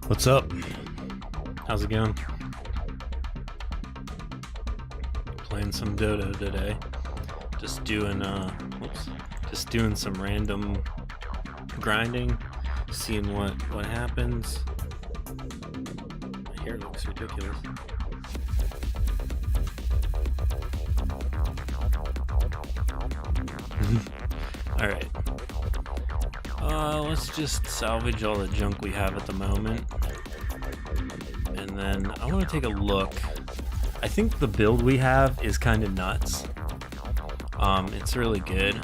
What's up? How's it going? Playing some DotO today. Just doing some random grinding, seeing what happens. My hair looks ridiculous. Alright. Let's just salvage all the junk we have at the moment. And then I want to take a look. I think the build we have is kind of nuts. It's really good.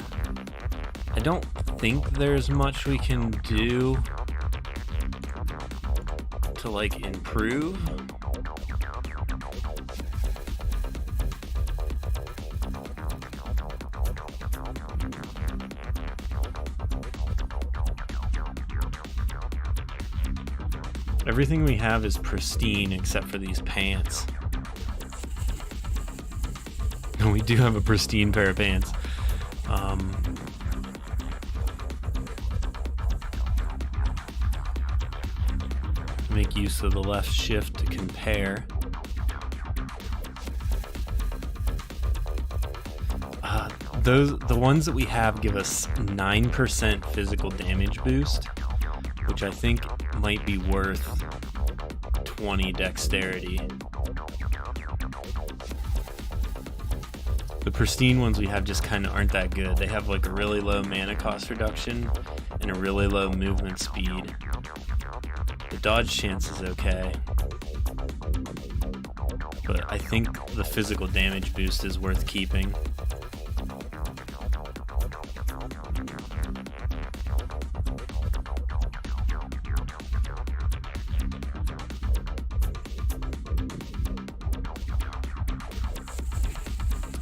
I don't think there's much we can do to like improve. Everything we have is pristine except for these pants. And we do have a pristine pair of pants. Make use of the left shift to compare. The ones that we have give us 9% physical damage boost, which I think might be worth 20 dexterity. The pristine ones we have just kind of aren't that good. They have like a really low mana cost reduction and a really low movement speed. The dodge chance is okay, but I think the physical damage boost is worth keeping.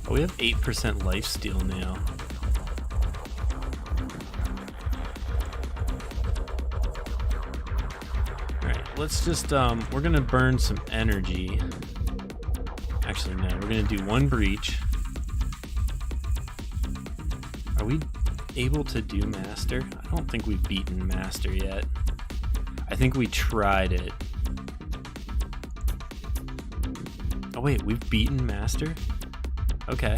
We have 8% lifesteal now. Alright, let's just, we're gonna burn some energy. Actually, no, we're gonna do one breach. Are we able to do Master? I don't think we've beaten Master yet. I think we tried it. Oh wait, we've beaten Master? Okay,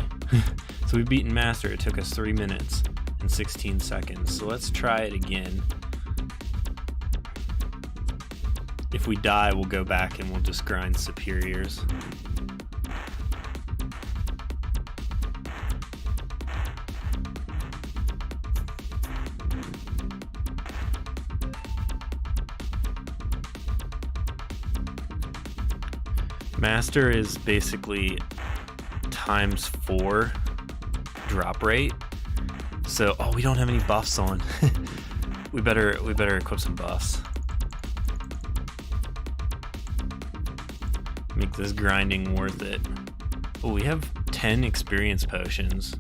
so we've beaten Master. It took us 3 minutes and 16 seconds. So let's try it again. If we die, we'll go back and we'll just grind superiors. Master is basically ×4 drop rate. So, oh, we don't have any buffs on. we better equip some buffs. Make this grinding worth it. Oh, we have 10 experience potions.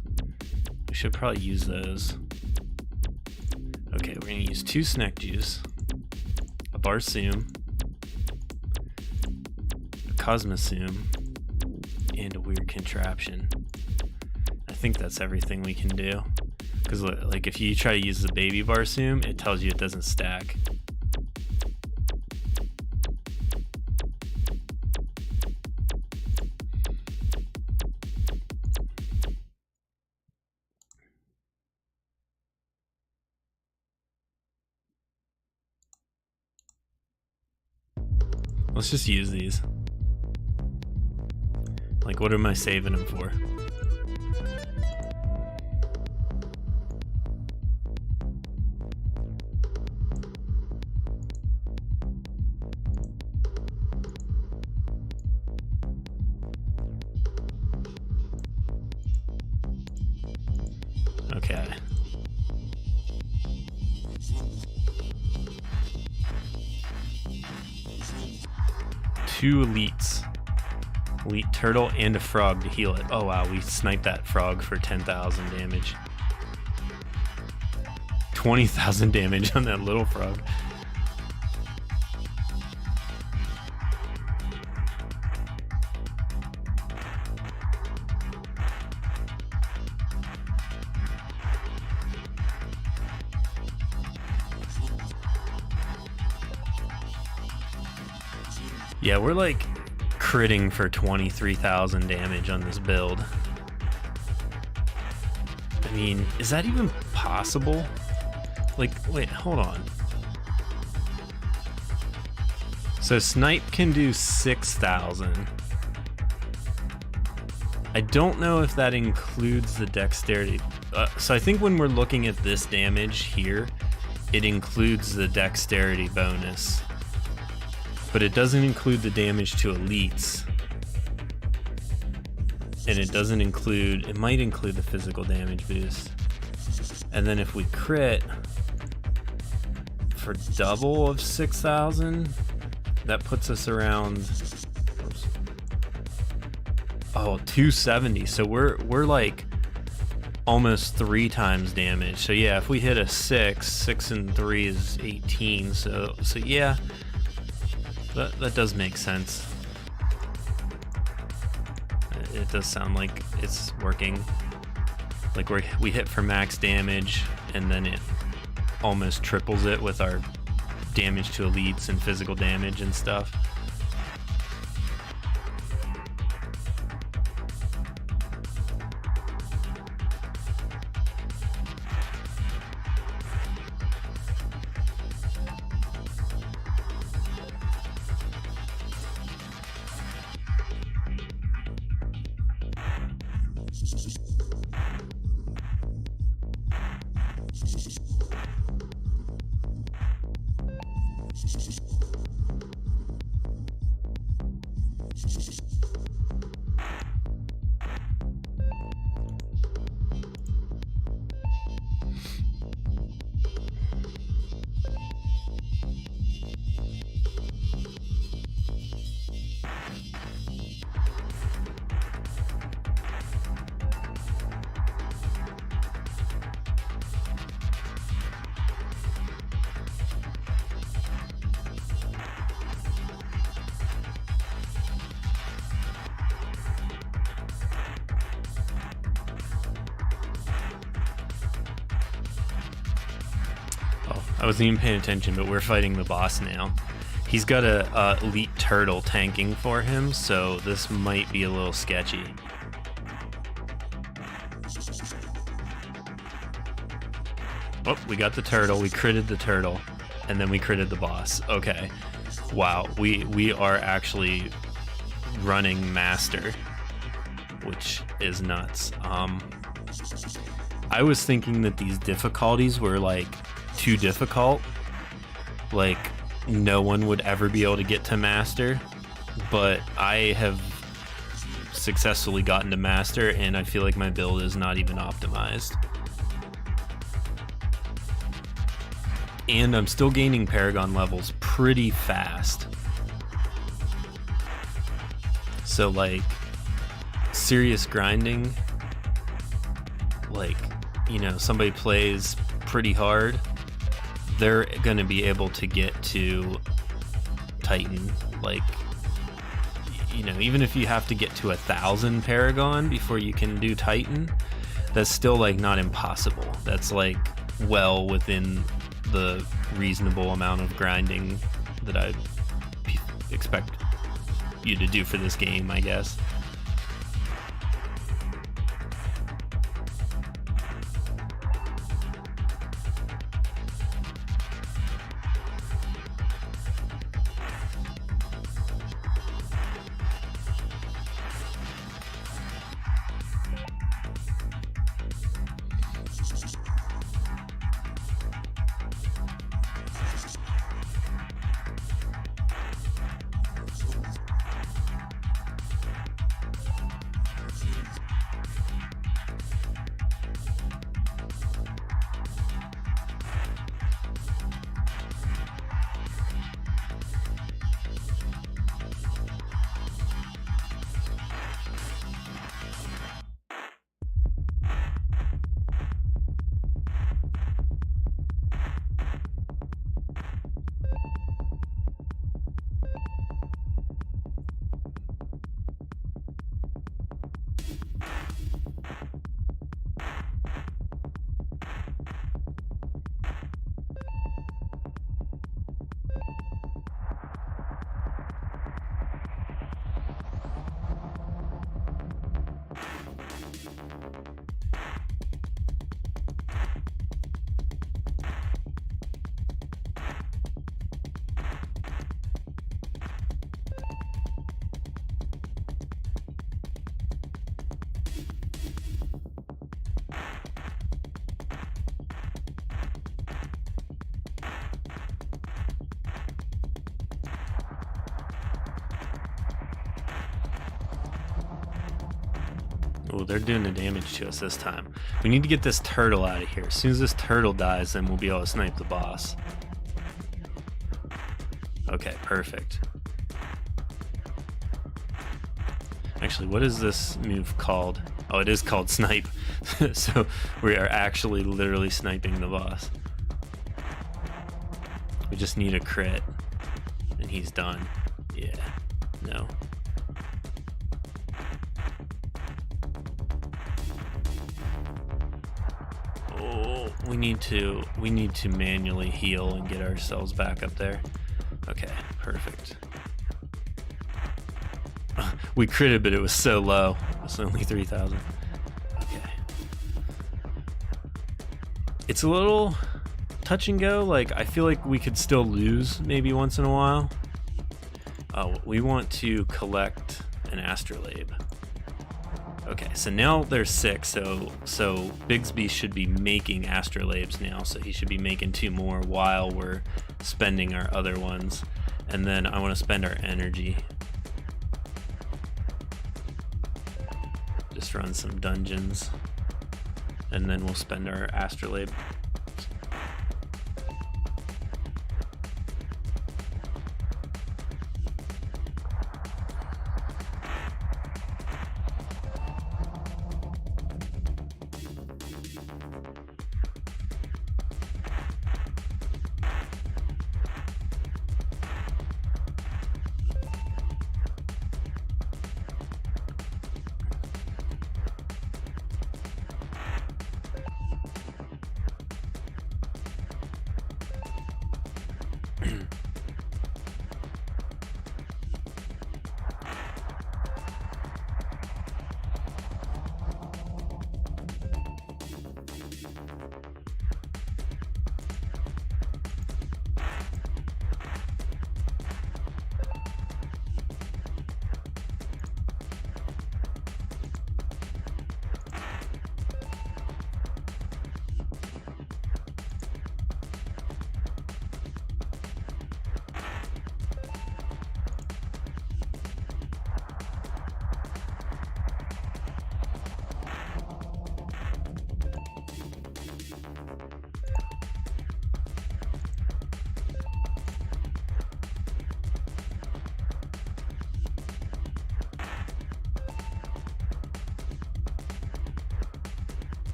We should probably use those. Okay, we're gonna use 2 snack juice, a Barsoom, a Cosmosoom, and a weird contraption. I think that's everything we can do. Because like if you try to use the baby Barsoom, it tells you it doesn't stack. Let's just use these. Like, what am I saving them for? Okay. Two elites. Elite turtle and a frog to heal it. Oh wow, we sniped that frog for 10,000 damage. 20,000 damage on that little frog. Yeah, we're like critting for 23,000 damage on this build. I mean, is that even possible? Like, wait, hold on. So snipe can do 6,000. I don't know if that includes the dexterity. So I think when we're looking at this damage here, it includes the dexterity bonus. But it doesn't include the damage to elites. And it doesn't include, it might include the physical damage boost. And then if we crit for double of 6,000, that puts us around, oh, 270. So we're like almost 3 times damage. So yeah, if we hit a 6 and 3 is 18. So yeah. That does make sense. It does sound like it's working. Like we hit for max damage, and then it almost triples it with our damage to elites and physical damage and stuff. I wasn't even paying attention, but we're fighting the boss now. He's got a elite turtle tanking for him, so this might be a little sketchy. Oh, we got the turtle, we critted the turtle, and then we critted the boss. Okay. Wow, we are actually running master, which is nuts. I was thinking that these difficulties were like too difficult, like no one would ever be able to get to master, but I have successfully gotten to master, and I feel like my build is not even optimized. And I'm still gaining Paragon levels pretty fast. So like serious grinding, like, you know, somebody plays pretty hard, they're gonna be able to get to Titan. Like, you know, even if you have to get to 1,000 Paragon before you can do Titan, that's still like not impossible. That's like well within the reasonable amount of grinding that I expect you to do for this game, I guess. Oh, they're doing the damage to us this time. We need to get this turtle out of here. As soon as this turtle dies, then we'll be able to snipe the boss. Okay, perfect. Actually, what is this move called? Oh, it is called snipe. So we are actually literally sniping the boss. We just need a crit, and he's done. Yeah, no. Oh, we need to manually heal and get ourselves back up there. Okay, perfect. We critted, but it was so low. It's only 3,000. Okay. It's a little touch and go. Like, I feel like we could still lose maybe once in a while. Oh, we want to collect an astrolabe. Okay, so now there's 6, so Bigsby should be making astrolabes now, so he should be making 2 more while we're spending our other ones. And then I want to spend our energy. Just run some dungeons, and then we'll spend our astrolabe.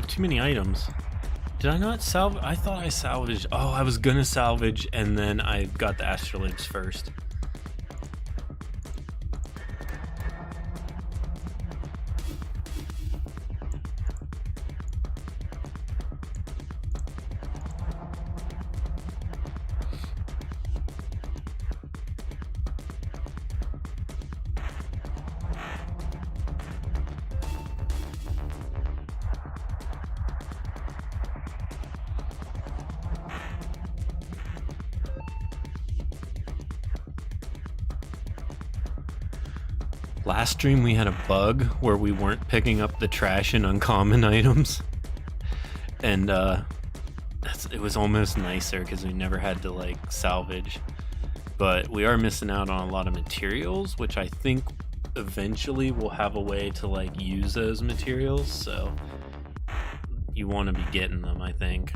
Too many items. Did I not salvage? I thought I salvaged. Oh, I was gonna salvage, and then I got the astrolabes first. Last stream we had a bug where we weren't picking up the trash and uncommon items, and it was almost nicer because we never had to like salvage, but we are missing out on a lot of materials, which I think eventually we'll have a way to like use those materials, so you want to be getting them, I think.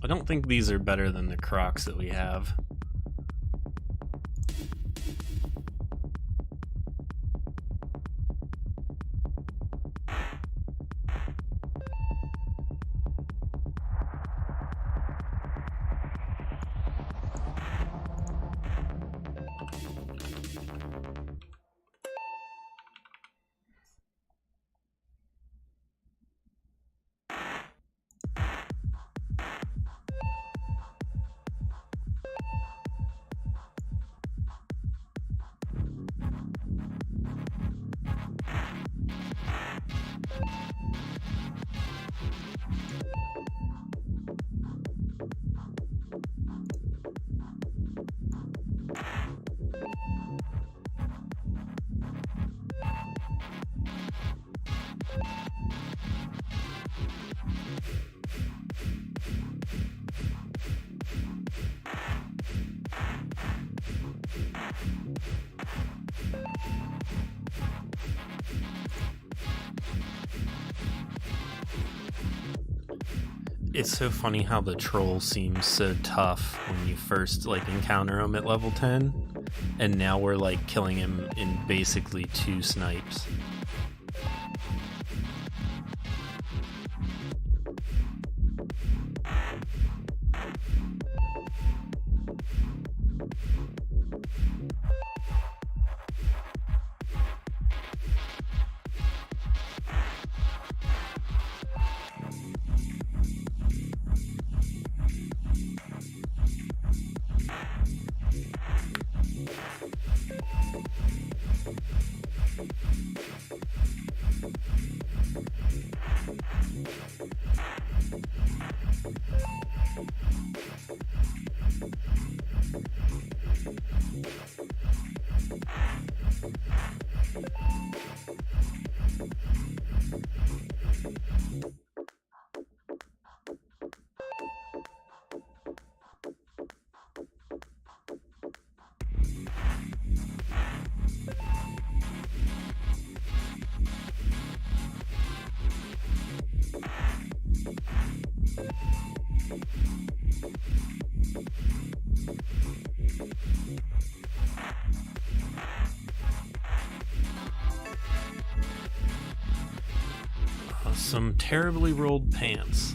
I don't think these are better than the Crocs that we have. It's so funny how the troll seems so tough when you first like encounter him at level 10, and now we're like killing him in basically 2 snipes. Some terribly rolled pants.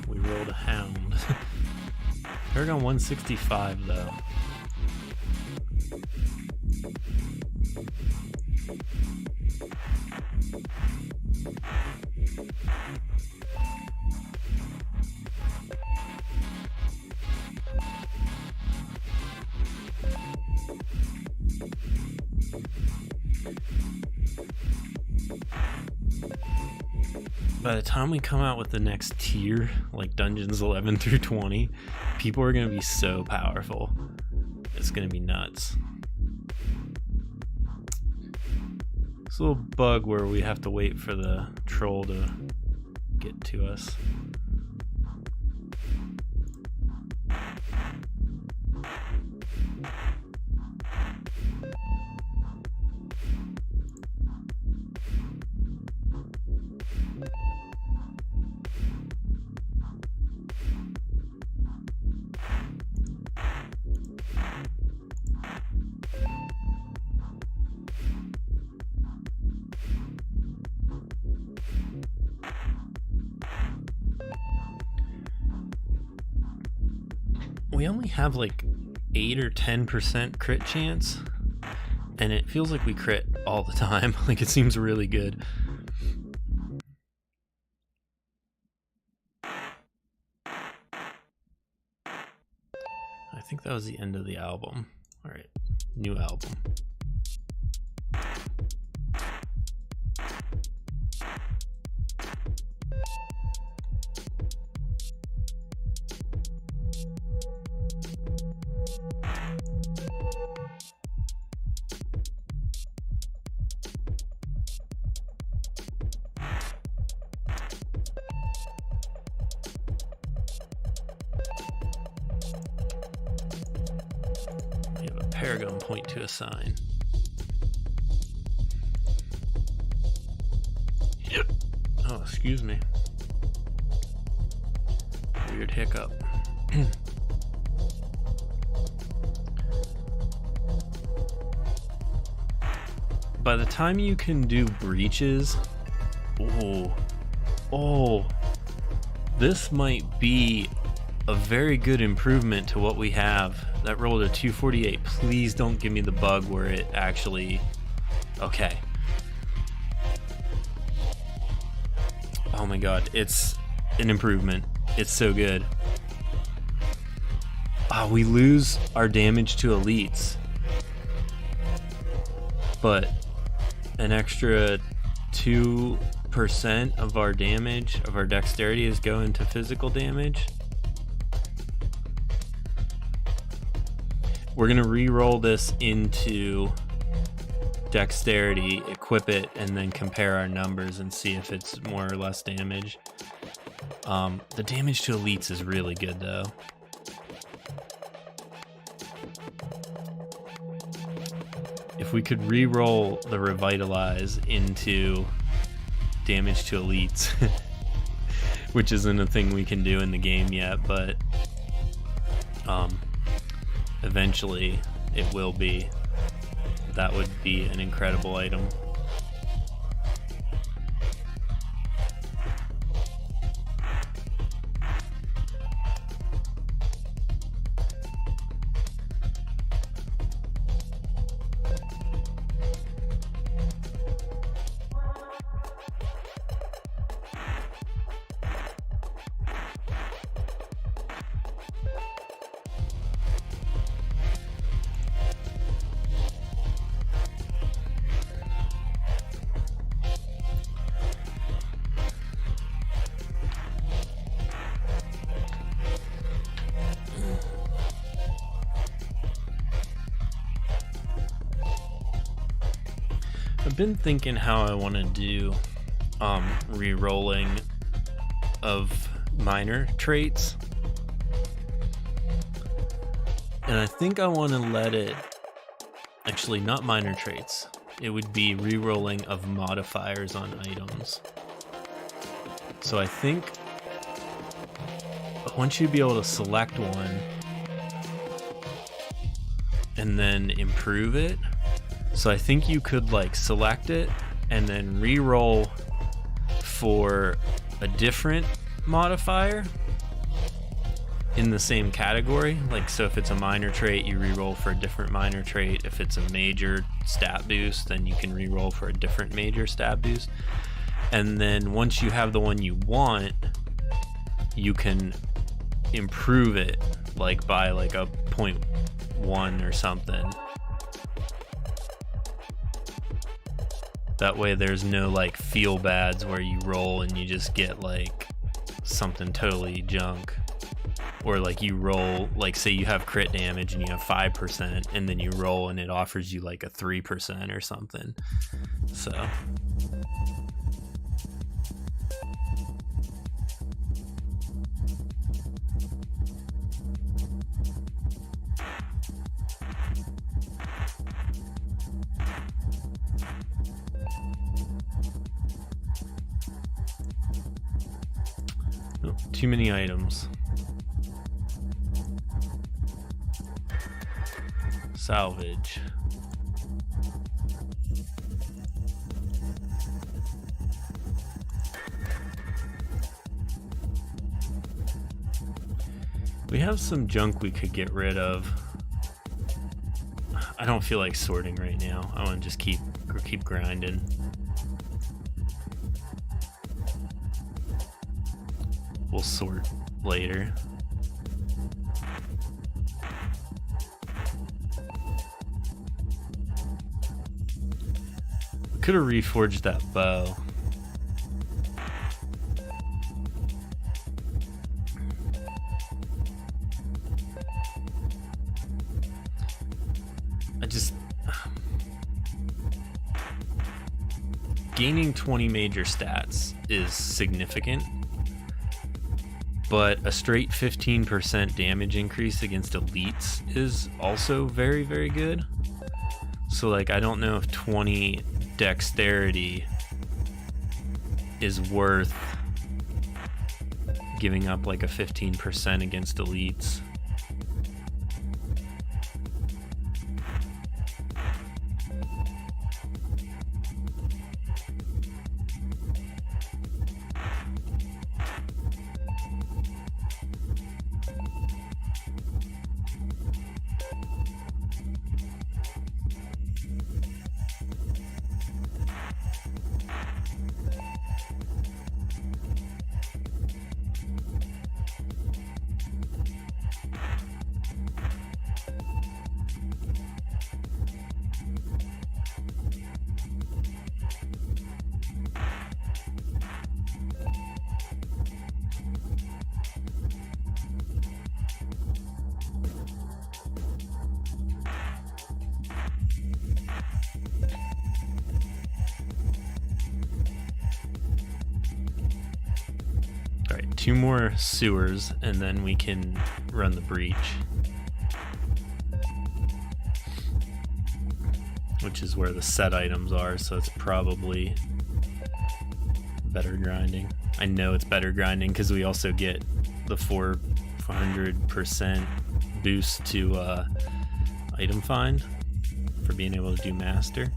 We rolled a hound. Paragon 165 though. By the time we come out with the next tier, like dungeons 11 through 20, people are going to be so powerful. It's going to be nuts. It's a little bug where we have to wait for the troll to get to us. We only have like 8 or 10% crit chance, and it feels like we crit all the time. Like it seems really good. I think that was the end of the album. All right, new album. paragon point to a sign. Yep. Oh, excuse me. Weird hiccup. By the time you can do breaches, this might be a very good improvement to what we have. That rolled a 248. Please don't give me the bug where it actually... Okay. Oh my god, it's an improvement. It's so good. We lose our damage to elites, but an extra 2% of our damage, of our dexterity, is going to physical damage. We're gonna re-roll this into dexterity, equip it, and then compare our numbers and see if it's more or less damage. The damage to elites is really good though. If we could re-roll the revitalize into damage to elites, which isn't a thing we can do in the game yet, but eventually it will be. That would be an incredible item. I've been thinking how I want to do re-rolling of minor traits, and I think I want to let it, actually not minor traits, it would be re-rolling of modifiers on items. So I think I want you to be able to select one and then improve it. So I think you could like select it and then re-roll for a different modifier in the same category. Like, so if it's a minor trait, you re-roll for a different minor trait. If it's a major stat boost, then you can re-roll for a different major stat boost. And then once you have the one you want, you can improve it like by like a 0.1 or something. That way there's no like feel bads where you roll and you just get like something totally junk. Or like you roll, like say you have crit damage and you have 5% and then you roll and it offers you like a 3% or something. So too many items. Salvage. We have some junk we could get rid of. I don't feel like sorting right now. I want to just keep grinding. We'll sort later. We could have reforged that bow. Gaining 20 major stats is significant. but a straight 15% damage increase against elites is also very, very good. So like, I don't know if 20 dexterity is worth giving up like a 15% against elites. Alright, 2 more sewers, and then we can run the breach. Which is where the set items are, so it's probably better grinding. I know it's better grinding because we also get the 400% boost to item find for being able to do master.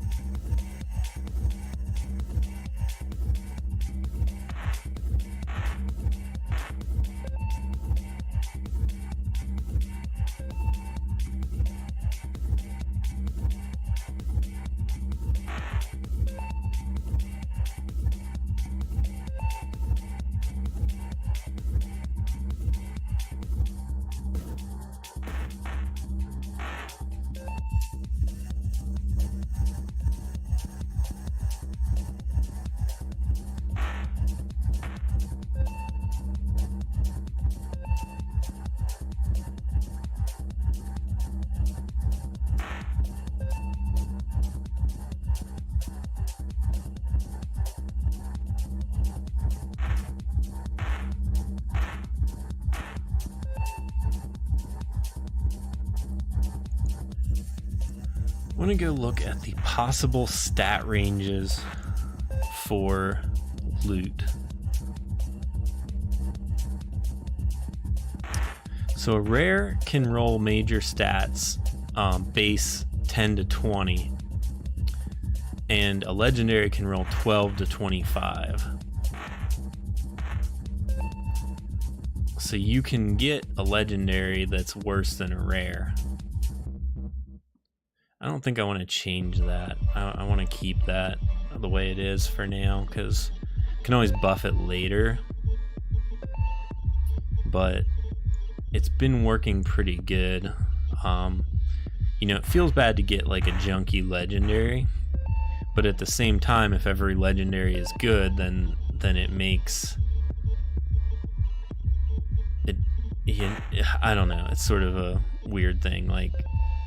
I want to go look at the possible stat ranges for loot. So a rare can roll major stats base 10 to 20, and a legendary can roll 12 to 25. So you can get a legendary that's worse than a rare. I don't think I want to change that. I want to keep that the way it is for now, because I can always buff it later. But it's been working pretty good. You know, it feels bad to get like a junky legendary, but at the same time, if every legendary is good, then it makes it. I don't know. It's sort of a weird thing. Like,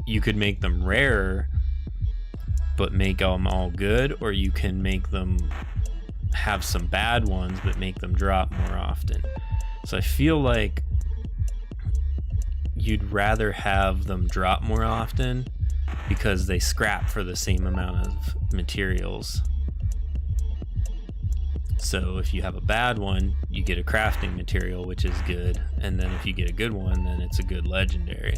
you could make them rarer, but make them all good, or you can make them have some bad ones, but make them drop more often. So I feel like you'd rather have them drop more often because they scrap for the same amount of materials. So if you have a bad one, you get a crafting material, which is good, and then if you get a good one, then it's a good legendary.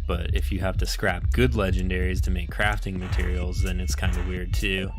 But if you have to scrap good legendaries to make crafting materials, then it's kind of weird too.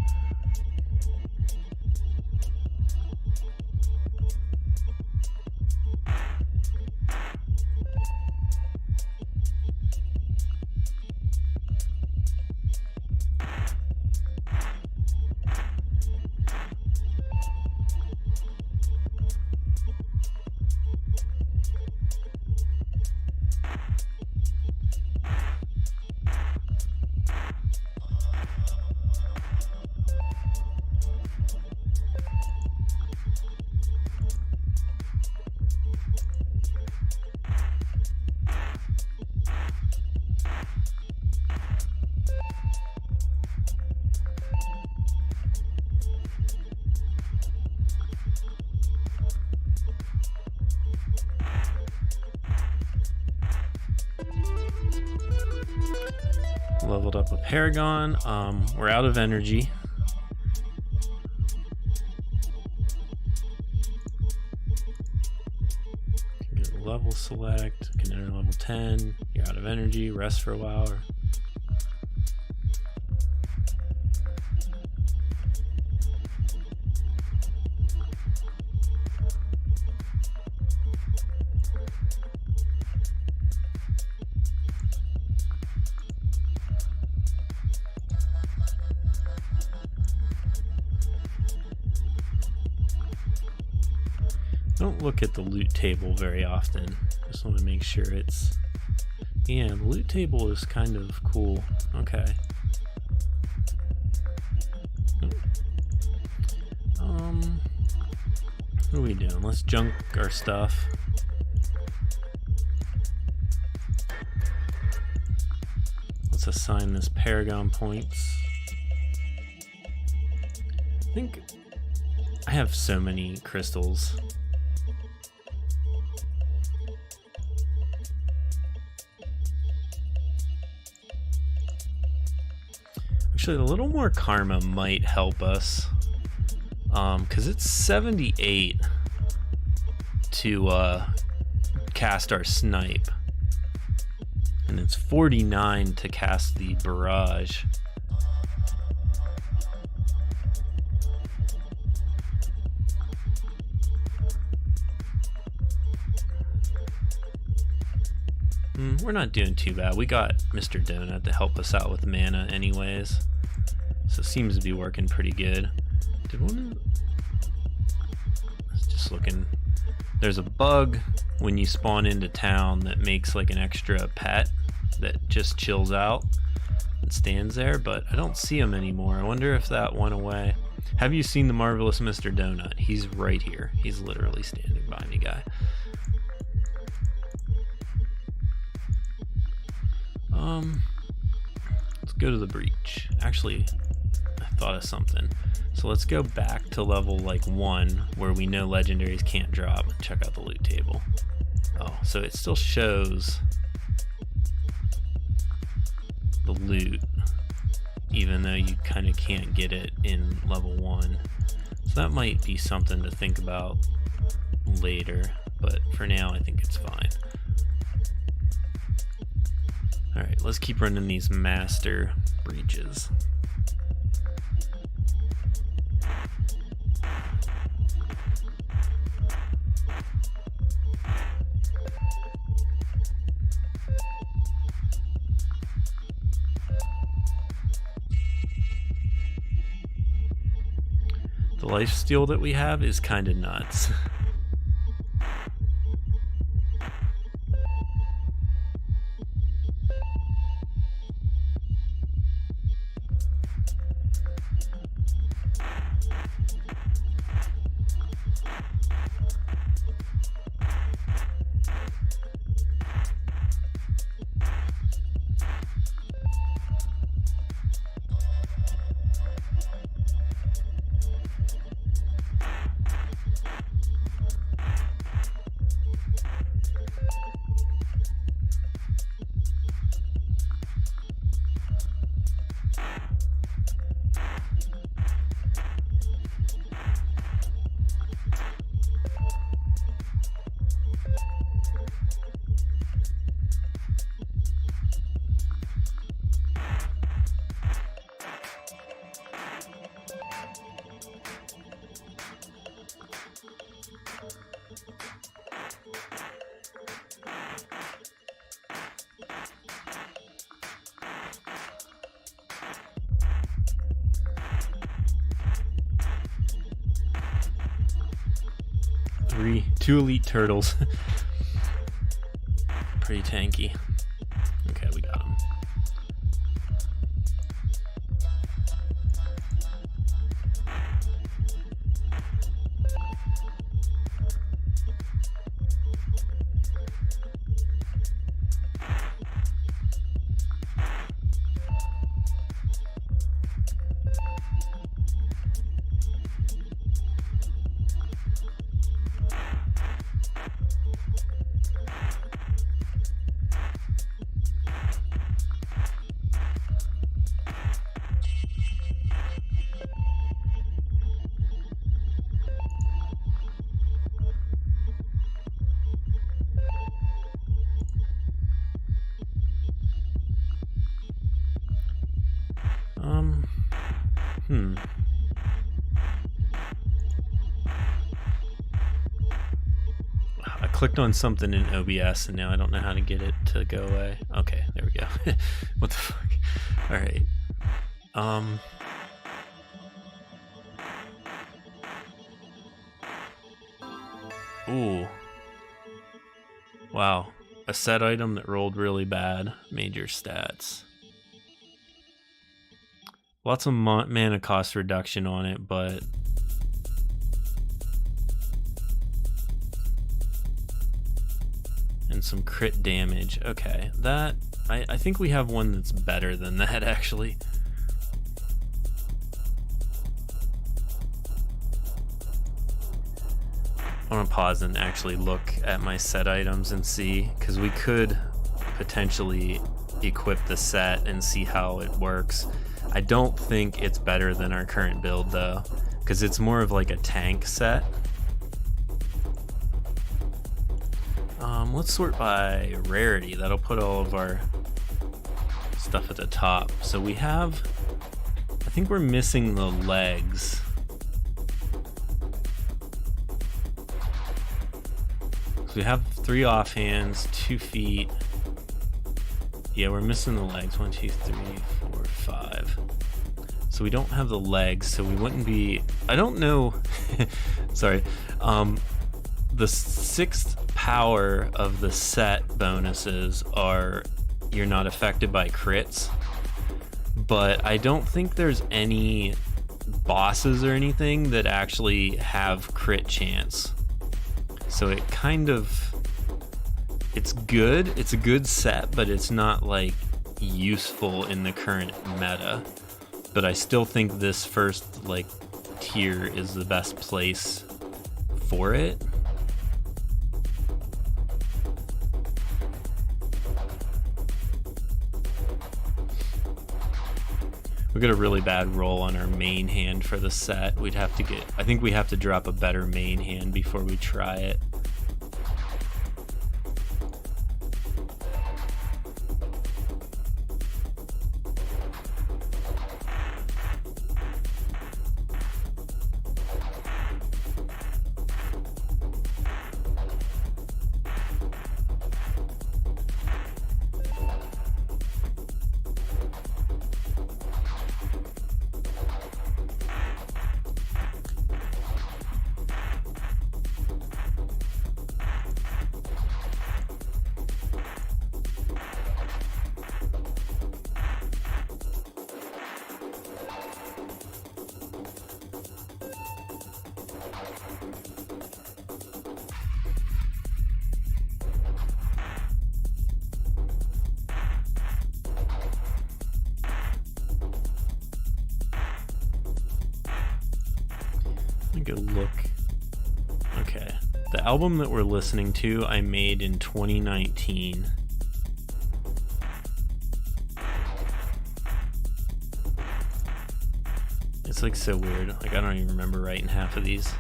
Leveled up a Paragon. We're out of energy. Get a level select. Can enter level 10. You're out of energy. Rest for a while. Don't look at the loot table very often. Just want to make sure it's... Yeah, the loot table is kind of cool. Okay. What are we doing? Let's junk our stuff. Let's assign this Paragon points. I think I have so many crystals. Actually, a little more karma might help us, because it's 78 to cast our snipe, and it's 49 to cast the barrage. We're not doing too bad. We got Mr. Donut to help us out with mana anyways, so it seems to be working pretty good. Did one of... I was just looking. There's a bug when you spawn into town that makes like an extra pet that just chills out and stands there, but I don't see him anymore. I wonder if that went away. Have you seen the marvelous Mr. Donut? He's right here. He's literally standing by me, guy. Let's go to the breach. Actually, I thought of something. So let's go back to level like 1 where we know legendaries can't drop and check out the loot table. Oh, so it still shows the loot even though you kind of can't get it in level 1. So that might be something to think about later, but for now I think it's fine. Alright, let's keep running these master breaches. The lifesteal that we have is kind of nuts. Two elite turtles. Pretty tanky. Okay, we got him. I clicked on something in OBS and now I don't know how to get it to go away. Okay, there we go. What the fuck? All right. Ooh. Wow. A set item that rolled really bad. Major stats. Lots of mana cost reduction on it, but... and some crit damage. Okay, that... I think we have one that's better than that, actually. I want to pause and actually look at my set items and see, because we could potentially equip the set and see how it works. I don't think it's better than our current build, though, because it's more of like a tank set. Let's sort by rarity. That'll put all of our stuff at the top. So we have, I think we're missing the legs. So we have 3 offhands, 2 feet. Yeah, we're missing the legs. 1, 2, 3, 4, 5. So we don't have the legs, so we wouldn't be... I don't know... Sorry. The 6th power of the set bonuses are you're not affected by crits. But I don't think there's any bosses or anything that actually have crit chance. So it kind of... it's good. It's a good set, but it's not like useful in the current meta. But I still think this first like tier is the best place for it. We got a really bad roll on our main hand for the set. We'd have to get... I think we have to drop a better main hand before we try it. Go look. Okay, the album that we're listening to I made in 2019. It's like so weird, like I don't even remember writing half of these.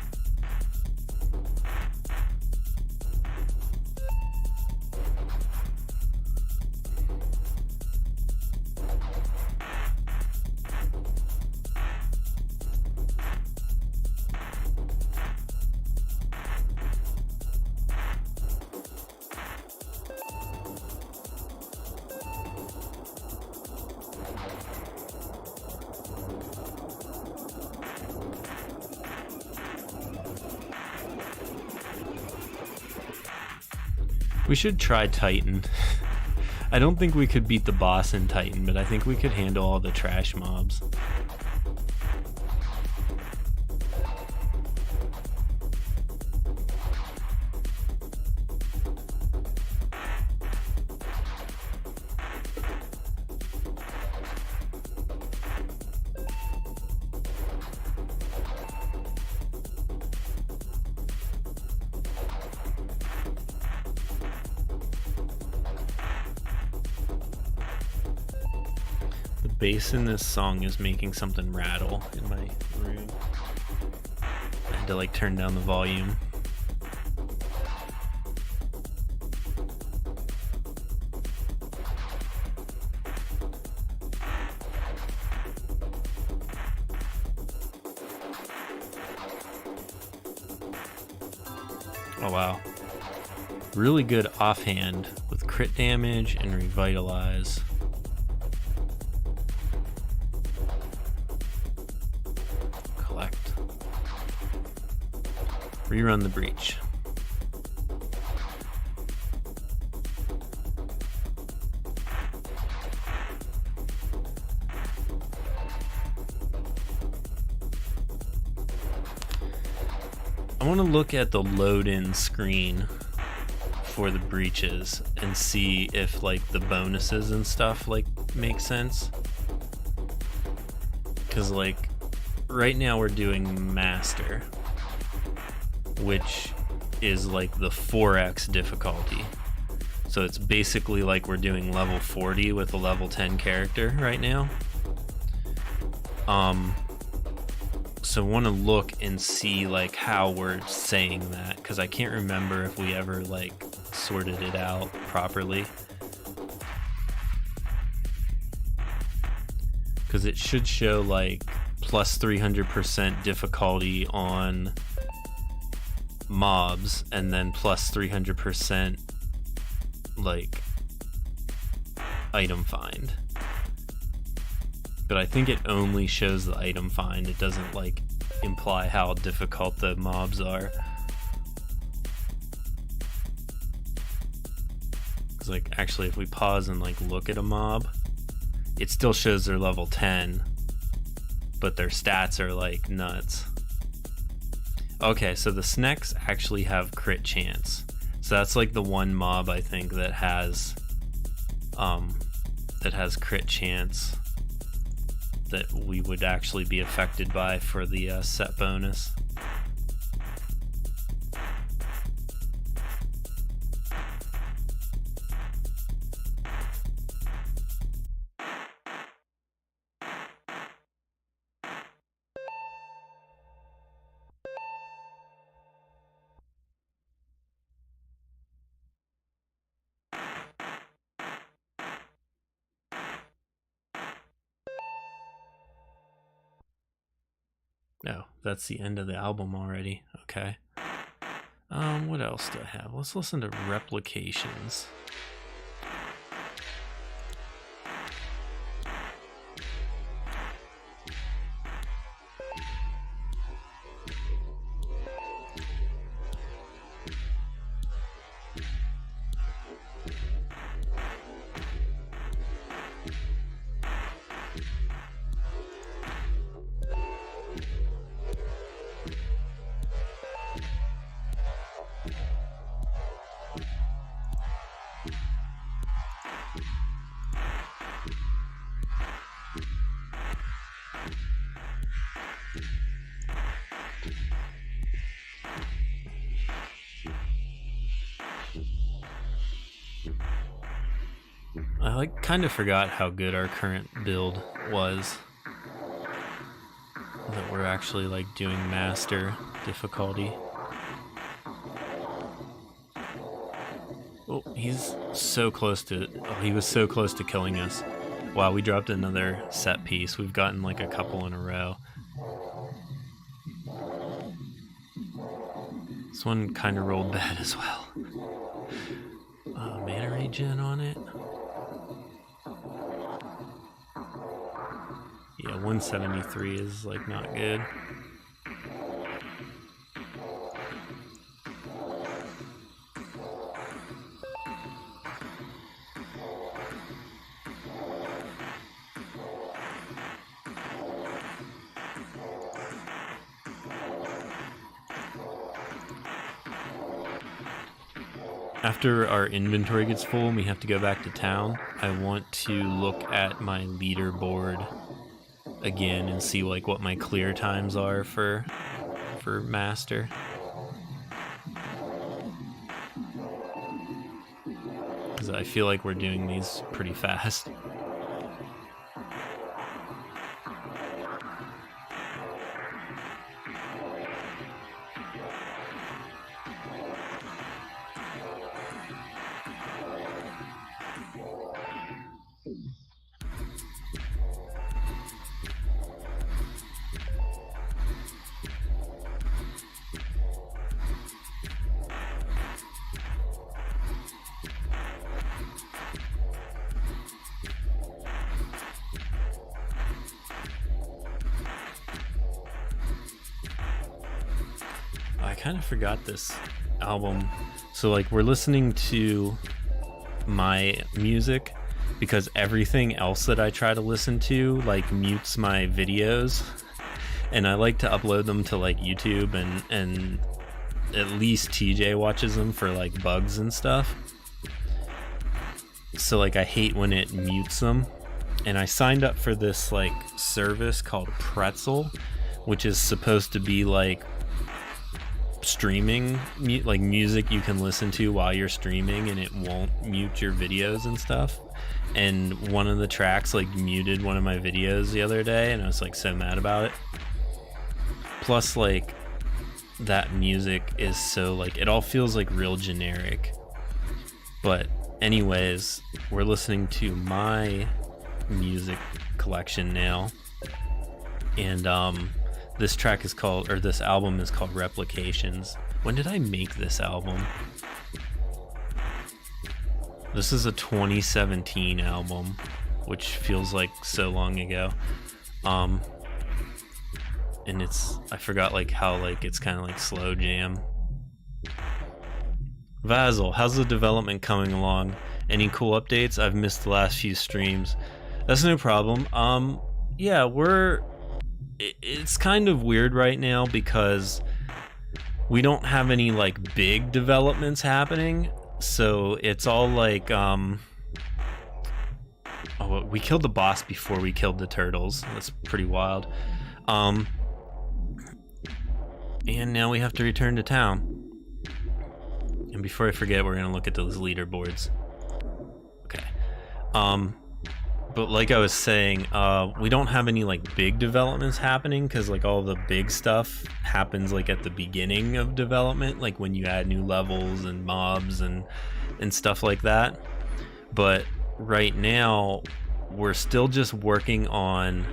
We should try Titan. I don't think we could beat the boss in Titan, but I think we could handle all the trash mobs. Bass in this song is making something rattle in my room. I had to like turn down the volume. Oh wow. Really good offhand with crit damage and revitalize. Collect. Rerun the breach. I want to look at the load-in screen for the breaches and see if like the bonuses and stuff like make sense. Because like right now we're doing master, which is like the 4x difficulty. So it's basically like we're doing level 40 with a level 10 character right now. So I want to look and see like how we're saying that, because I can't remember if we ever like sorted it out properly. Because it should show like plus 300% difficulty on mobs and then plus 300% like item find. But I think it only shows the item find. It doesn't like imply how difficult the mobs are. Because like actually if we pause and like look at a mob, it still shows they're level 10, but their stats are like nuts. Okay, so the snacks actually have crit chance. So that's like the one mob I think that has crit chance that we would actually be affected by for the set bonus. Oh, that's the end of the album already. Okay. What else do I have? Let's listen to Replications. I like kind of forgot how good our current build was. That we're actually like doing master difficulty. Oh, he's so close to... Oh, he was so close to killing us. Wow, we dropped another set piece. We've gotten like a couple in a row. This one kind of rolled bad as well. Mana regen on it. Yeah, 173 is like not good. After our inventory gets full and we have to go back to town, I want to look at my leaderboard again and see like what my clear times are for master. Because I feel like we're doing these pretty fast. kind of forgot this album. So like we're listening to my music because everything else that I try to listen to like mutes my videos, and I like to upload them to like YouTube, and at least TJ watches them for like bugs and stuff. So like I hate when it mutes them. And I signed up for this like service called Pretzel, which is supposed to be like streaming, like music you can listen to while you're streaming, and it won't mute your videos and stuff. And one of the tracks like muted one of my videos the other day, and I was like so mad about it. Plus like that music is so like, it all feels like real generic. But anyways, we're listening to my music collection now, and this track is called, or this album is called Replications. When did I make this album? This is a 2017 album, which feels like so long ago. And it's, I forgot like how like it's kind of like slow jam. Vasil, how's the development coming along? Any cool updates? I've missed the last few streams. That's no problem. Yeah, it's kind of weird right now because we don't have any like big developments happening. So it's all like, oh, we killed the boss before we killed the turtles. That's pretty wild. And now we have to return to town. And before I forget, we're gonna look at those leaderboards. Okay. But like I was saying, we don't have any like big developments happening because like all the big stuff happens like at the beginning of development, like when you add new levels and mobs and stuff like that. But right now we're still just working on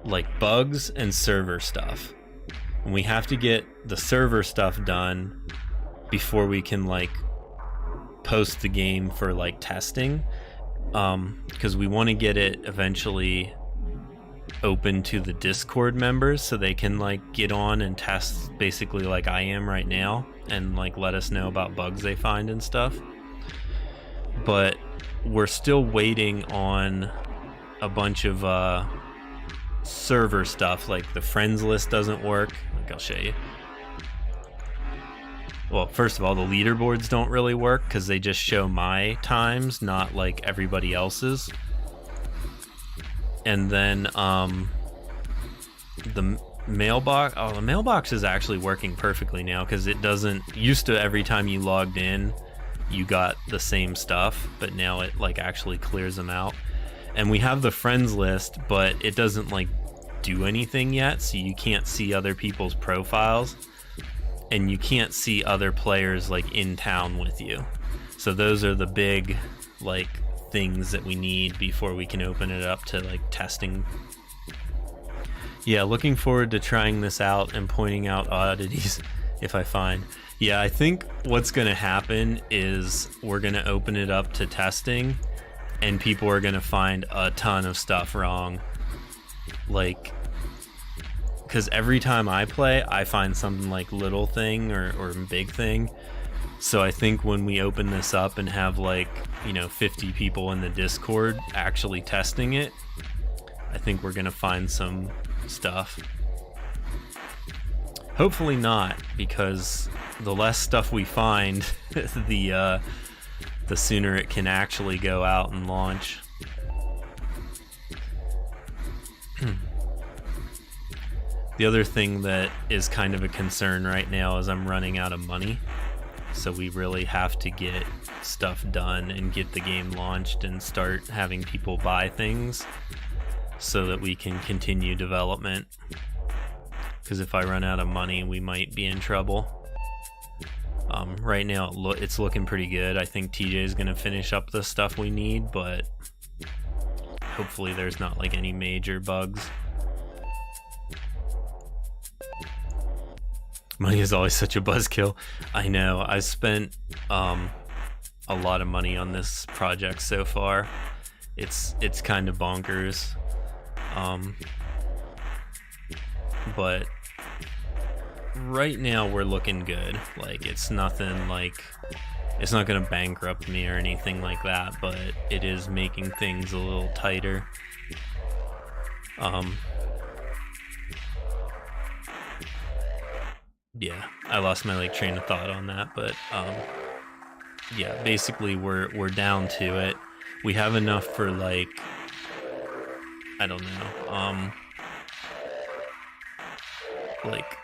like bugs and server stuff, and we have to get the server stuff done before we can like post the game for like testing. Because we want to get it eventually open to the Discord members so they can like get on and test basically like I am right now, and like let us know about bugs they find and stuff. But we're still waiting on a bunch of server stuff, like the friends list doesn't work. Like I'll show you. Well, first of all, the leaderboards don't really work because they just show my times, not like everybody else's. And then the mailbox, the mailbox is actually working perfectly now because it doesn't, used to every time you logged in, you got the same stuff, but now it like actually clears them out. And we have the friends list, but it doesn't like do anything yet, so you can't see other people's profiles. And you can't see other players like in town with you. So those are the big like things that we need before we can open it up to like testing. Yeah, looking forward to trying this out and pointing out oddities if I find. Yeah, I think what's gonna happen is we're gonna open it up to testing and people are gonna find a ton of stuff wrong. Like, because every time I play, I find something like little thing or big thing. So I think when we open this up and have like, 50 people in the Discord actually testing it, I think we're gonna find some stuff. Hopefully not, because the less stuff we find, the sooner it can actually go out and launch. The other thing that is kind of a concern right now is I'm running out of money. So we really have to get stuff done and get the game launched and start having people buy things so that we can continue development. Because if I run out of money, we might be in trouble. Right now it's looking pretty good. I think TJ is going to finish up the stuff we need, but hopefully there's not like any major bugs. Money is always such a buzzkill. I know. I spent a lot of money on this project so far. It's kind of bonkers. But right now we're looking good. Like, it's nothing like, it's not going to bankrupt me or anything like that, but it is making things a little tighter. Yeah, I lost my like train of thought on that, but yeah, basically we're down to it. We have enough for like, I don't know, like,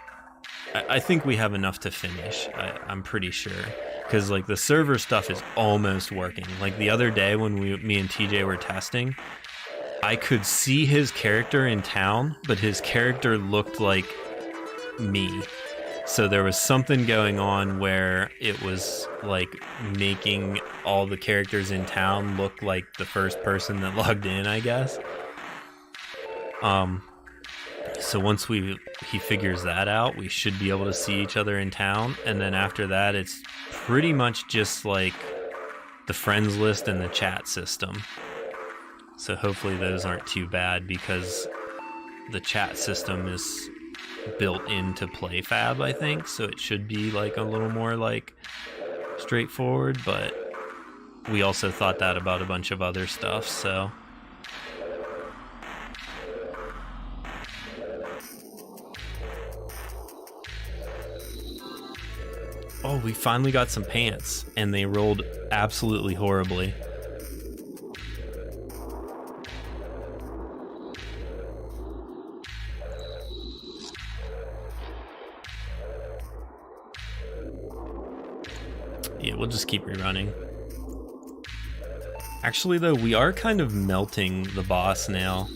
I think we have enough to finish. I'm pretty sure, because like the server stuff is almost working. Like the other day when me and TJ were testing, I could see his character in town, but his character looked like me. So there was something going on where it was like making all the characters in town look like the first person that logged in, I guess. So once he figures that out, we should be able to see each other in town. And then after that, it's pretty much just like the friends list and the chat system. So hopefully those aren't too bad, because the chat system is built into PlayFab, I think, so it should be like a little more like straightforward, but we also thought that about a bunch of other stuff, so oh, we finally got some pants and they rolled absolutely horribly. Yeah, we'll just keep rerunning. Actually, though, we are kind of melting the boss now.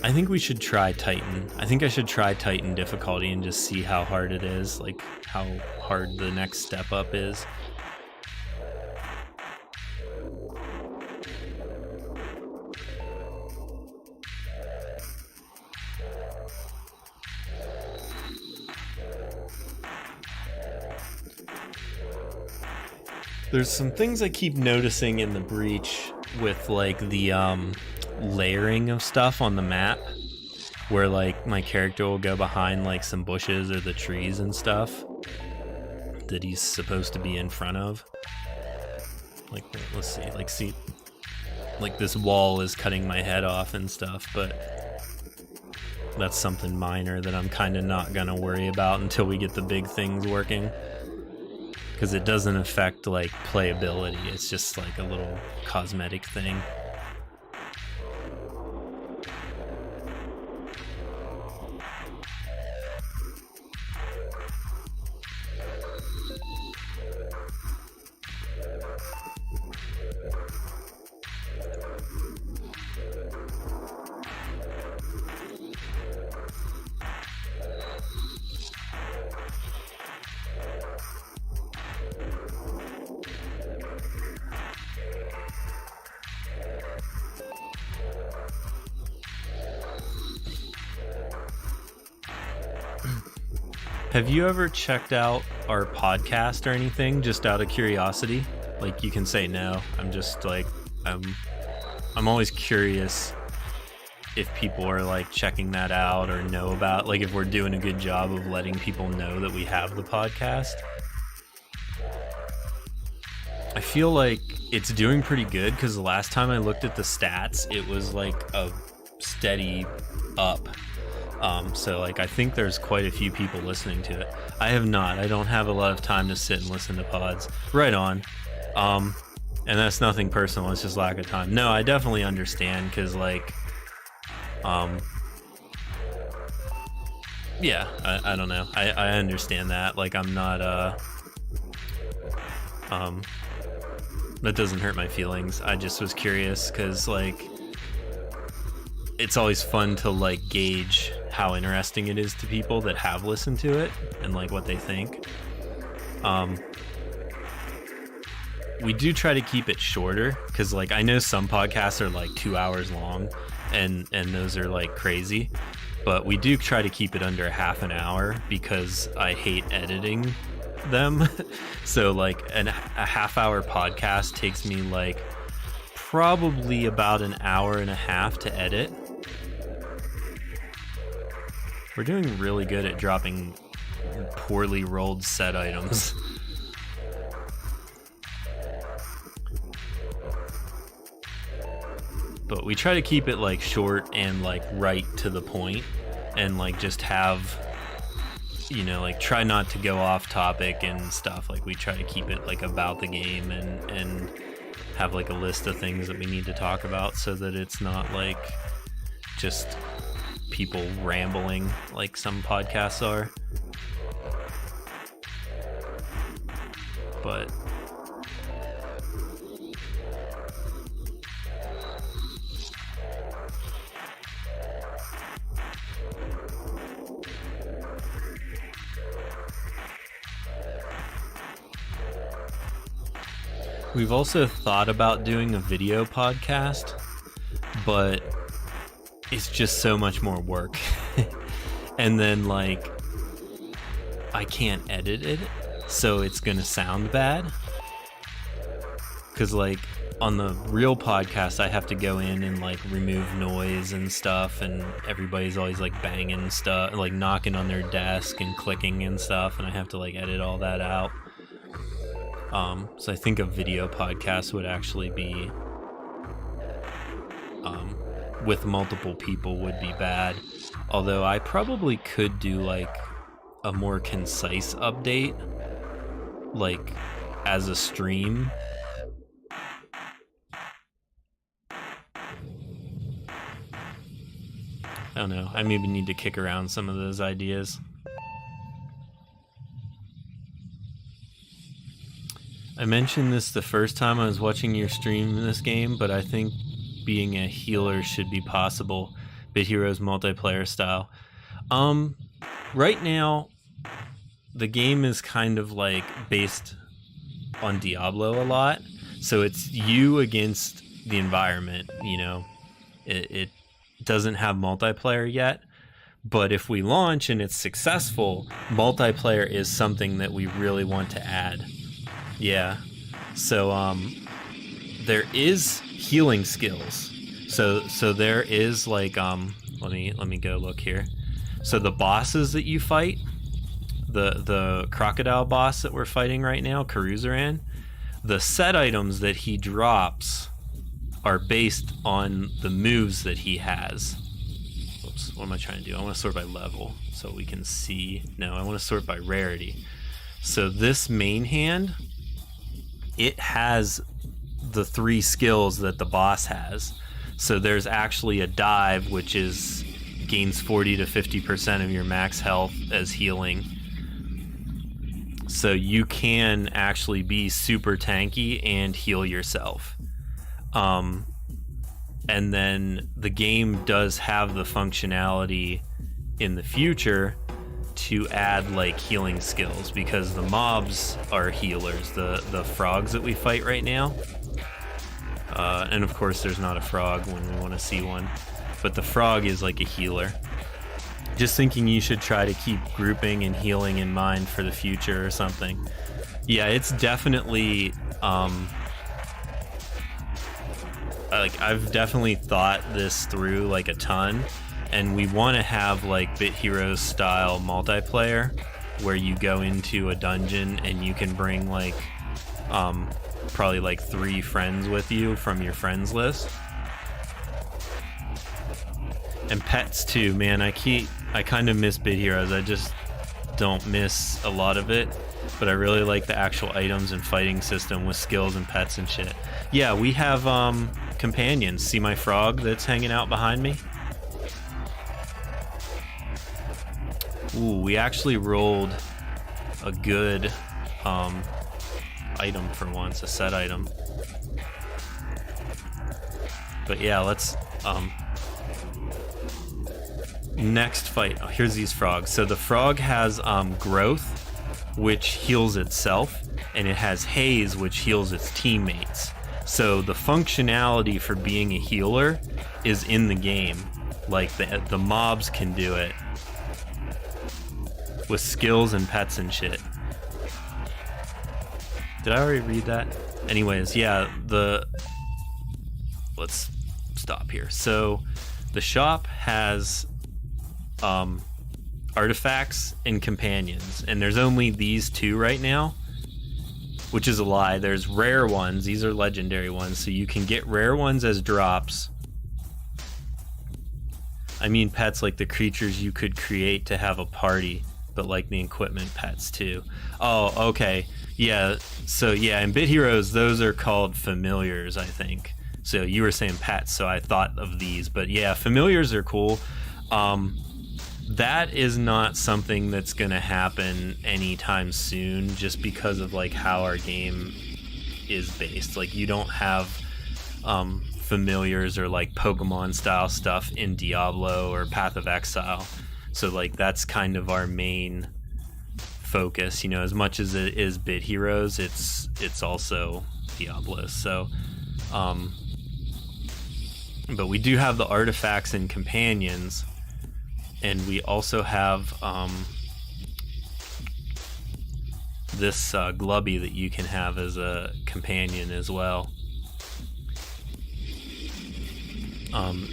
I think we should try Titan. I think I should try Titan difficulty and just see how hard it is, like how hard the next step up is. There's some things I keep noticing in the Breach with like the layering of stuff on the map, where like my character will go behind like some bushes or the trees and stuff that he's supposed to be in front of. Like, let's see, like this wall is cutting my head off and stuff, but that's something minor that I'm kind of not gonna worry about until we get the big things working. Because it doesn't affect like playability, it's just like a little cosmetic thing. Have you ever checked out our podcast or anything, just out of curiosity? Like, you can say no. I'm just like, I'm always curious if people are like checking that out or know about, like, if we're doing a good job of letting people know that we have the podcast. I feel like it's doing pretty good, because the last time I looked at the stats, it was like a steady up. So like I think there's quite a few people listening to it. I have not. I don't have a lot of time to sit and listen to pods. Right on. And that's nothing personal. It's just lack of time. No, I definitely understand, because like, yeah, I don't know. I understand that. Like, I'm not, that doesn't hurt my feelings. I just was curious, because like, it's always fun to like gauge how interesting it is to people that have listened to it and like what they think. We do try to keep it shorter, because like I know some podcasts are like 2 hours long, and those are like crazy, but we do try to keep it under half an hour, because I hate editing them. So like a half-hour podcast takes me like probably about an hour and a half to edit, We're doing really good at dropping poorly rolled set items. But we try to keep it like short and like right to the point, and like just have, you know, like try not to go off topic and stuff. Like we try to keep it like about the game and have like a list of things that we need to talk about, so that it's not like just people rambling like some podcasts are. But we've also thought about doing a video podcast, but it's just so much more work. And then like I can't edit it, so it's gonna sound bad. Cause like on the real podcast I have to go in and like remove noise and stuff, and everybody's always like banging stuff, like knocking on their desk and clicking and stuff, and I have to like edit all that out. So I think a video podcast would actually be, with multiple people would be bad. Although I probably could do like a more concise update, like as a stream. I don't know. I maybe need to kick around some of those ideas. I mentioned this the first time I was watching your stream in this game, but I think being a healer should be possible, Bit Heroes multiplayer style. Right now, the game is kind of like based on Diablo a lot, so it's you against the environment, you know. It doesn't have multiplayer yet, but if we launch and it's successful, multiplayer is something that we really want to add. Yeah, so there is healing skills. So there is like let me go look here. So the bosses that you fight, the crocodile boss that we're fighting right now, Karuzaran, the set items that he drops are based on the moves that he has. Oops, what am I trying to do? I want to sort by level so we can see. No, I want to sort by rarity. So this main hand, it has the 3 skills that the boss has. So there's actually a dive, which is gains 40 to 50% of your max health as healing. So you can actually be super tanky and heal yourself. And then the game does have the functionality in the future to add like healing skills, because the mobs are healers, the frogs that we fight right now. And of course there's not a frog when we want to see one, but the frog is like a healer. Just thinking you should try to keep grouping and healing in mind for the future or something. Yeah, it's definitely like I've definitely thought this through like a ton, and we want to have like Bit Heroes style multiplayer where you go into a dungeon and you can bring like probably like 3 friends with you from your friends list. And pets too, man. I kind of miss Bit Heroes. I just don't miss a lot of it, but I really like the actual items and fighting system with skills and pets and shit. Yeah, we have companions. See my frog that's hanging out behind me? Ooh, we actually rolled a good item for once, a set item. But yeah, let's next fight. Oh, here's these frogs. So the frog has growth, which heals itself, and it has haze, which heals its teammates. So the functionality for being a healer is in the game. Like the mobs can do it with skills and pets and shit. Did I already read that? Anyways, yeah, let's stop here. So the shop has artifacts and companions, and there's only these two right now, which is a lie. There's rare ones. These are legendary ones, so you can get rare ones as drops. I mean pets like the creatures you could create to have a party, but like the equipment pets too. Oh, okay. Yeah, so yeah, in Bit Heroes, those are called familiars, I think. So you were saying pets, so I thought of these. But yeah, familiars are cool. That is not something that's going to happen anytime soon, just because of like how our game is based. Like, you don't have familiars or like Pokemon style stuff in Diablo or Path of Exile. So like that's kind of our main focus, you know. As much as it is Bit Heroes, it's also Diablo. So but we do have the artifacts and companions, and we also have this Glubby that you can have as a companion as well.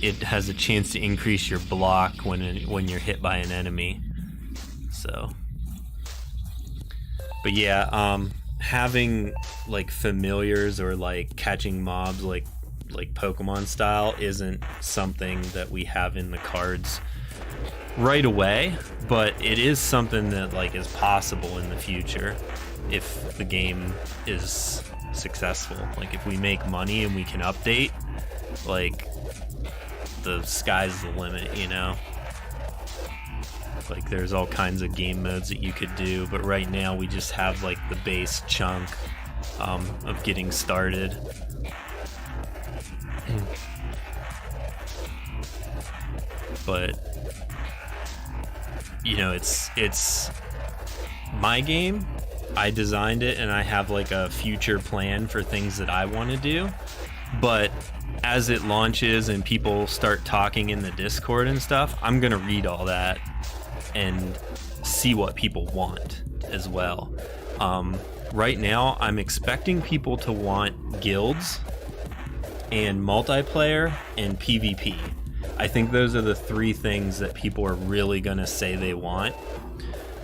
It has a chance to increase your block when you're hit by an enemy. So, but yeah, having like familiars or like catching mobs like Pokemon style isn't something that we have in the cards right away, but it is something that like is possible in the future if the game is successful. Like, if we make money and we can update, like, the sky's the limit, you know. Like, there's all kinds of game modes that you could do, but right now we just have like the base chunk of getting started. But you know, it's my game. I designed it, and I have like a future plan for things that I want to do. But as it launches and people start talking in the Discord and stuff, I'm gonna read all that and see what people want as well. Right now, I'm expecting people to want guilds and multiplayer and PvP. I think those are the three things that people are really gonna say they want.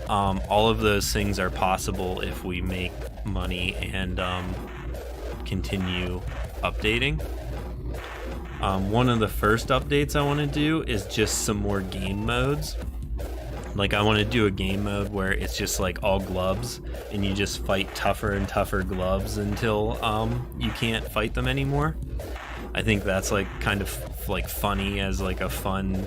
All of those things are possible if we make money and continue updating. One of the first updates I want to do is just some more game modes. Like, I want to do a game mode where it's just like all gloves, and you just fight tougher and tougher gloves until you can't fight them anymore. I think that's like kind of like funny as like a fun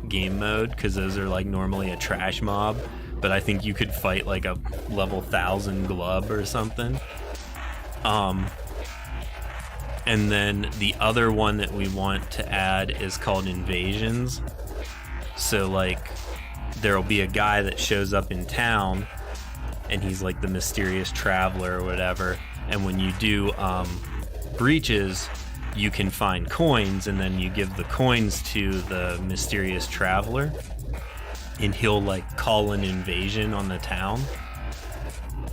game mode, because those are like normally a trash mob, but I think you could fight like a level 1000 glub or something. And then the other one that we want to add is called invasions. So like, there'll be a guy that shows up in town, and he's like the mysterious traveler or whatever, and when you do breaches, you can find coins, and then you give the coins to the mysterious traveler, and he'll like call an invasion on the town.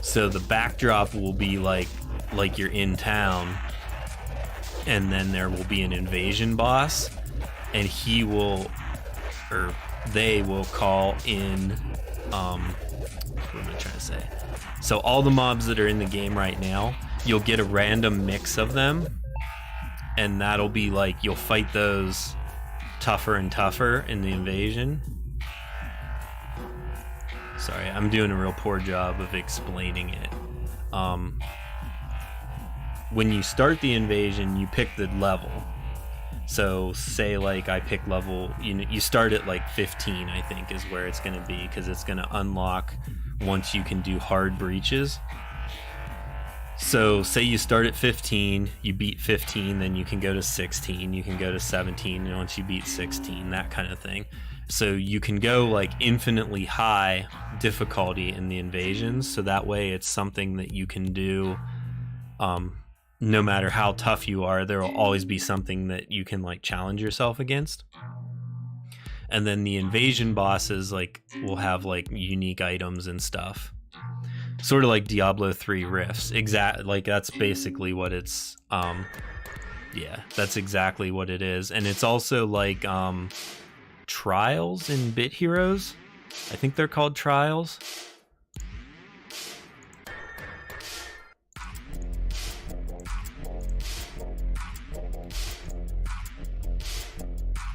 So the backdrop will be like you're in town, and then there will be an invasion boss, and he will, or they will call in, what am I trying to say? So all the mobs that are in the game right now, you'll get a random mix of them, and that'll be like, you'll fight those tougher and tougher in the invasion. Sorry, I'm doing a real poor job of explaining it. When you start the invasion, you pick the level. So say like I pick level, you start at like 15, I think is where it's going to be, because it's going to unlock once you can do hard breaches. So say you start at 15, you beat 15, then you can go to 16, you can go to 17, and once you beat 16, that kind of thing. So you can go like infinitely high difficulty in the invasions, so that way it's something that you can do. No matter how tough you are, there will always be something that you can like challenge yourself against. And then the invasion bosses like will have like unique items and stuff, sort of like Diablo 3 rifts. Like that's basically what it's. Yeah, that's exactly what it is. And it's also like trials in Bit Heroes. I think they're called trials.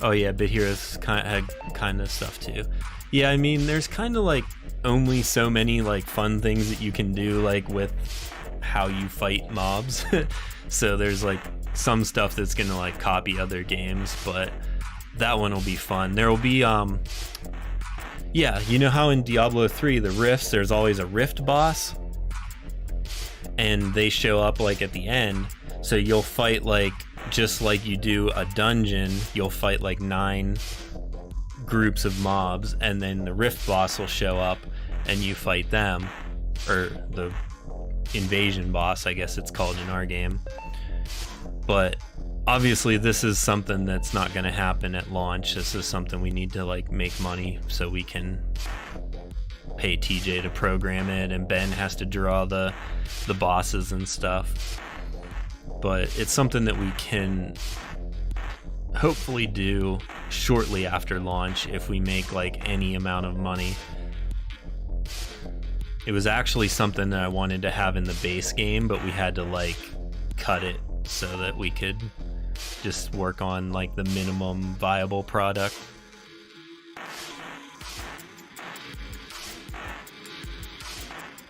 Oh yeah, Bit Heroes had kind of stuff too. Yeah, I mean, there's kind of like only so many like fun things that you can do like with how you fight mobs. So there's like some stuff that's gonna like copy other games, but that one will be fun. There will be yeah, you know how in Diablo 3 the rifts, there's always a rift boss, and they show up like at the end. So you'll fight like just like you do a dungeon, you'll fight like 9 groups of mobs, and then the rift boss will show up and you fight them, or the invasion boss, I guess it's called in our game. But obviously this is something that's not going to happen at launch. This is something we need to like make money so we can pay TJ to program it, and Ben has to draw the bosses and stuff. But it's something that we can hopefully do shortly after launch if we make like any amount of money. It was actually something that I wanted to have in the base game, but we had to like cut it so that we could just work on like the minimum viable product.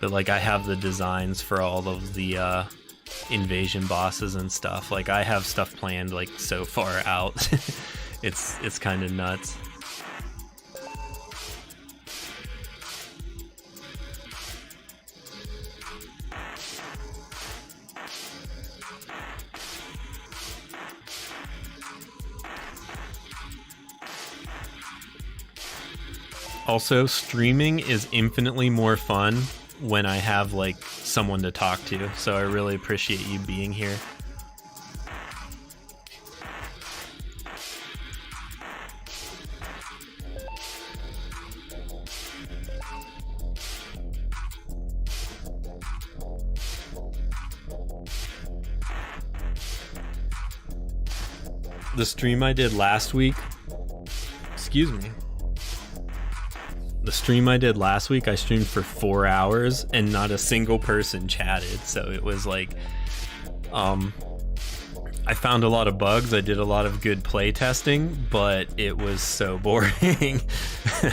But like I have the designs for all of the invasion bosses and stuff. Like I have stuff planned like so far out. it's kind of nuts. Also, streaming is infinitely more fun when I have like someone to talk to, so I really appreciate you being here. The stream I did last week, excuse me. The stream I did last week, I streamed for 4 hours and not a single person chatted. So it was like, I found a lot of bugs. I did a lot of good play testing, but it was so boring.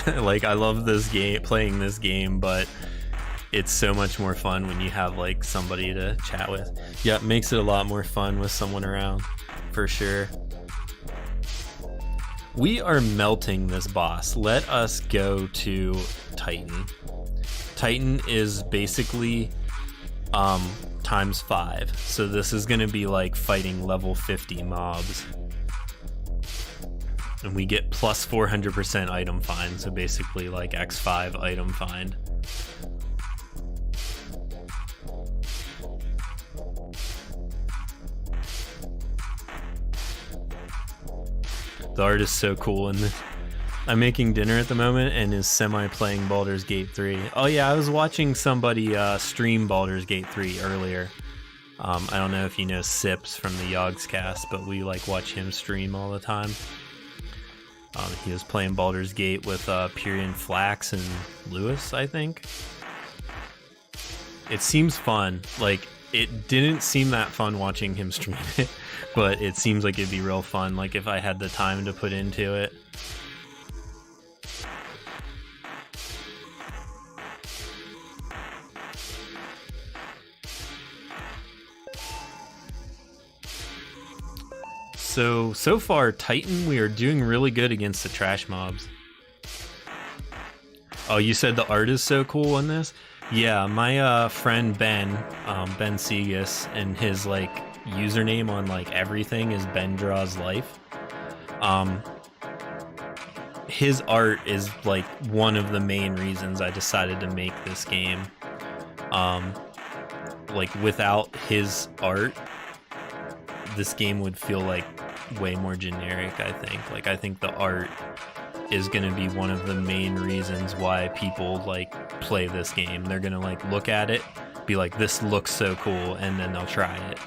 Like I love this game, playing this game, but it's so much more fun when you have like somebody to chat with. Yeah, it makes it a lot more fun with someone around, for sure. We are melting this boss. Let us go to Titan. Titan is basically times 5. So this is going to be like fighting level 50 mobs. And we get plus 400% item find. So basically like X5 item find. The art is so cool, and I'm making dinner at the moment and is semi-playing Baldur's Gate 3. Oh yeah, I was watching somebody stream Baldur's Gate 3 earlier. I don't know if you know Sips from the Yogscast, but we like watch him stream all the time. He was playing Baldur's Gate with Pyrian Flax and Lewis, I think. It seems fun. Like, it didn't seem that fun watching him stream it. But it seems like it'd be real fun, like if I had the time to put into it. So far, Titan, we are doing really good against the trash mobs. Oh, you said the art is so cool on this? Yeah, my friend Ben Segas, and his like username on like everything is Ben Draws Life. His art is like one of the main reasons I decided to make this game. Like without his art, this game would feel like way more generic, I think. Like I think the art is going to be one of the main reasons why people like play this game. They're going to like look at it, be like, this looks so cool, and then they'll try it.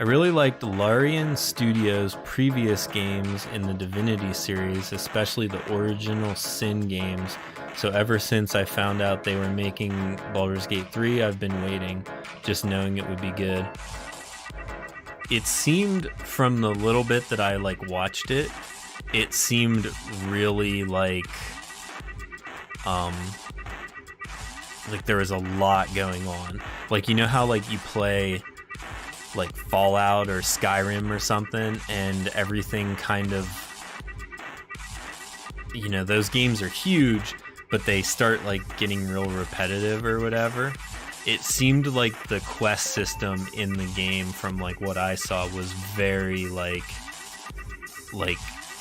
I really liked Larian Studios' previous games in the Divinity series, especially the original Sin games. So ever since I found out they were making Baldur's Gate 3, I've been waiting, just knowing it would be good. It seemed, from the little bit that I watched it, it seemed really like there was a lot going on. You know how you play Fallout or Skyrim or something, and everything kind of, those games are huge, but they start getting real repetitive or whatever. It seemed like the quest system in the game, from what I saw, was very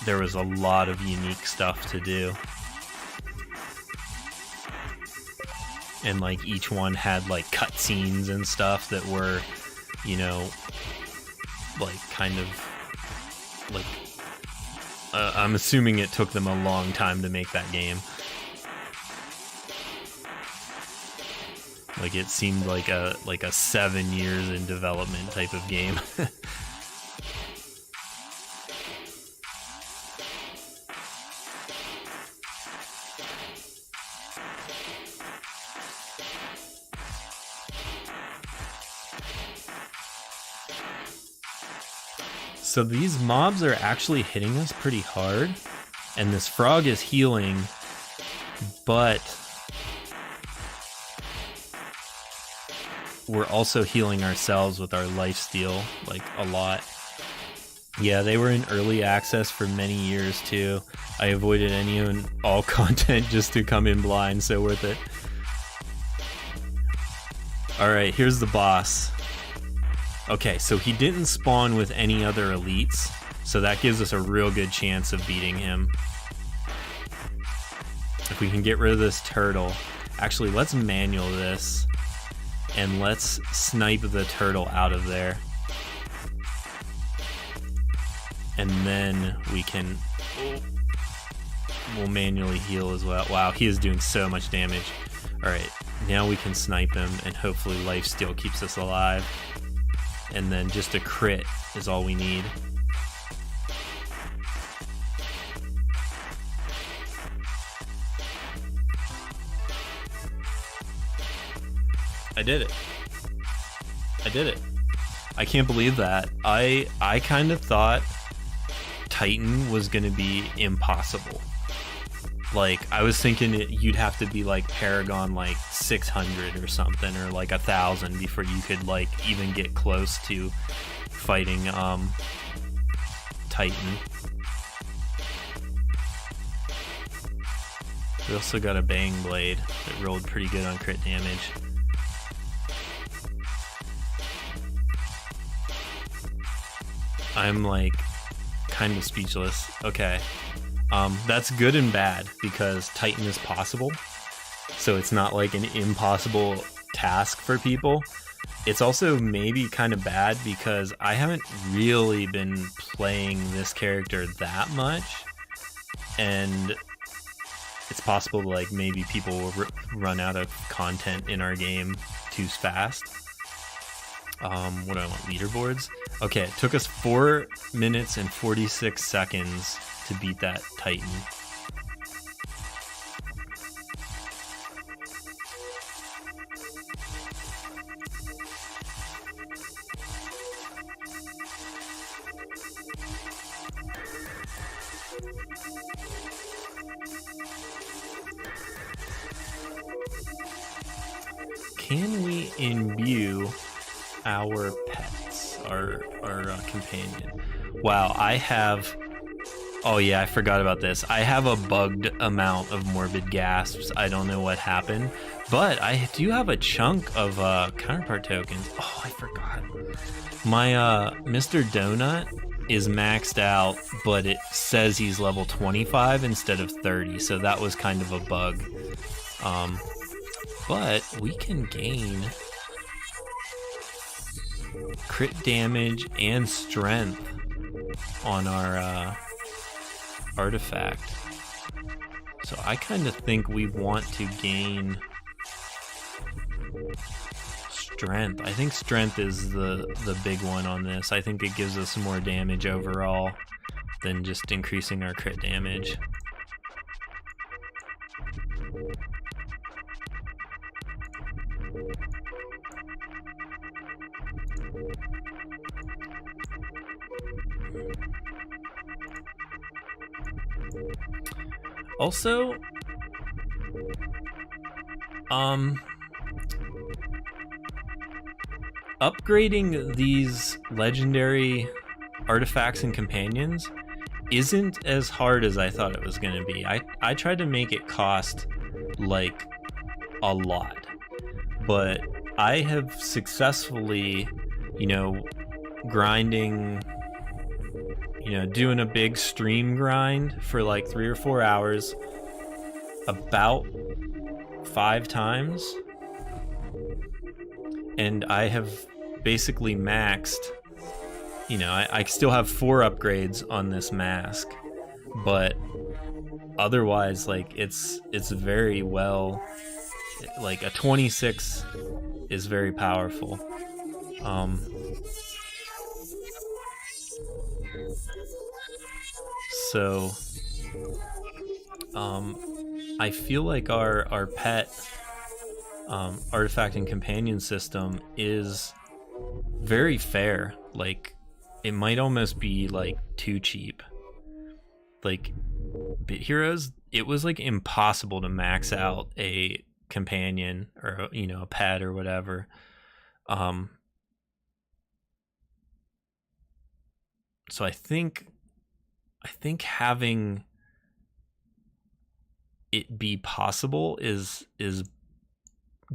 there was a lot of unique stuff to do. And each one had cutscenes and stuff that were, kind of I'm assuming it took them a long time to make that game. It seemed like a 7 years in development type of game. So these mobs are actually hitting us pretty hard, and this frog is healing, but we're also healing ourselves with our lifesteal, a lot. Yeah, they were in early access for many years too. I avoided any and all content just to come in blind, so worth it. Alright, here's the boss. Okay, so he didn't spawn with any other elites, so that gives us a real good chance of beating him. If we can get rid of this turtle. Actually, let's manual this, and let's snipe the turtle out of there. And then we can... we'll manually heal as well. Wow, he is doing so much damage. Alright, now we can snipe him, and hopefully lifesteal keeps us alive. And then just a crit is all we need. I did it. I did it. I can't believe that. I kind of thought Titan was going to be impossible. I was thinking you'd have to be Paragon 600 or something, or 1,000 before you could even get close to fighting Titan. We also got a Bang Blade that rolled pretty good on crit damage. I'm kind of speechless. Okay. That's good and bad, because Titan is possible, so it's not an impossible task for people. It's also maybe kind of bad because I haven't really been playing this character that much, and it's possible maybe people will run out of content in our game too fast. What do I want? Leaderboards? Okay, it took us 4 minutes and 46 seconds to beat that Titan. Can we imbue our pets, our companion? Wow, I have... Oh yeah, I forgot about this. I have a bugged amount of morbid gasps. I don't know what happened, but I do have a chunk of counterpart tokens. Oh, I forgot. My Mr. Donut is maxed out, but it says he's level 25 instead of 30, so that was kind of a bug. But we can gain crit damage and strength on our artifact. So I kind of think we want to gain strength. I think strength is the big one on this. I think it gives us more damage overall than just increasing our crit damage. Also, upgrading these legendary artifacts and companions isn't as hard as I thought it was going to be. I tried to make it cost like a lot, but I have successfully, you know, grinding, you know, doing a big stream grind for like 3 or 4 hours about 5 times, and I have basically maxed, you know, I still have 4 upgrades on this mask, but otherwise, like, it's very well, like a 26 is very powerful. So I feel like our pet artifact and companion system is very fair. Like, it might almost be like too cheap. Like, Bit Heroes, it was like impossible to max out a companion or, you know, a pet or whatever. So I think having it be possible is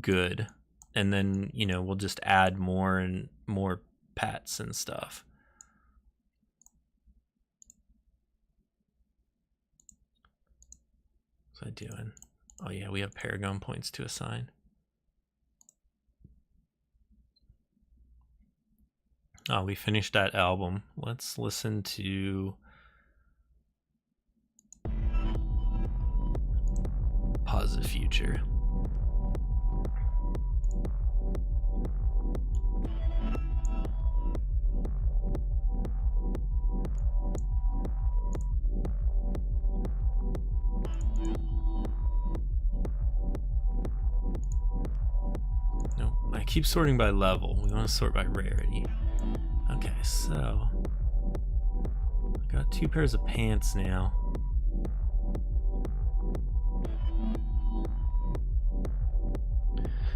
good, and then, you know, we'll just add more and more pets and stuff. What's I doing? Oh yeah, we have Paragon points to assign. Oh, we finished that album. Let's listen to Pause the Future. No, I keep sorting by level. We want to sort by rarity. Okay, so I got 2 pairs of pants now.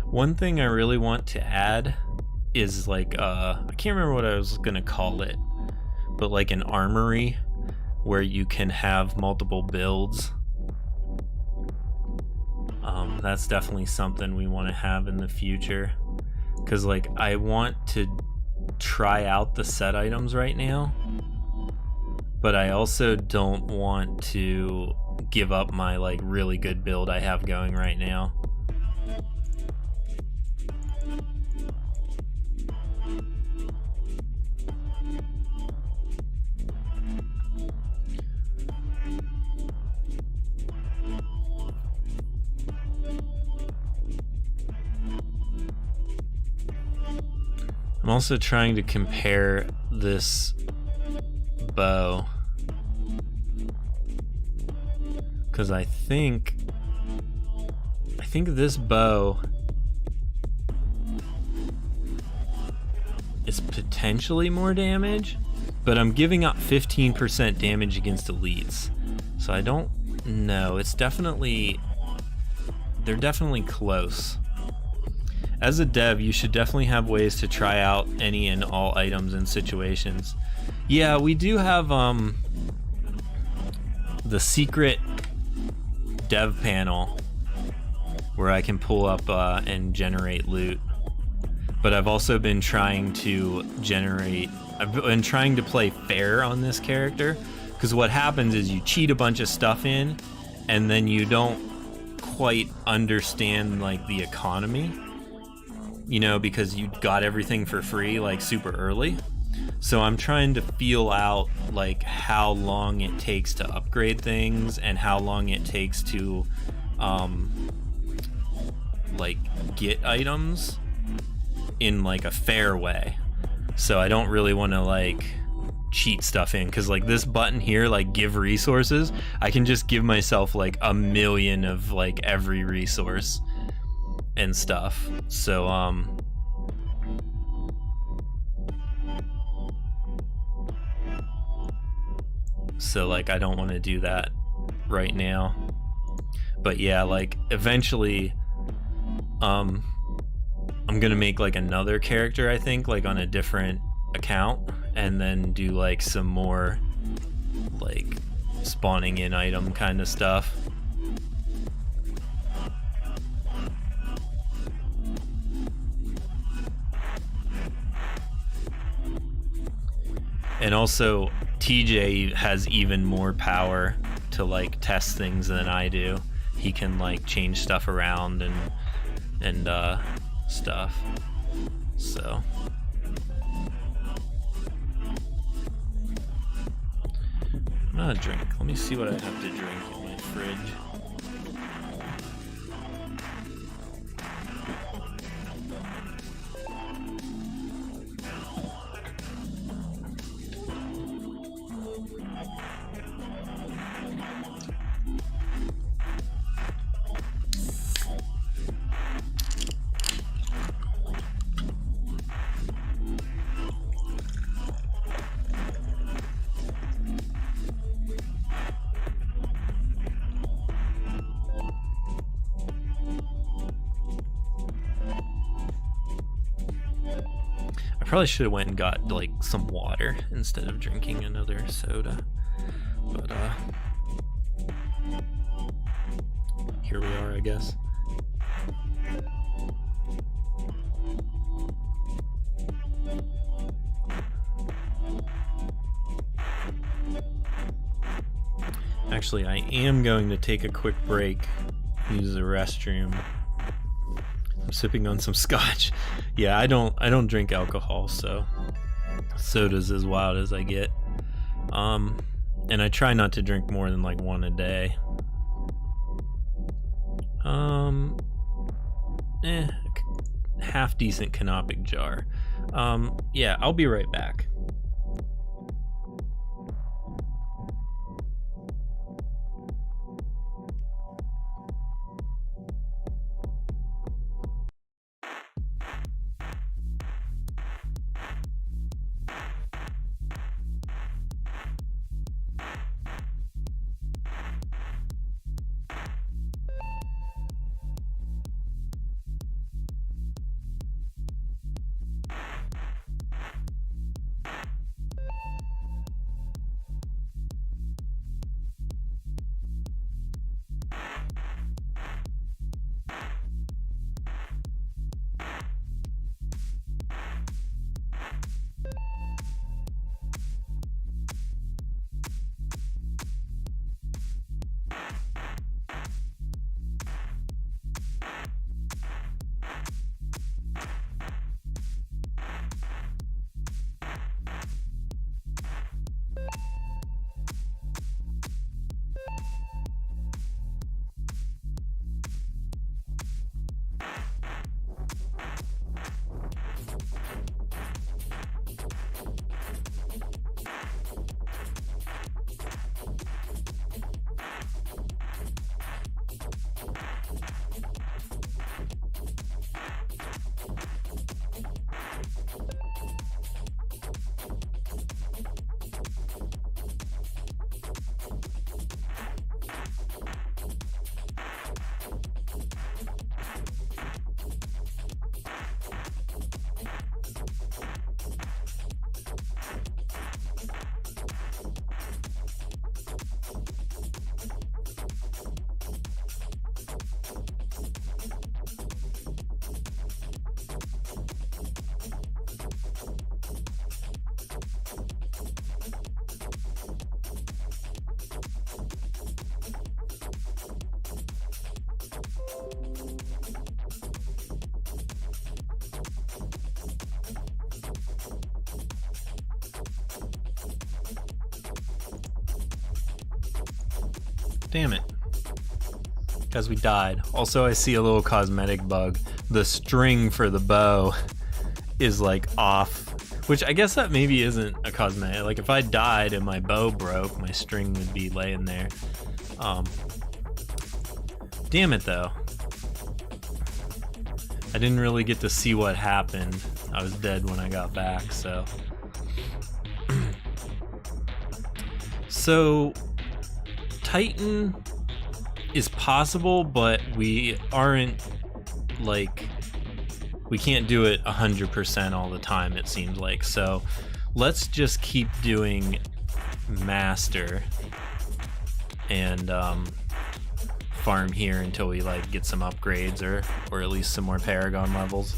One thing I really want to add is like I can't remember what I was gonna call it, but like an armory where you can have multiple builds. That's definitely something we want to have in the future, because like I want to try out the set items right now, but I also don't want to give up my like really good build I have going right now. I'm also trying to compare this bow, because I think this bow is potentially more damage, but I'm giving up 15% damage against elites, so I don't know. It's definitely, they're definitely close. As a dev, you should definitely have ways to try out any and all items and situations. Yeah, we do have the secret dev panel where I can pull up and generate loot. But I've also been trying to I've been trying to play fair on this character, because what happens is you cheat a bunch of stuff in, and then you don't quite understand like the economy, you know, because you got everything for free like super early. So I'm trying to feel out like how long it takes to upgrade things and how long it takes to like get items. in like a fair way. So I don't really want to like cheat stuff in, because like this button here, like give resources, I can just give myself like 1,000,000 of like every resource and stuff. So like I don't want to do that right now. But yeah, like eventually I'm gonna make like another character, I think, like on a different account, and then do like some more like spawning in item kind of stuff. And also TJ has even more power to like test things than I do. He can like change stuff around and stuff. So I'm gonna drink. Let me see what I have to drink in my fridge. Probably should have went and got like some water instead of drinking another soda, but here we are, I guess. Actually, I am going to take a quick break, use the restroom. I'm sipping on some scotch. Yeah, I don't drink alcohol, so soda's as wild as I get. And I try not to drink more than like one a day. Half decent canopic jar. Yeah, I'll be right back. Damn it. Because we died. Also, I see a little cosmetic bug. The string for the bow is like off, which I guess that maybe isn't a cosmetic. Like if I died and my bow broke, my string would be laying there. Damn it though. I didn't really get to see what happened. I was dead when I got back, so. So, Titan is possible, but we aren't, like, we can't do it 100% all the time, it seems like. So, let's just keep doing Master and, farm here until we like get some upgrades or at least some more Paragon levels.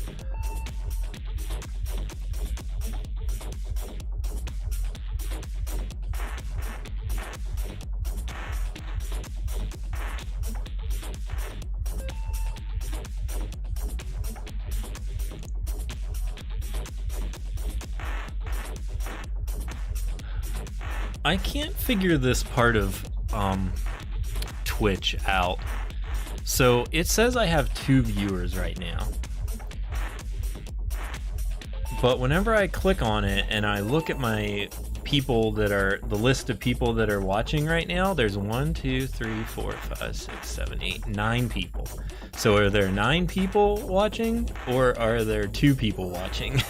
I can't figure this part of Twitch out. So it says I have 2 viewers right now, but whenever I click on it and I look at my people that are the list of people that are watching right now, there's 1, 2, 3, 4, 5, 6, 7, 8, 9 people. So are there 9 people watching or are there 2 people watching?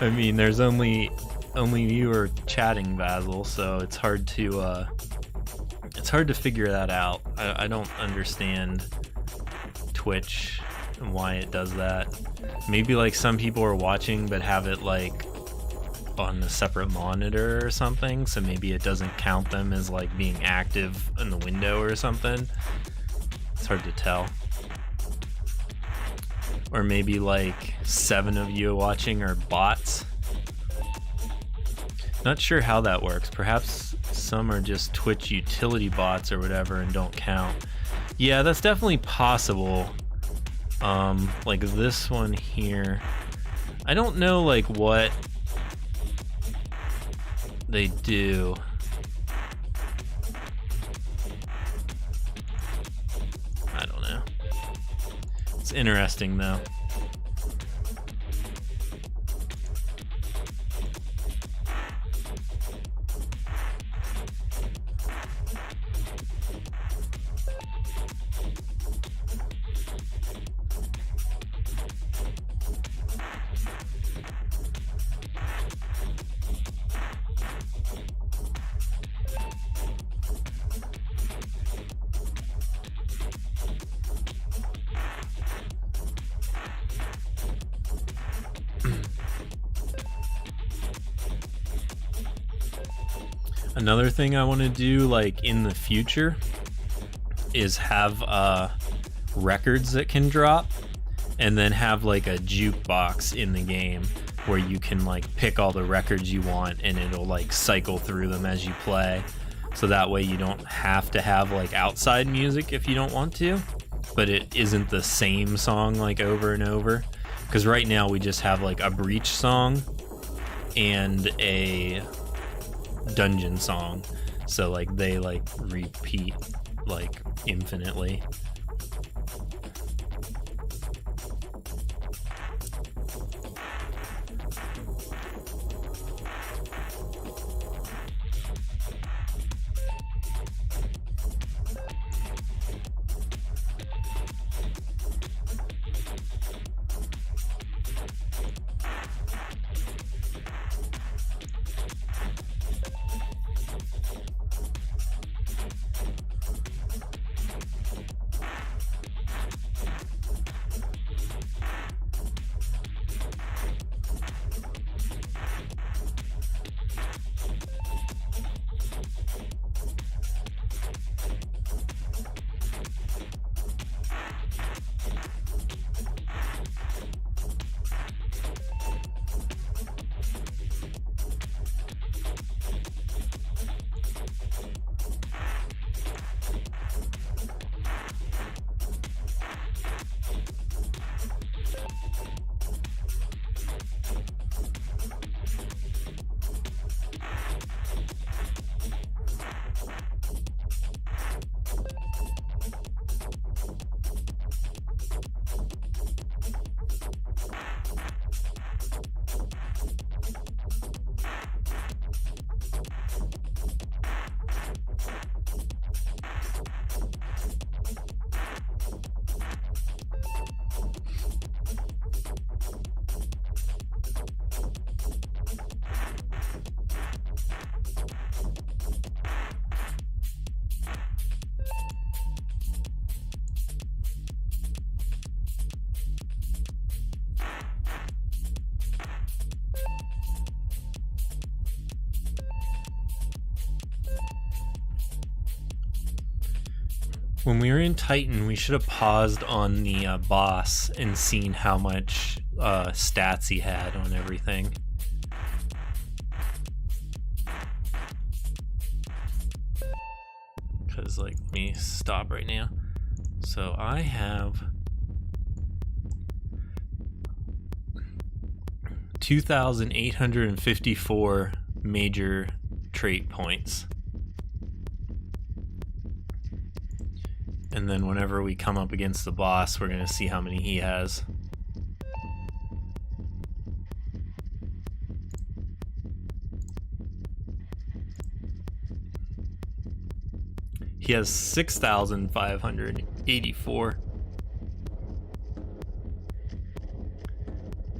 I mean, there's only you are chatting, Basil, so it's hard to figure that out. I don't understand Twitch and why it does that. Maybe like some people are watching but have it like on a separate monitor or something, so maybe it doesn't count them as like being active in the window or something. It's hard to tell. Or maybe like 7 of you watching are bots. Not sure how that works. Perhaps some are just Twitch utility bots or whatever and don't count. Yeah, that's definitely possible. Like this one here. I don't know like what they do. I don't know. It's interesting though. Another thing I want to do like in the future is have records that can drop and then have like a jukebox in the game where you can like pick all the records you want and it'll like cycle through them as you play, so that way you don't have to have like outside music if you don't want to, but it isn't the same song like over and over, because right now we just have like a Breach song and a dungeon song, so like they like repeat like infinitely. When we were in Titan, we should have paused on the boss and seen how much stats he had on everything. Because, like, let me stop right now. So I have 2,854 major trait points. And then whenever we come up against the boss, we're going to see how many he has. He has 6,584.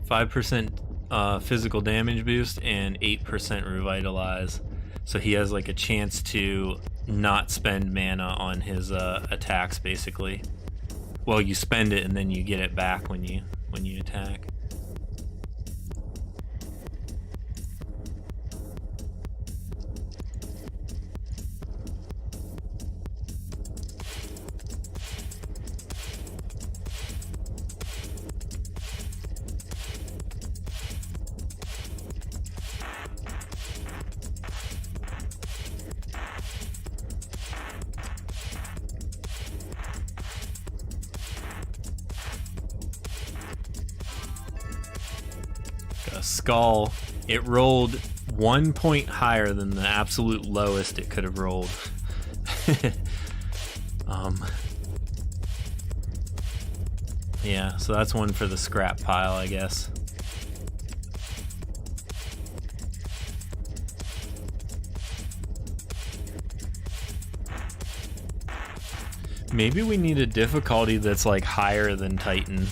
5% physical damage boost and 8% revitalize. So he has like a chance to not spend mana on his attacks, basically. Well, you spend it and then you get it back when you attack. A skull. It rolled 1 point higher than the absolute lowest it could have rolled. Yeah, so that's one for the scrap pile, I guess. Maybe we need a difficulty that's like higher than Titan.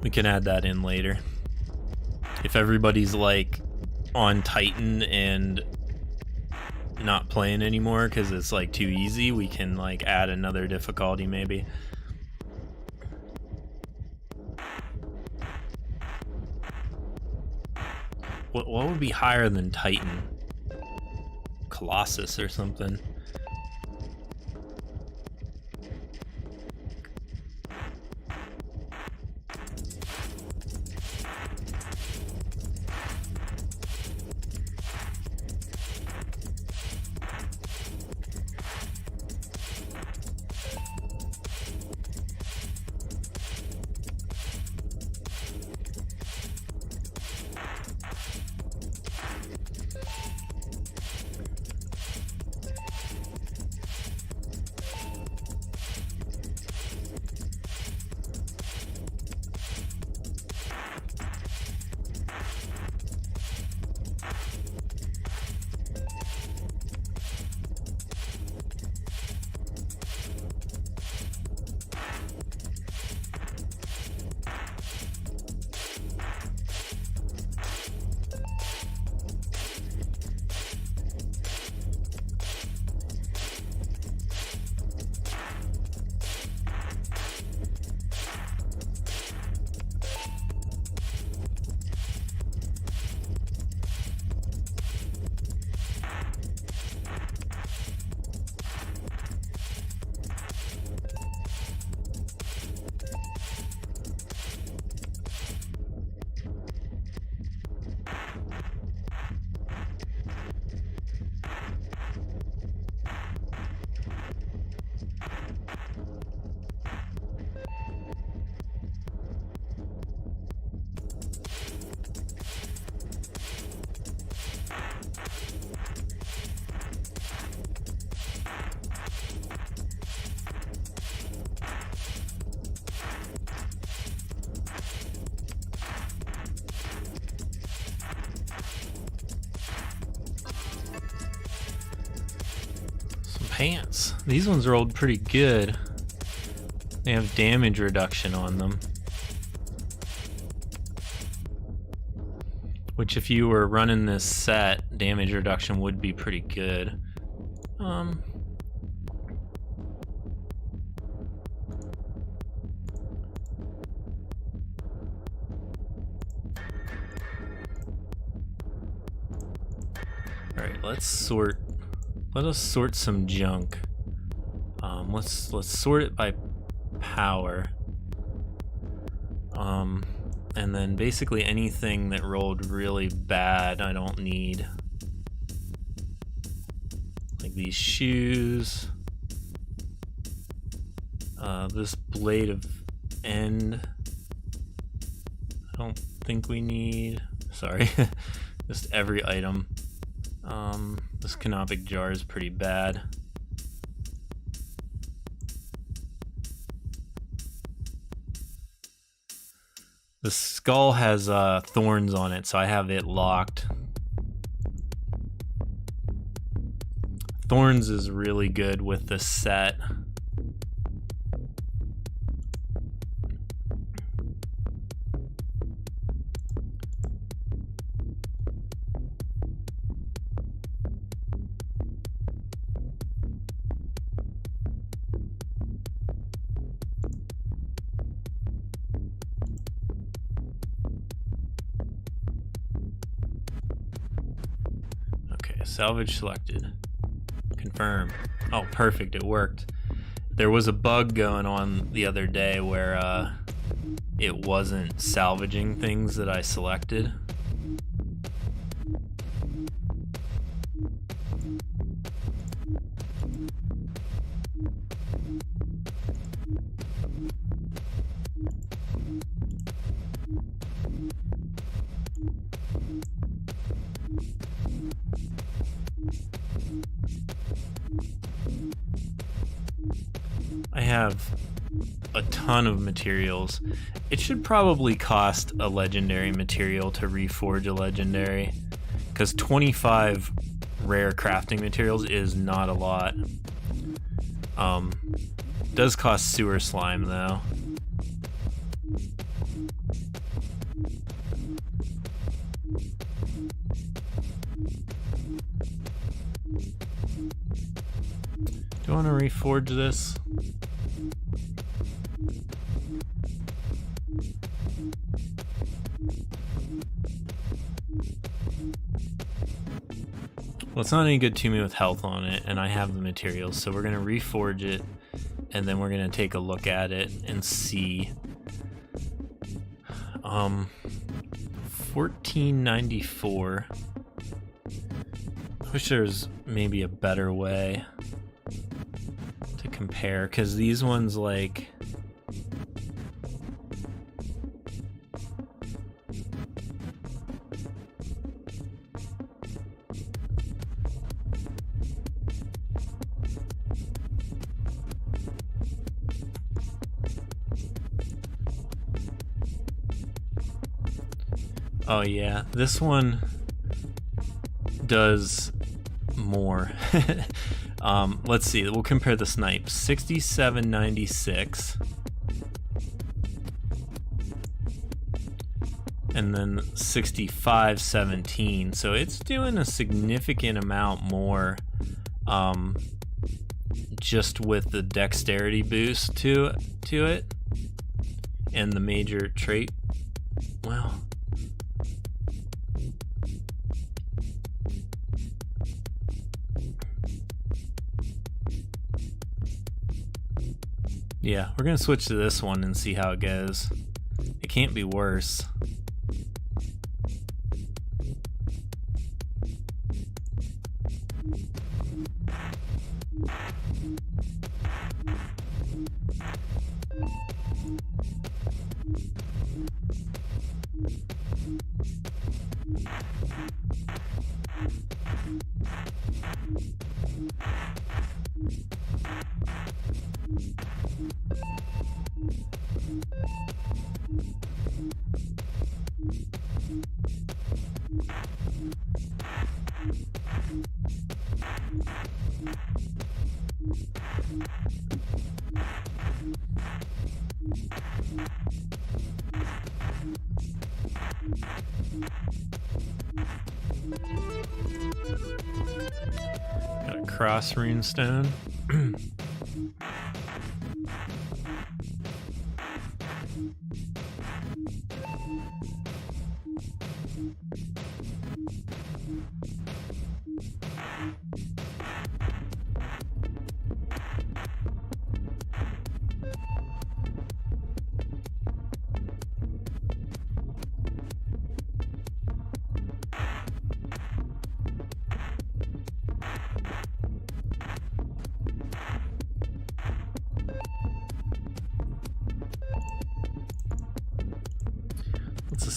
We can add that in later. If everybody's like on Titan and not playing anymore because it's like too easy, we can like add another difficulty maybe. What would be higher than Titan? Colossus or something. Pants. These ones rolled pretty good. They have damage reduction on them. Which if you were running this set, damage reduction would be pretty good. right, let's sort. Let us sort some junk. Let's sort it by power. And then basically anything that rolled really bad, I don't need. Like these shoes. This blade of end. I don't think we need. Sorry, just every item. This canopic jar is pretty bad. The skull has thorns on it, so I have it locked. Thorns is really good with the set. Salvage selected. Confirm. Oh, perfect, it worked. There was a bug going on the other day where it wasn't salvaging things that I selected. I have a ton of materials. It should probably cost a legendary material to reforge a legendary, because 25 rare crafting materials is not a lot. Does cost sewer slime though. Do I want to reforge this? Well, it's not any good to me with health on it, and I have the materials, so we're going to reforge it, and then we're going to take a look at it and see. 1494. I wish there was maybe a better way to compare, because these ones, like, oh yeah, this one does more. Let's see, we'll compare the snipes. 6796 and then 6517, so it's doing a significant amount more just with the dexterity boost to it and the major trait. Well, yeah, we're gonna switch to this one and see how it goes. It can't be worse. Got a cross runestone.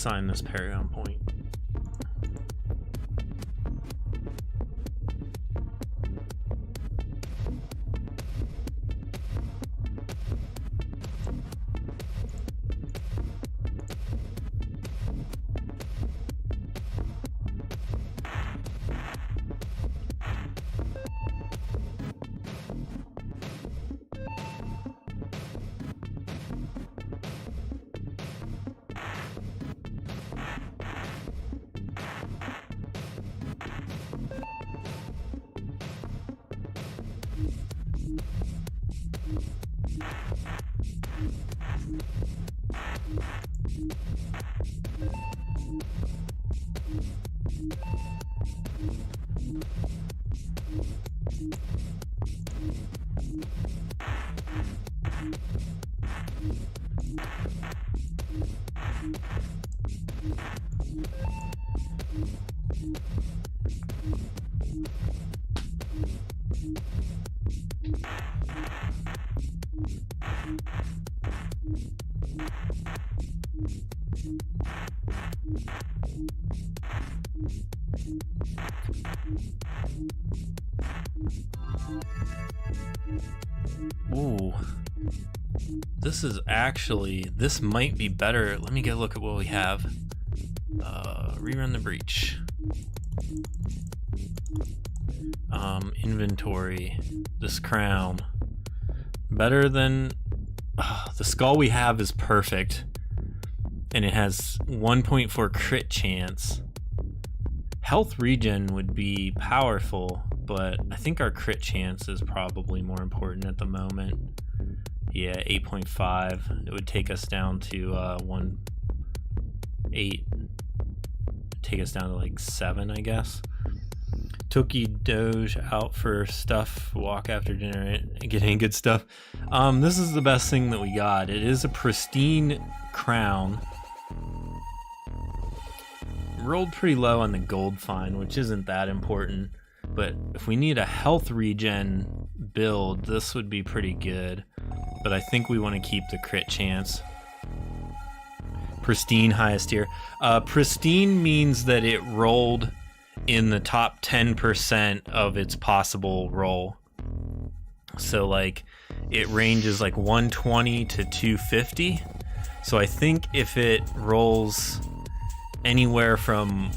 assign this paragon point. Ooh, this might be better. Let me get a look at what we have. Rerun the breach. Inventory. This crown. Better than... the skull we have is perfect. And it has 1.4 crit chance. Health regen would be powerful, but I think our crit chance is probably more important at the moment. Yeah, 8.5. It would take us down to 8. Take us down to like 7, I guess. Toki Doge out for stuff. Walk after dinner. Getting good stuff. This is the best thing that we got. It is a pristine crown. Rolled pretty low on the gold find, which isn't that important. But if we need a health regen build, this would be pretty good. But I think we want to keep the crit chance. Pristine, highest tier. Pristine means that it rolled in the top 10% of its possible roll. So like it ranges like 120 to 250. So I think if it rolls anywhere from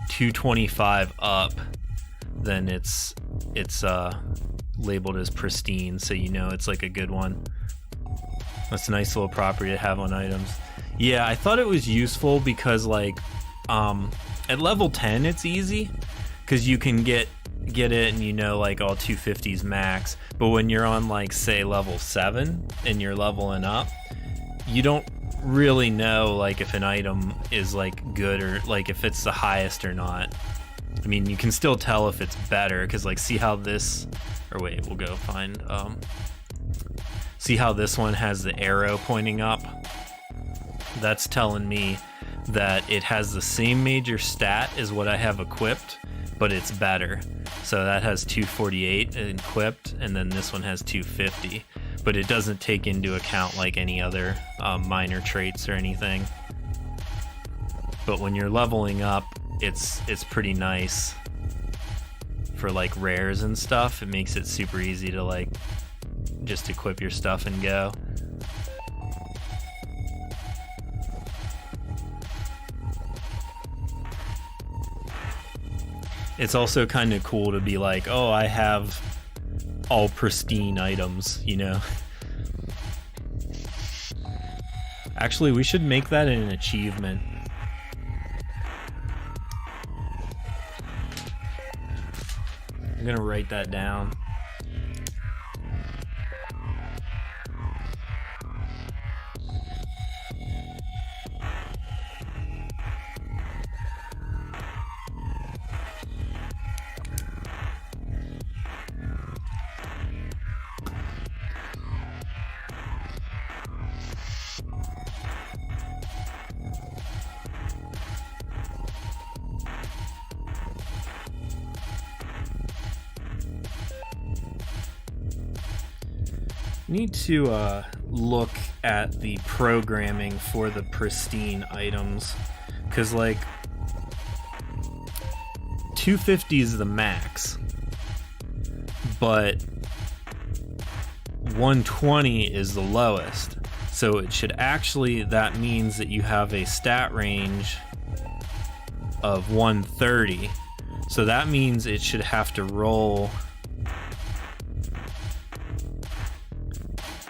225 up, then it's labeled as pristine, so you know it's like a good one. That's a nice little property to have on items. Yeah, I thought it was useful because like at level 10 it's easy because you can get it and you know like all 250s max, but when you're on like say level 7 and you're leveling up, you don't really know like if an item is like good or like if it's the highest or not. I mean, you can still tell if it's better because like see how this, or wait, we'll go find see how this one has the arrow pointing up? That's telling me that it has the same major stat as what I have equipped, but it's better. So that has 248 equipped, and then this one has 250, but it doesn't take into account like any other minor traits or anything. But when you're leveling up, it's pretty nice for like rares and stuff. It makes it super easy to like just equip your stuff and go. It's also kind of cool to be like, oh, I have all pristine items, you know? Actually, we should make that an achievement. I'm gonna write that down. Need to look at the programming for the pristine items because like 250 is the max, but 120 is the lowest. So it should actually, that means that you have a stat range of 130. So that means it should have to roll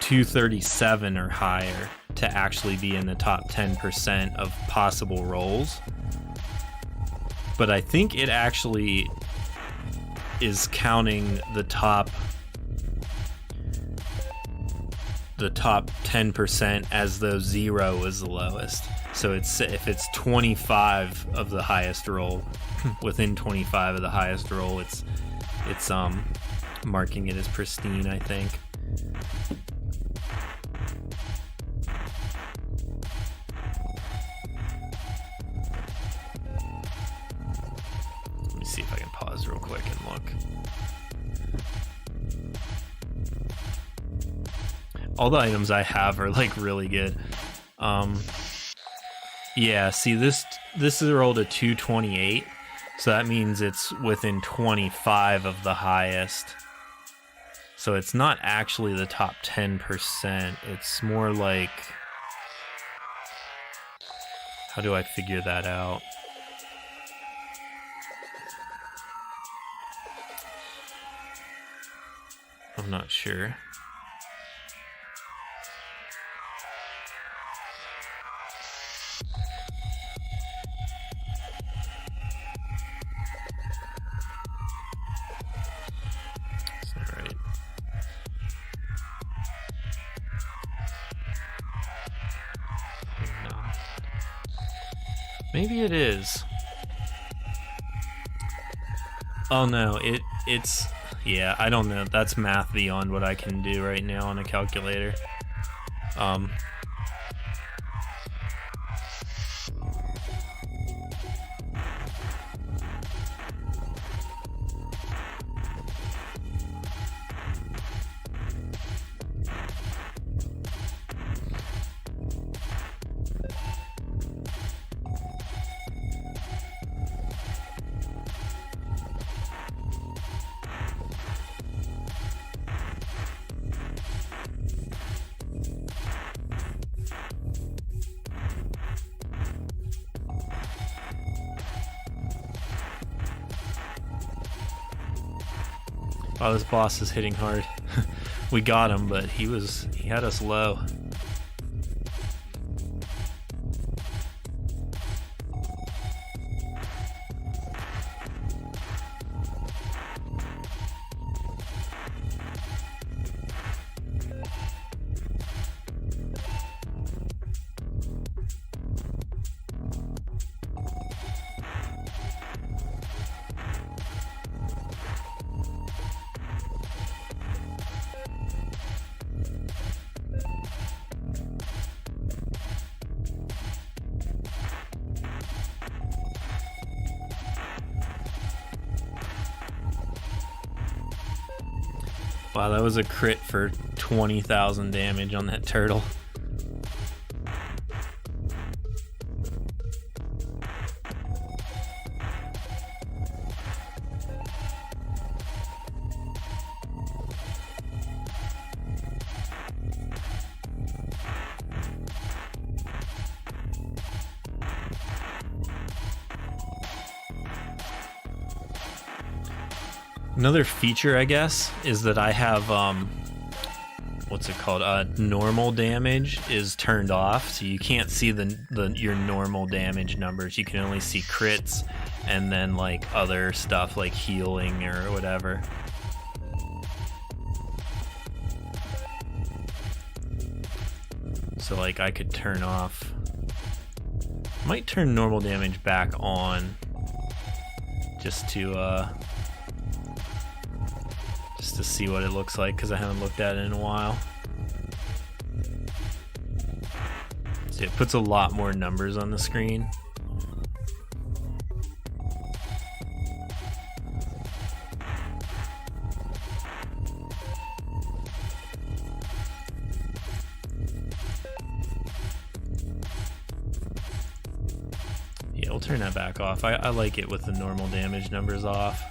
237 or higher to actually be in the top 10% of possible rolls. But I think it actually is counting the top 10% as though 0 is the lowest. So it's, if it's 25 of the highest roll, within 25 of the highest roll, it's marking it as pristine, I think. Let me see if I can pause real quick and look. All the items I have are like really good. Yeah, see this is rolled a 228, so that means it's within 25 of the highest. So it's not actually the top 10%. It's more like, how do I figure that out? I'm not sure. Maybe it is. Oh no, it's yeah, I don't know. That's math beyond what I can do right now on a calculator. Wow, this boss is hitting hard. We got him, but he had us low. Wow, that was a crit for 20,000 damage on that turtle. Another feature, I guess, is that I have, what's it called? Normal damage is turned off, so you can't see your normal damage numbers. You can only see crits and then like other stuff like healing or whatever. So like I could turn off, might turn normal damage back on just to see what it looks like, because I haven't looked at it in a while. See, it puts a lot more numbers on the screen. we'll turn that back off. I like it with the normal damage numbers off.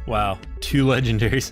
Wow, 2 legendaries.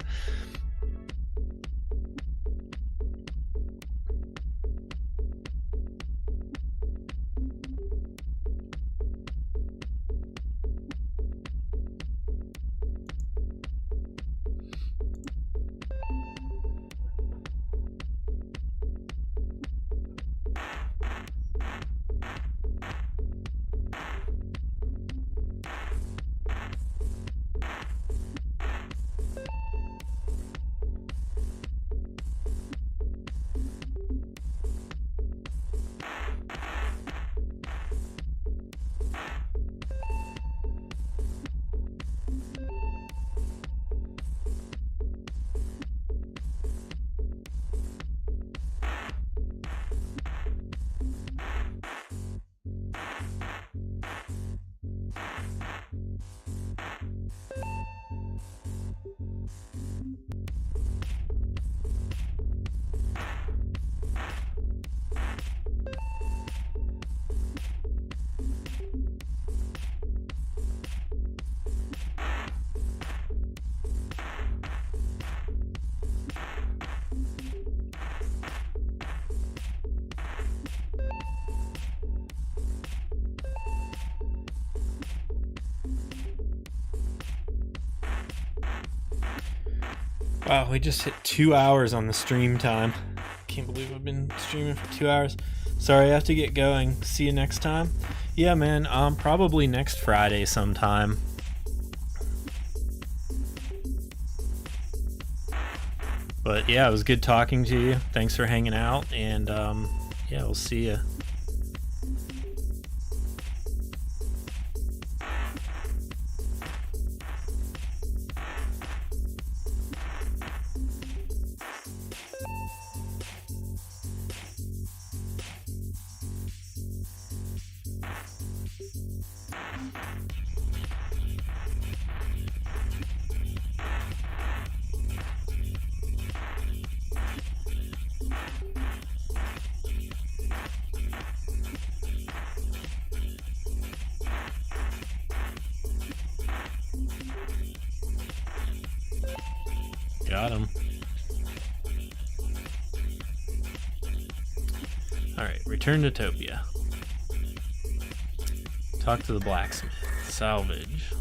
Wow, we just hit 2 hours on the stream time. Can't believe I've been streaming for 2 hours. Sorry, I have to get going. See you next time. Yeah, man, probably next Friday sometime. But yeah, it was good talking to you. Thanks for hanging out, and yeah, we'll see you. Got him. Alright, return to Topia. Talk to the blacksmith. Salvage.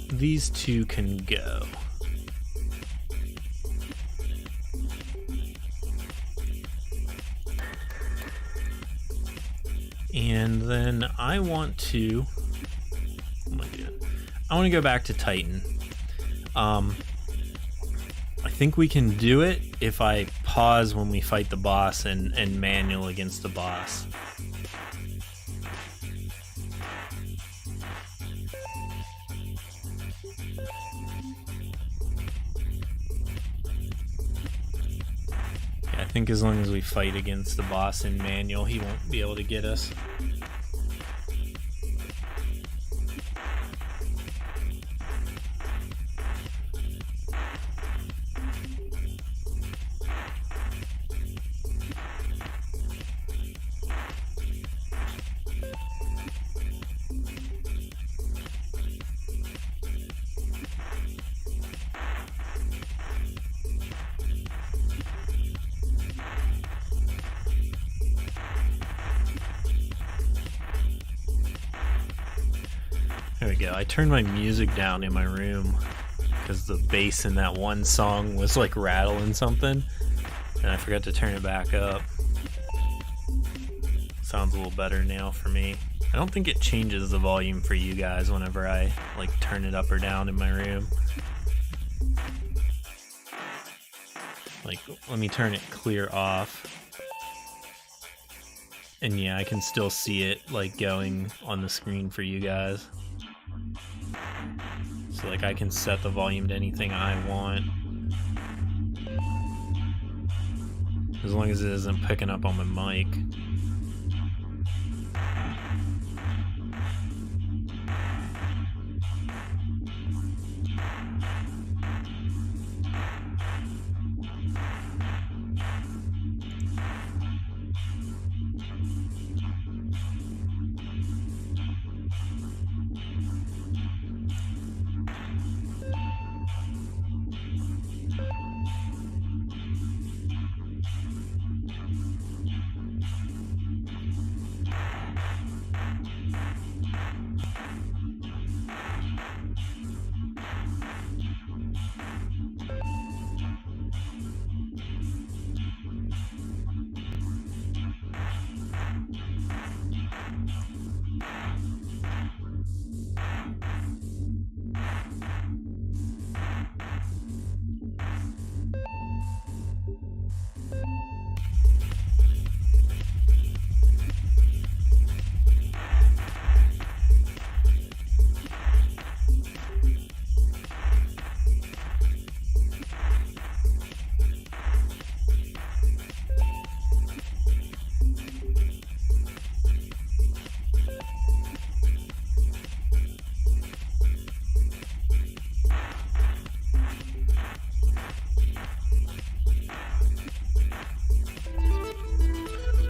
These two can go. And then I want to, oh my God, I want to go back to Titan. I think we can do it if I pause when we fight the boss and manual against the boss. Yeah, I think as long as we fight against the boss in manual, he won't be able to get us. There we go. I turned my music down in my room because the bass in that one song was like rattling something, and I forgot to turn it back up. Sounds a little better now for me. I don't think it changes the volume for you guys whenever I like turn it up or down in my room. Like, let me turn it clear off. And yeah, I can still see it like going on the screen for you guys. So like I can set the volume to anything I want, as long as it isn't picking up on my mic.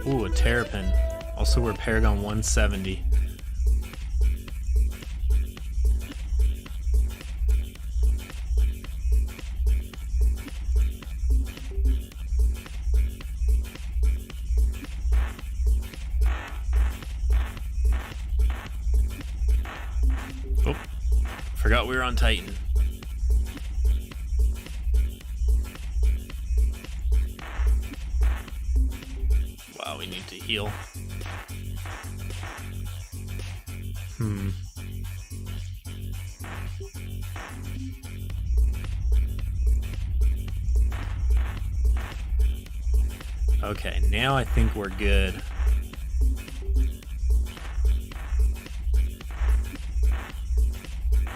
Ooh, a Terrapin. Also, we're Paragon 170. Oh, forgot we were on Titan. Wow, we need to heal. Okay, now I think we're good.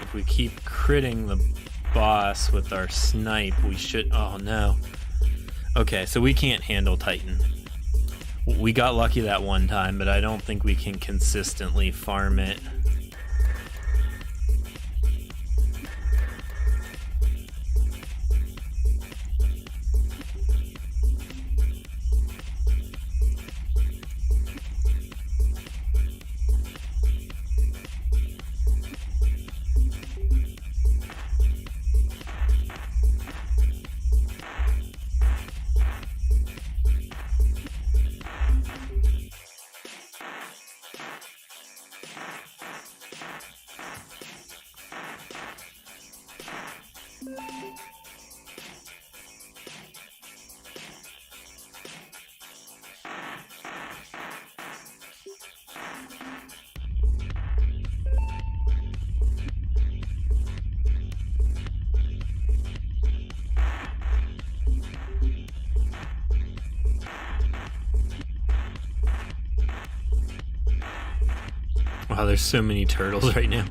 If we keep critting the boss with our snipe, we should... Oh, no. Okay, so we can't handle Titan. We got lucky that one time, but I don't think we can consistently farm it. Wow, there's so many turtles right now.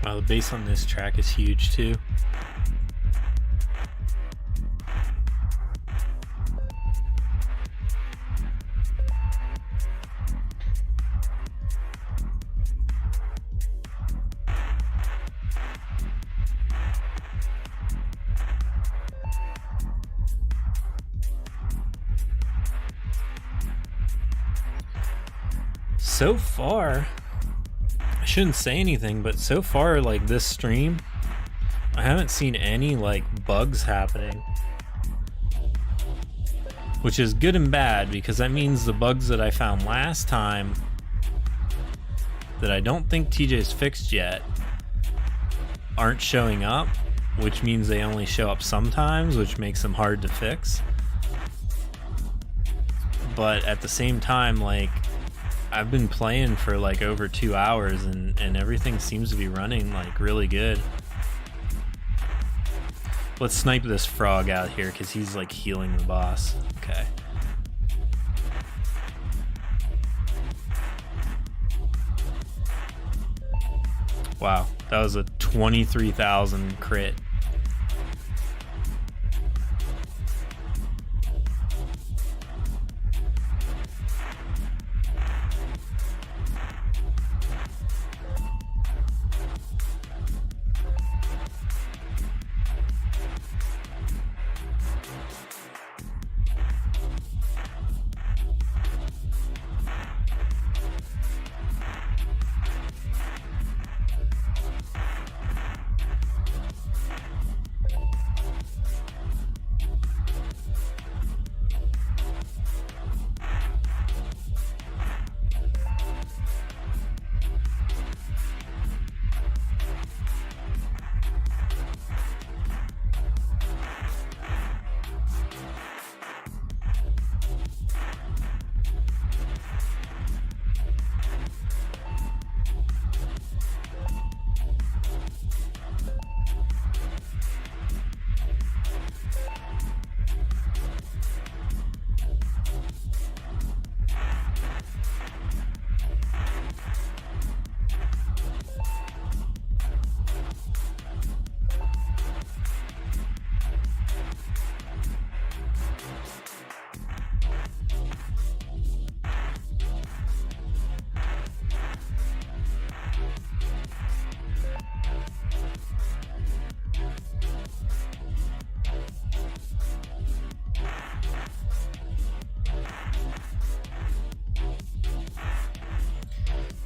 Wow, the bass on this track is huge too. So far, I shouldn't say anything, but so far, like, this stream, I haven't seen any, like, bugs happening. Which is good and bad, because that means the bugs that I found last time that I don't think TJ's fixed yet aren't showing up, which means they only show up sometimes, which makes them hard to fix. But at the same time, like, I've been playing for like over 2 hours and everything seems to be running like really good. Let's snipe this frog out here because he's like healing the boss. Okay. Wow, that was a 23,000 crit.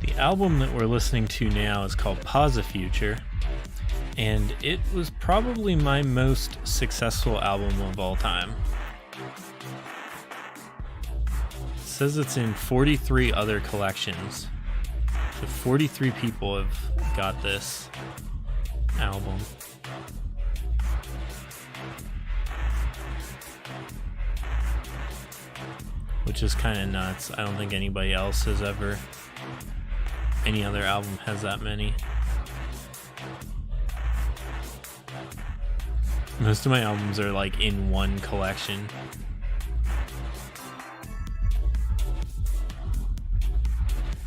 The album that we're listening to now is called Pause Future, and it was probably my most successful album of all time. It says it's in 43 other collections, so 43 people have got this album. Which is kind of nuts. I don't think anybody else has ever... any other album has that many. Most of my albums are like in one collection.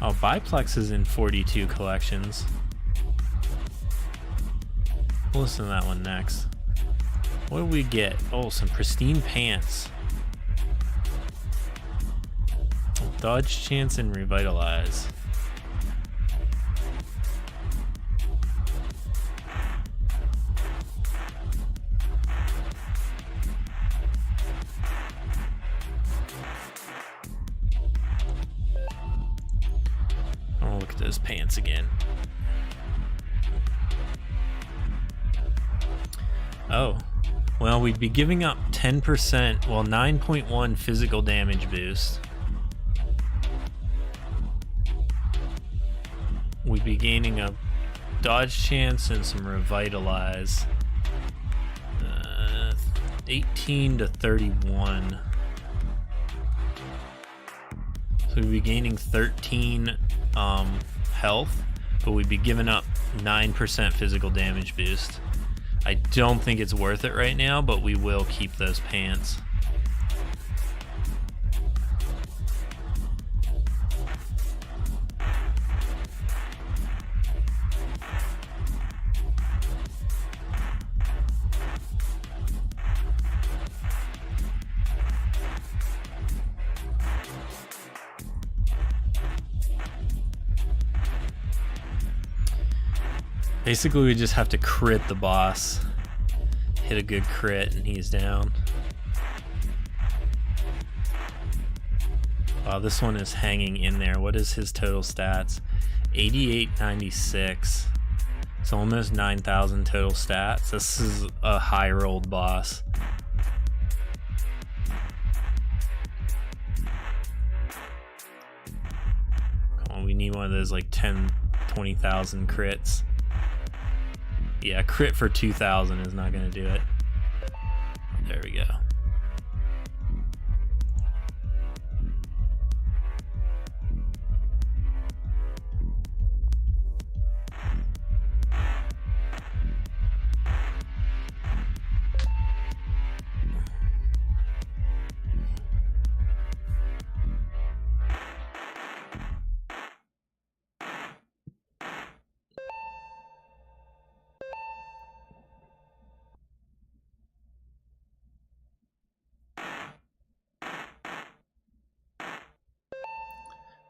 Oh, Biplex is in 42 collections. We'll listen to that one next. What do we get? Oh, some pristine pants. Dodge, chance, and revitalize. Look at those pants again. Oh, well, we'd be giving up 10%, well, 9.1 physical damage boost. We'd be gaining a dodge chance and some revitalize. 18 to 31. So we'd be gaining 13 health, but we'd be giving up 9% physical damage boost. I don't think it's worth it right now, but we will keep those pants. Basically, we just have to crit the boss. Hit a good crit and he's down. Wow, this one is hanging in there. What is his total stats? 8896. It's almost 9,000 total stats. This is a high rolled boss. Come on, we need one of those like 10, 20,000 crits. Yeah, crit for 2,000 is not going to do it. There we go.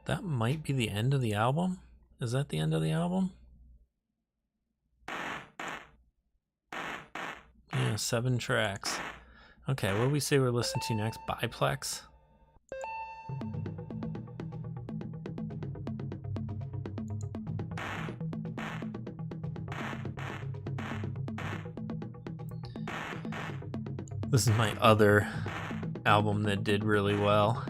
That might be the end of the album. Is that the end of the album? Yeah, 7 tracks. Okay, what do we say we're listening to next? Biplex? This is my other album that did really well.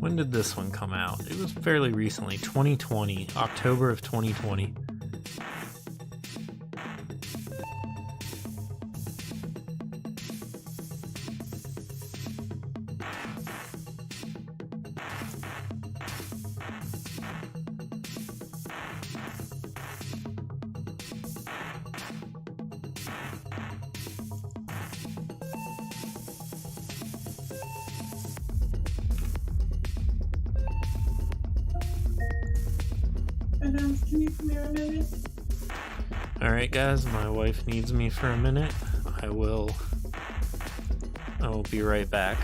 When did this one come out? It was fairly recently, 2020, October of 2020. Can you come here a minute? Alright guys, my wife needs me for a minute. I will be right back.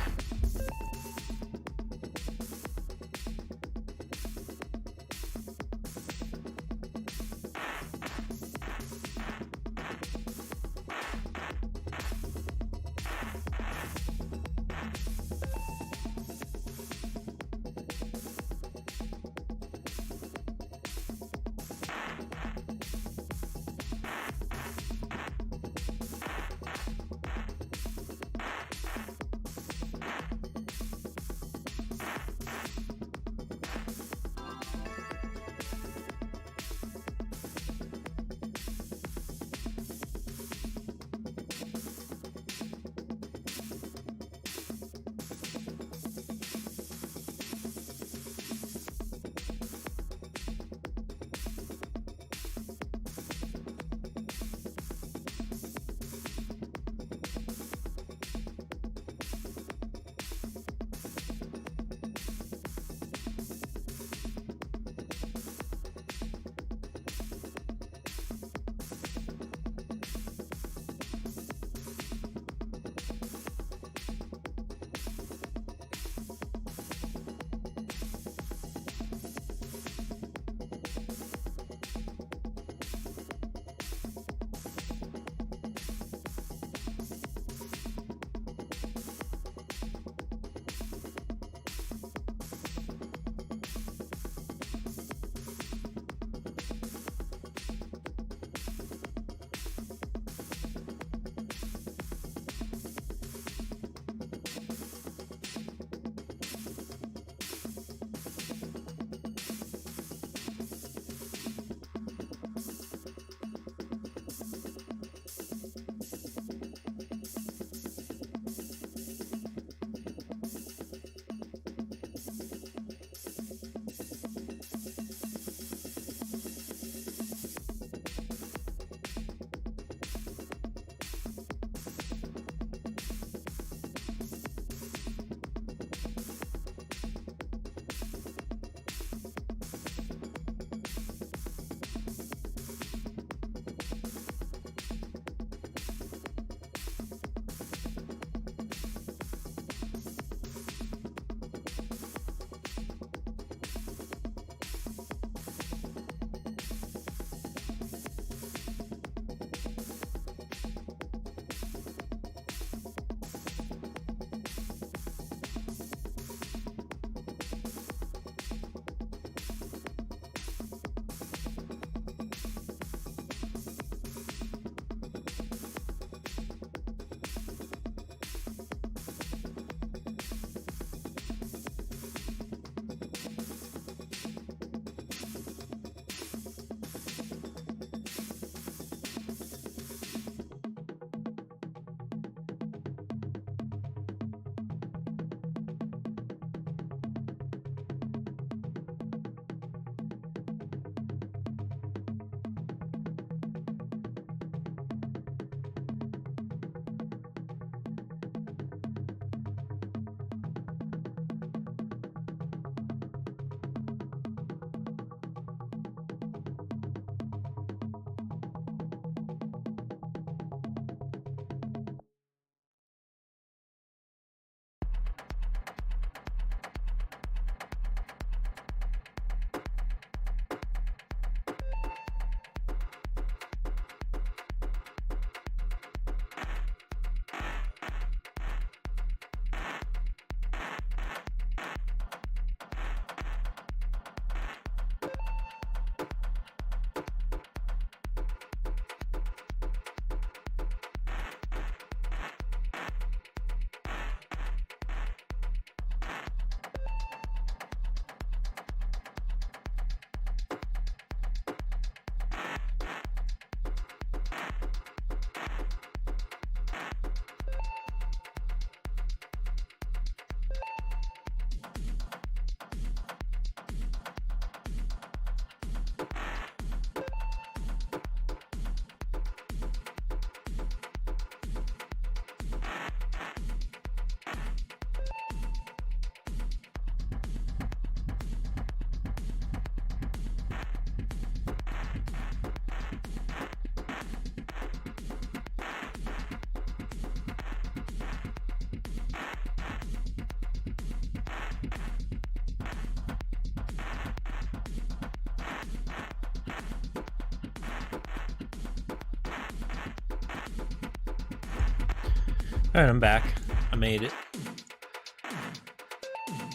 Alright, I'm back. I made it.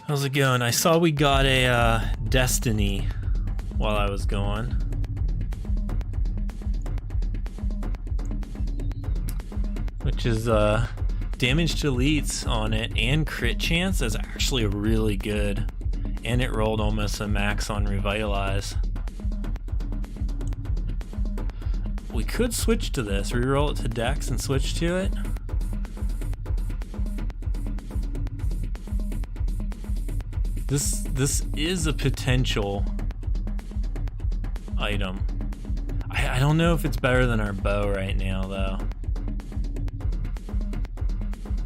How's it going? I saw we got a Destiny while I was gone. Which is damage to elites on it, and crit chance is actually really good. And it rolled almost a max on Revitalize. We could switch to this, reroll it to Dex and switch to it. This is a potential item. I don't know if it's better than our bow right now though.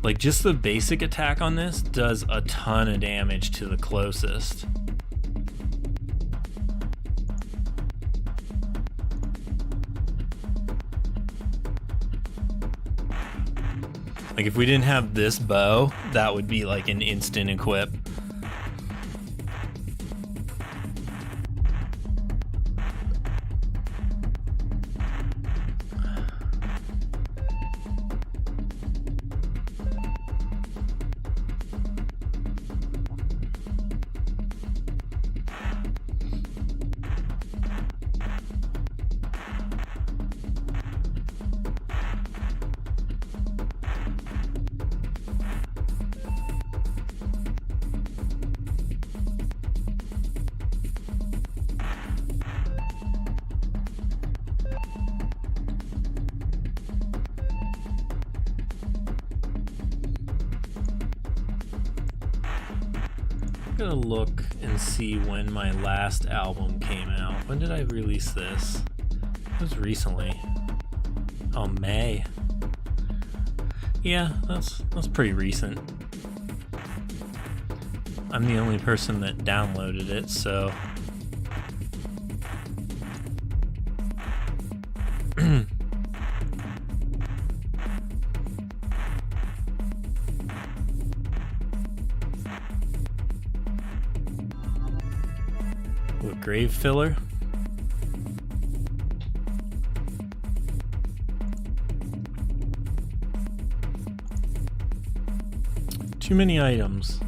Like just the basic attack on this does a ton of damage to the closest. Like if we didn't have this bow, that would be like an instant equip. I'm gonna look and see when my last album came out. When did I release this? It was recently. Oh, May. Yeah, that's pretty recent. I'm the only person that downloaded it, so with grave filler. Too many items.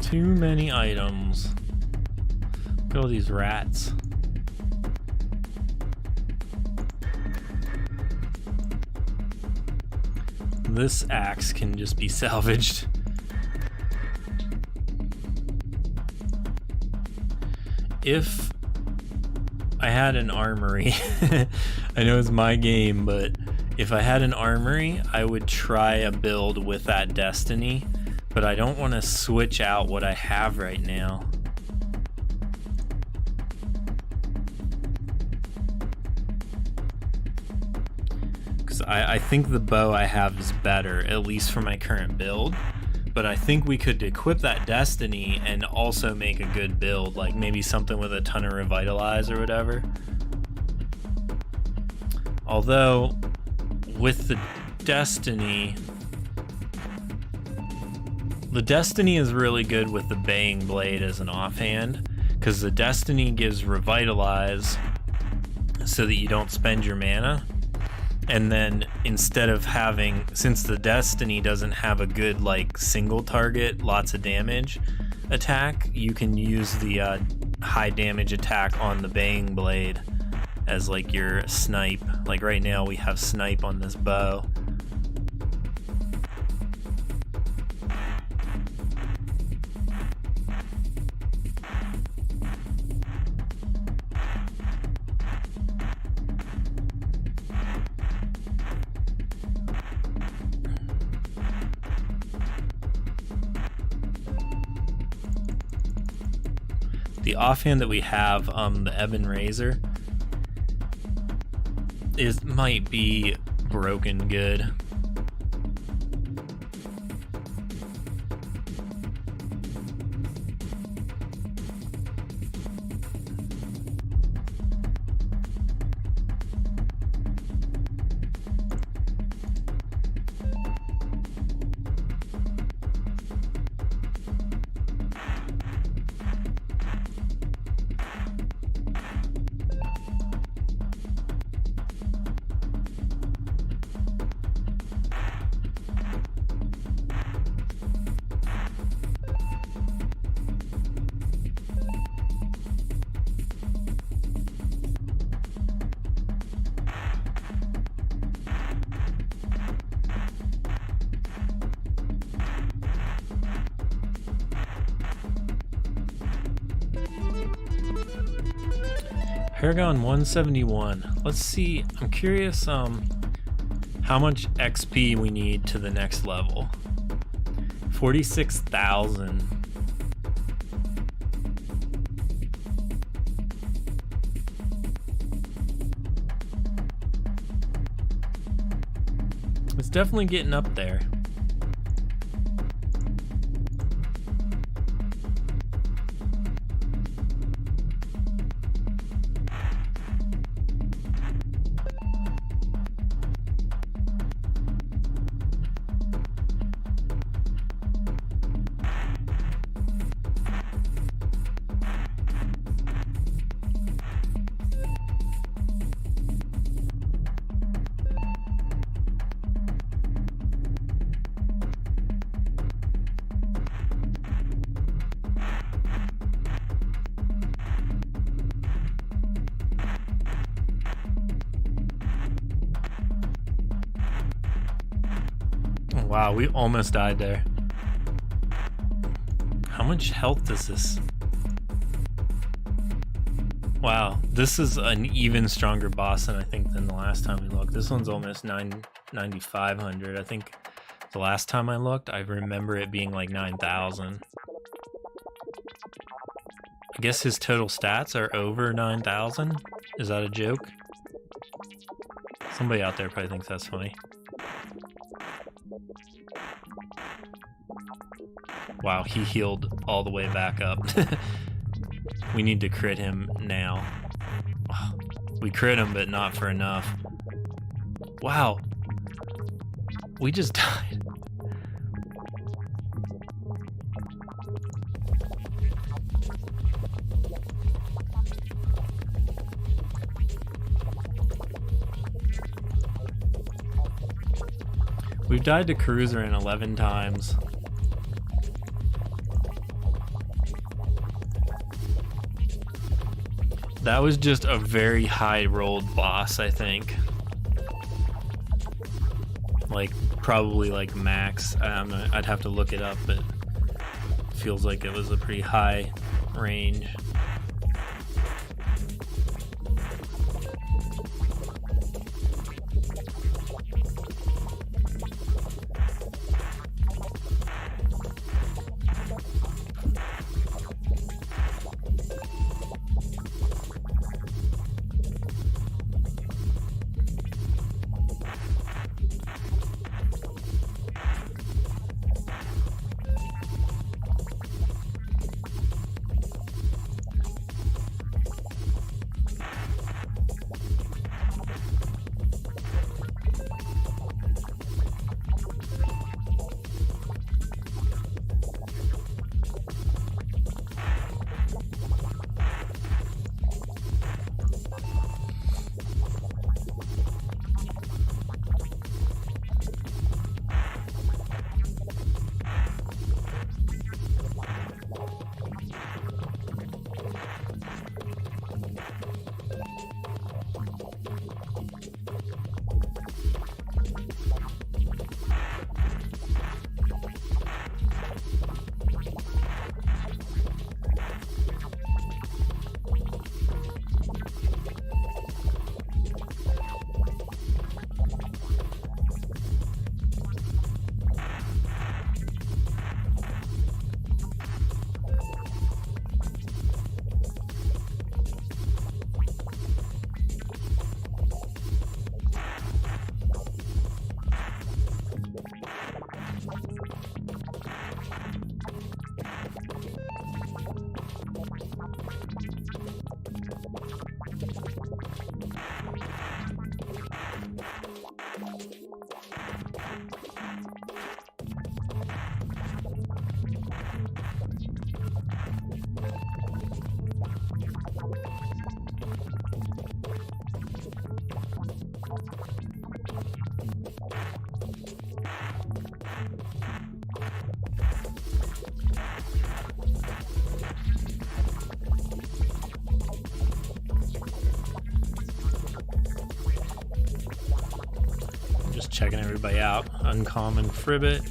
Too many items. Look at all these rats. This axe can just be salvaged. If I had an armory, I know it's my game, but if I had an armory, I would try a build with that Destiny, but I don't want to switch out what I have right now. I think the bow I have is better, at least for my current build, but I think we could equip that Destiny and also make a good build, like maybe something with a ton of Revitalize or whatever. Although, with the Destiny is really good with the Baying Blade as an offhand, because the Destiny gives Revitalize so that you don't spend your mana. And then instead of having, since the Destiny doesn't have a good like single target, lots of damage attack, you can use the high damage attack on the Baying Blade as like your snipe. Like right now we have snipe on this bow. The offhand that we have, the Ebon Razor, might be broken good. Paragon 171. Let's see. I'm curious how much XP we need to the next level. 46,000. It's definitely getting up there. Wow, we almost died there. How much health does this? Wow, this is an even stronger boss than I think than the last time we looked. This one's almost 9,500. I think the last time I looked, I remember it being like 9,000. I guess his total stats are over 9,000. Is that a joke? Somebody out there probably thinks that's funny. Wow, he healed all the way back up. We need to crit him now. Oh, we crit him, but not for enough. Wow. We just died. We've died to Cruiser in 11 times. That was just a very high rolled boss, I think. Like, probably like max. I'd have to look it up, but it feels like it was a pretty high range. Checking everybody out. Uncommon Fribbit.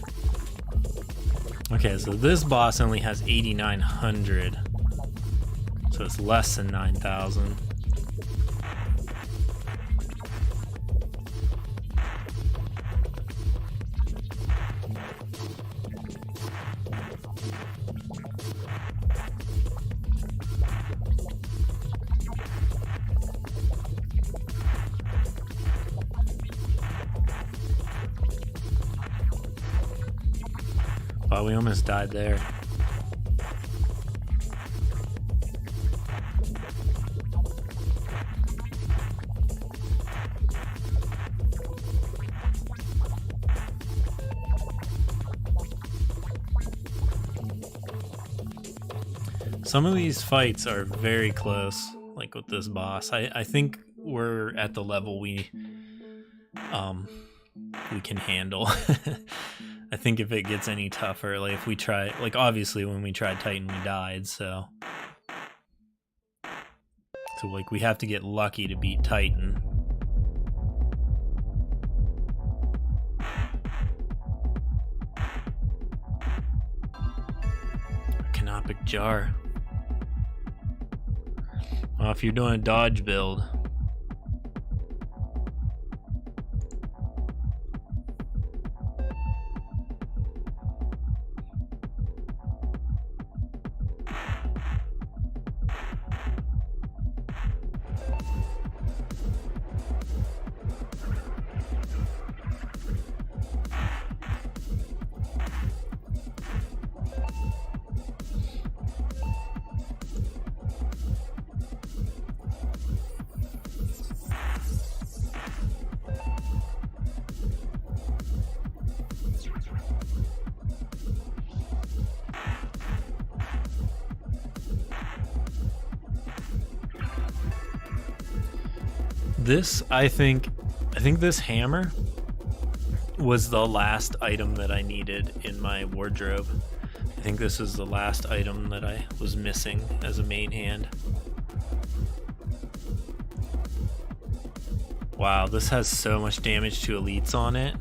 Okay, so this boss only has 8,900. So it's less than 9,000. Wow, we almost died there. Some of these fights are very close, like with this boss. I think we're at the level we can handle. I think if it gets any tougher, like if we try, like obviously when we tried Titan we died, so like we have to get lucky to beat Titan. Canopic jar. Well, if you're doing a dodge build, I think this hammer was the last item that I needed in my wardrobe. I think this is the last item that I was missing as a main hand. Wow, this has so much damage to elites on it.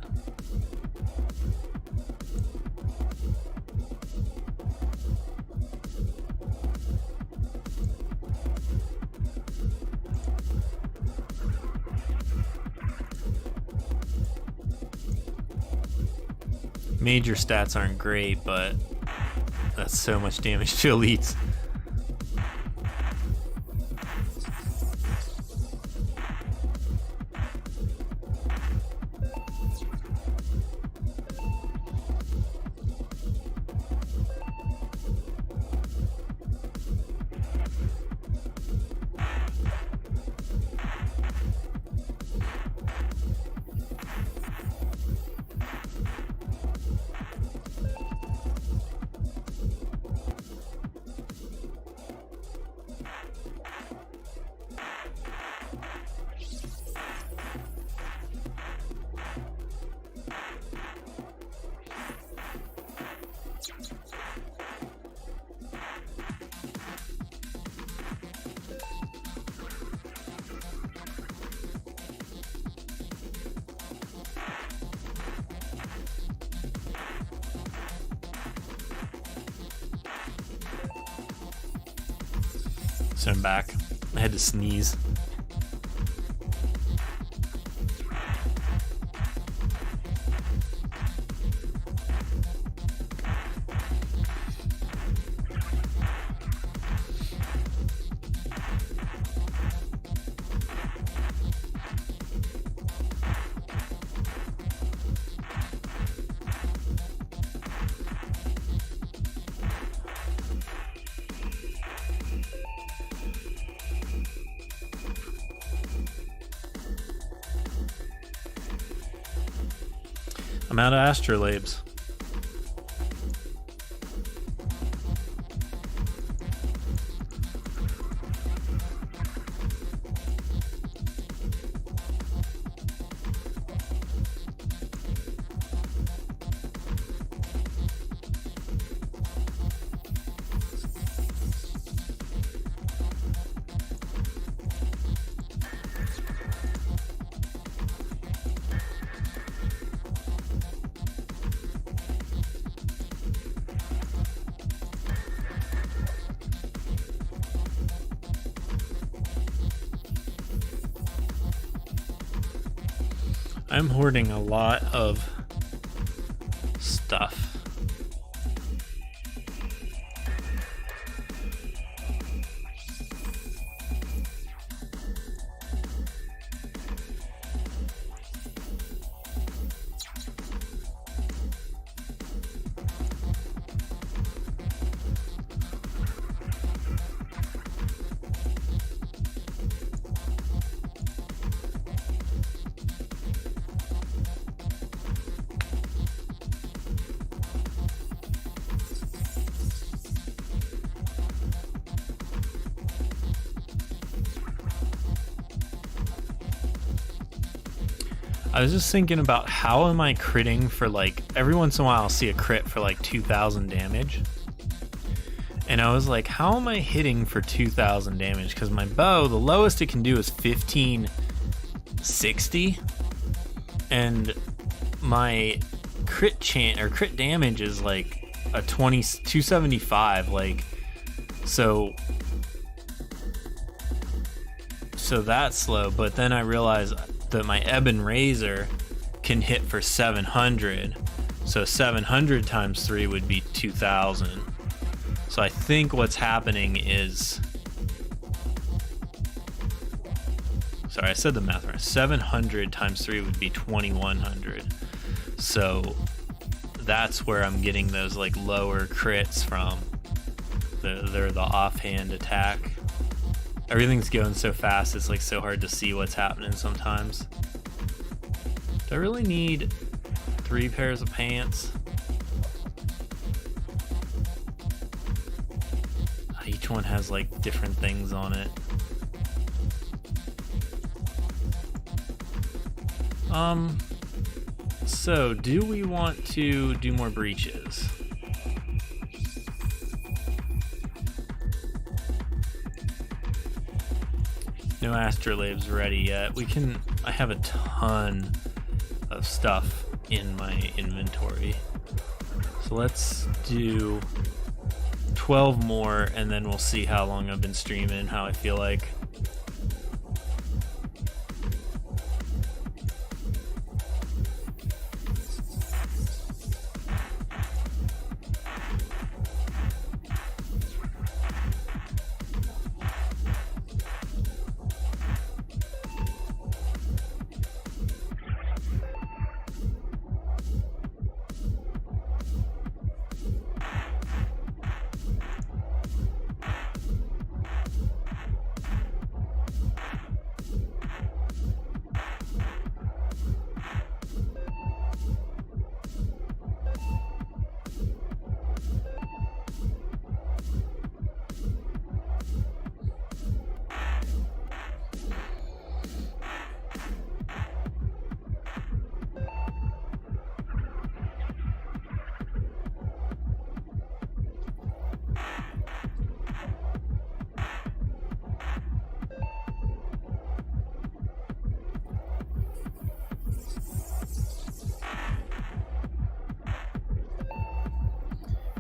Major stats aren't great, but that's so much damage to elites. So I'm back. I had to sneeze. I'm out of astrolabes. I'm hoarding a lot of stuff. I was just thinking about how am I critting for like, every once in a while I'll see a crit for like 2,000 damage. And I was like, how am I hitting for 2,000 damage? Because my bow, the lowest it can do is 1560. And my crit damage is like a 275. Like, so that's slow. But then I realized that my Ebon Razor can hit for 700. So 700 times 3 would be 2,000. So I think what's happening is... Sorry, I said the math wrong. 700 times 3 would be 2,100. So that's where I'm getting those like lower crits from. They're the offhand attack. Everything's going so fast, it's like so hard to see what's happening sometimes. Do I really need 3 pairs of pants? Each one has like different things on it. So do we want to do more breaches? No astrolabes ready yet. I have a ton of stuff in my inventory. So let's do 12 more and then we'll see how long I've been streaming and how I feel like.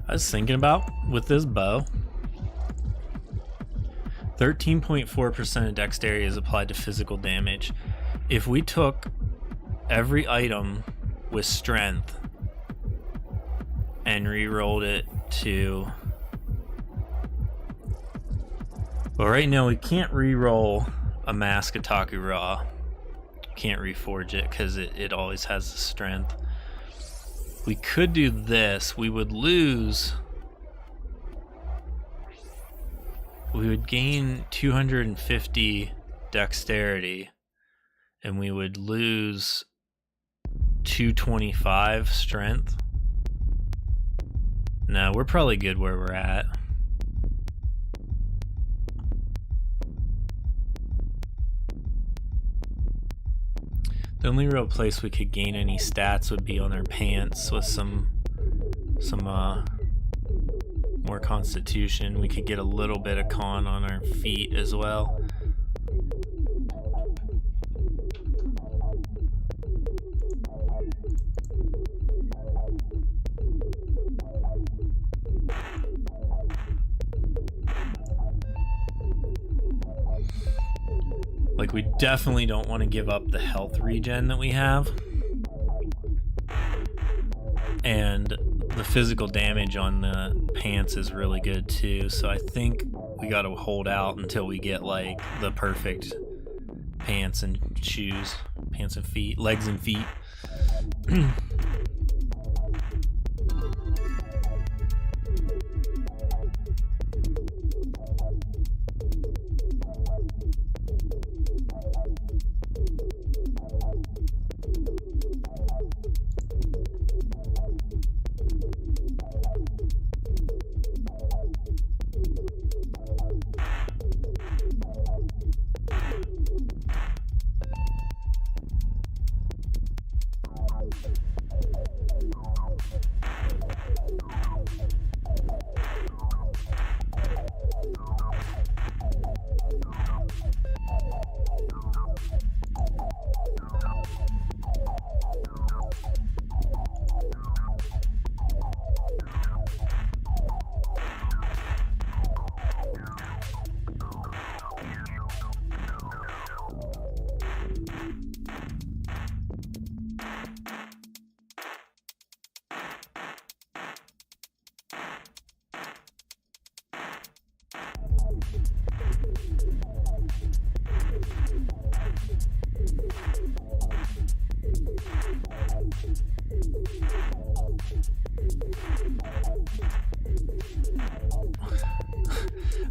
I was thinking about with this bow, 13.4% of dexterity is applied to physical damage. If we took every item with strength and re-rolled it to... Well, right now we can't re-roll a Mask Otaku Raw. Can't reforge it because it always has the strength. We could do this. We would lose... We would gain 250 dexterity, and we would lose 225 strength. No, we're probably good where we're at. The only real place we could gain any stats would be on our pants with some more constitution. We could get a little bit of con on our feet as well. Like, we definitely don't want to give up the health regen that we have. And the physical damage on the pants is really good too, so I think we got to hold out until we get like the perfect pants and shoes, pants and feet, legs and feet.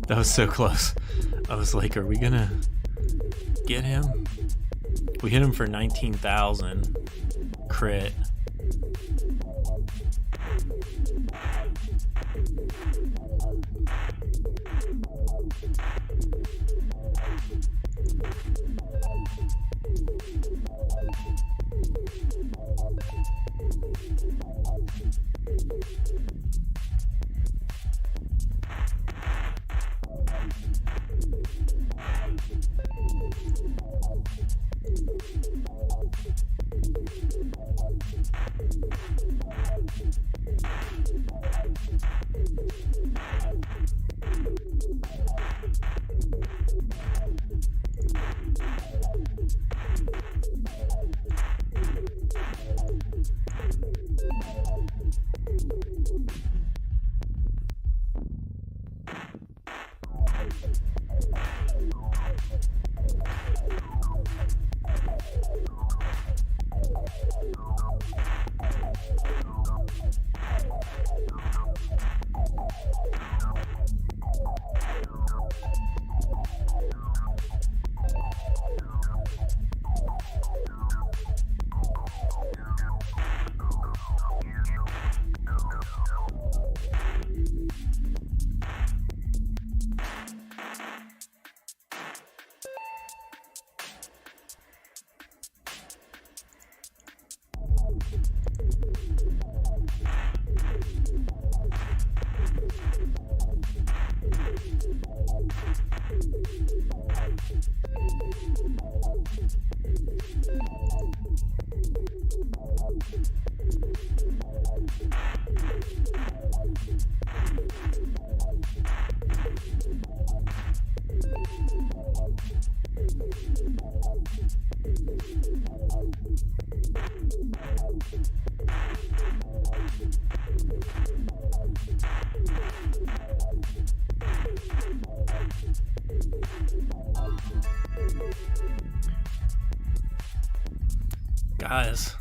That was so close. I was like, are we gonna get him? We hit him for 19,000 crit. Guys,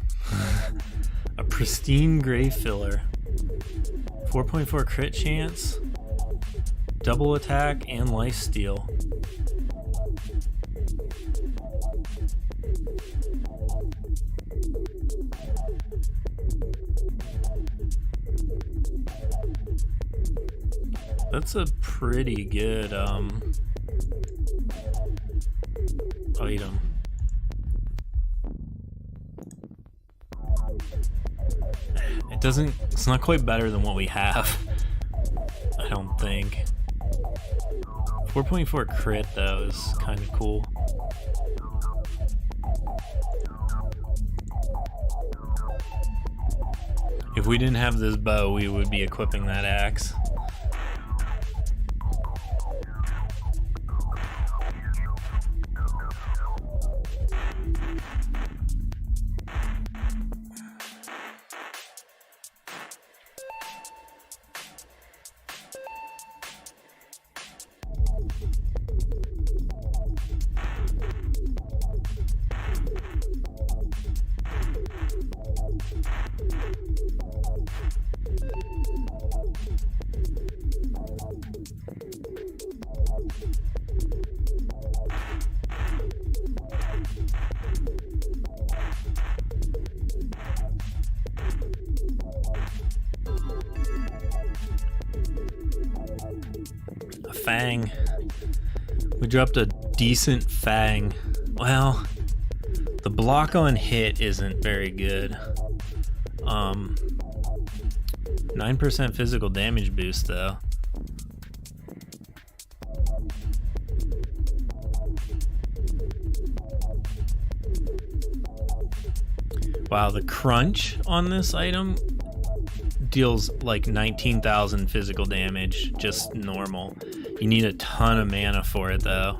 a pristine grave filler, 4.4 crit chance, double attack, and lifesteal. That's a pretty good item. It's not quite better than what we have, I don't think. 4.4 crit though is kind of cool. If we didn't have this bow, we would be equipping that axe. Fang. We dropped a decent fang. Well, the block on hit isn't very good. 9% physical damage boost though. Wow, the crunch on this item deals like 19,000 physical damage, just normal. You need a ton of mana for it though.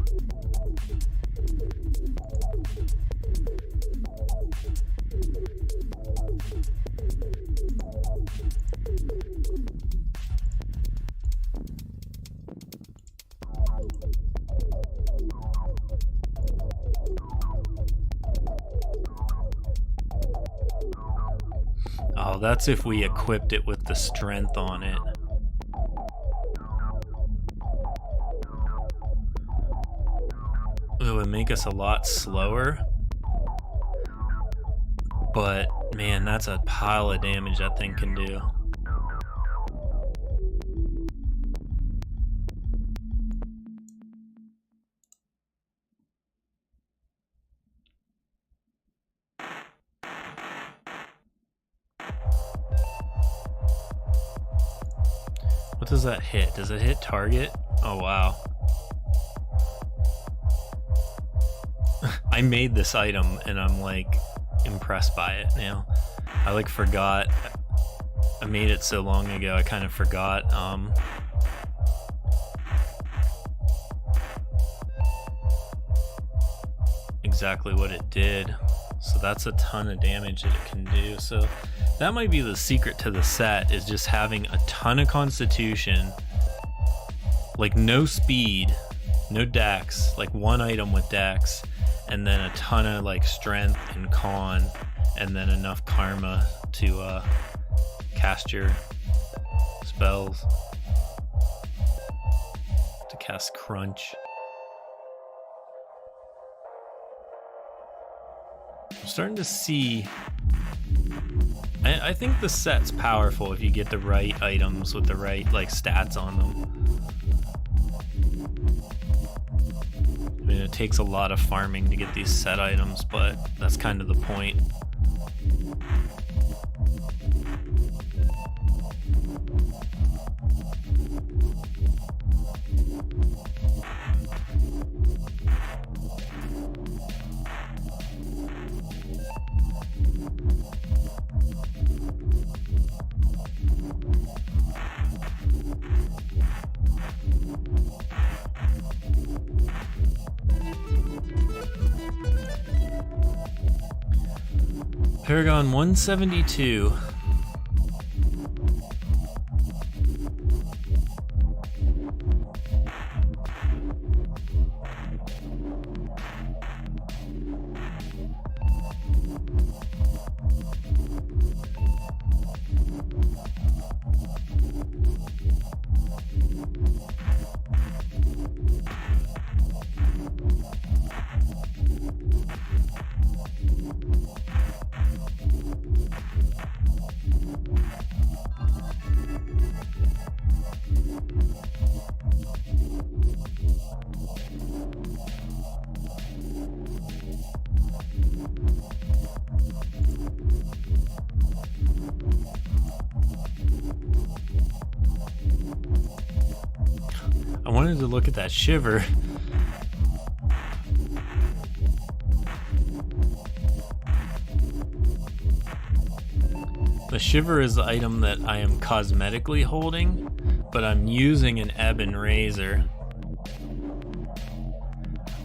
Oh, that's if we equipped it with the strength on it. It would make us a lot slower. But, man, that's a pile of damage that thing can do. What does that hit? Does it hit target? Oh, wow. I made this item and I'm like impressed by it now. I like forgot. I made it so long ago I kind of forgot exactly what it did. So that's a ton of damage that it can do. So that might be the secret to the set, is just having a ton of constitution, like no speed, no dex, like one item with dex, and then a ton of like strength and con, and then enough karma to cast your spells, to cast crunch. I'm starting to see, I think the set's powerful if you get the right items with the right like stats on them. I mean, it takes a lot of farming to get these set items, but that's kind of the point. Paragon 172. I wanted to look at that shiver. The shiver is the item that I am cosmetically holding, but I'm using an Ebon Razor.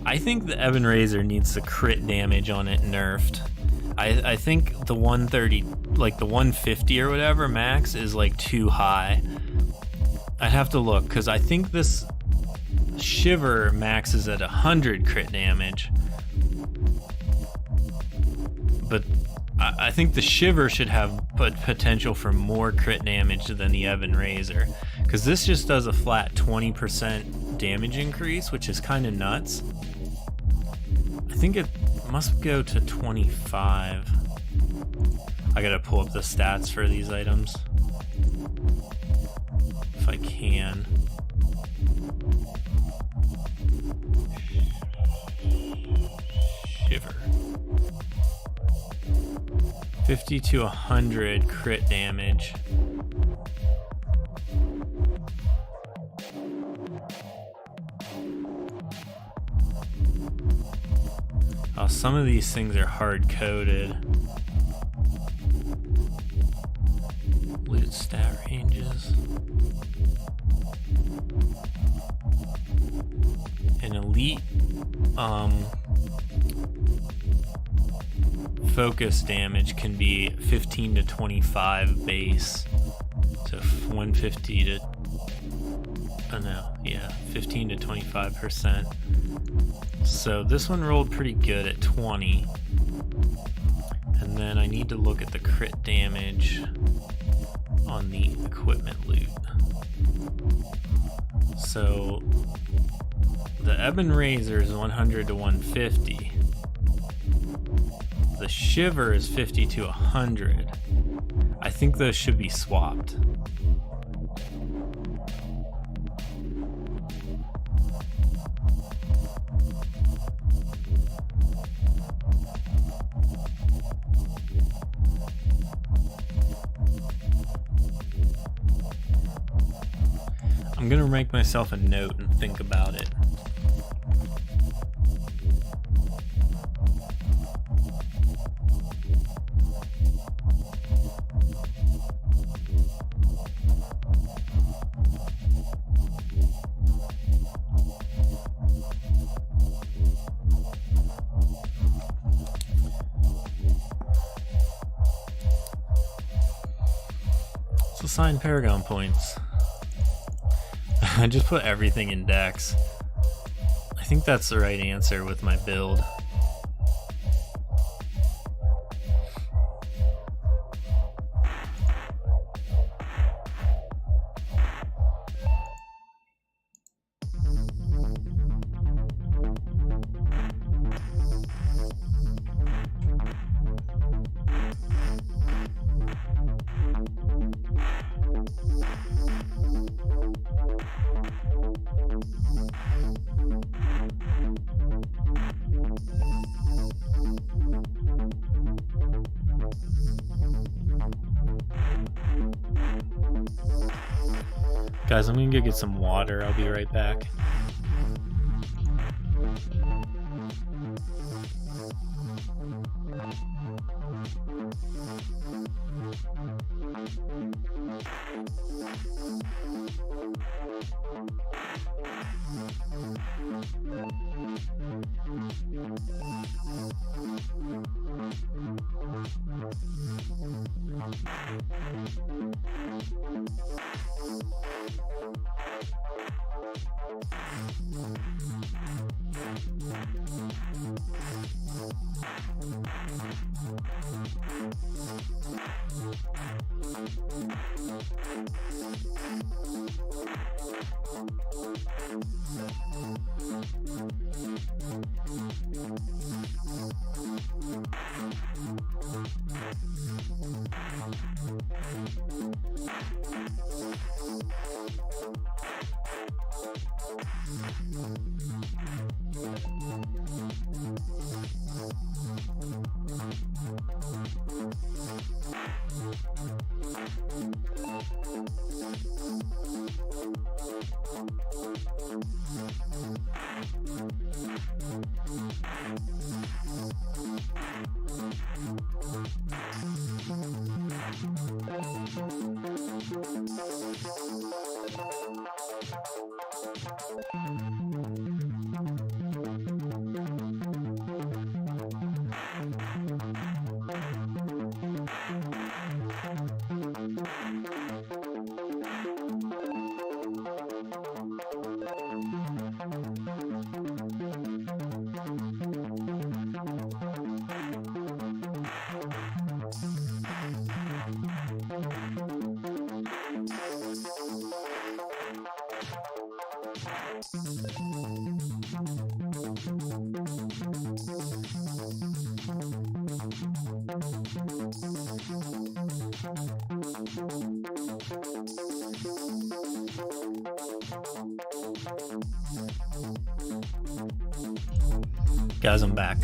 I think the Ebon Razor needs the crit damage on it nerfed. I think the 130, like the 150 or whatever max is like too high. I'd have to look, because I think this shiver maxes at 100 crit damage. But I think the shiver should have potential for more crit damage than the Ebon Razor, because this just does a flat 20% damage increase, which is kind of nuts. I think it must go to 25. I gotta pull up the stats for these items if I can. Shiver. 50 to 100 crit damage. Oh, some of these things are hard-coded. Loot stat ranges. An elite focus damage can be 15 to 25 base. So 150 to, oh no, yeah, 15 to 25%. So this one rolled pretty good at 20. And then I need to look at the crit damage on the equipment loot. So the Ebon Razor is 100 to 150. The Shiver is 50 to 100. I think those should be swapped. I'm gonna make myself a note and think about it. Let's assign Paragon points. I just put everything in Dex. I think that's the right answer with my build. Guys, I'm gonna go get some water. I'll be right back. Guys, I'm back.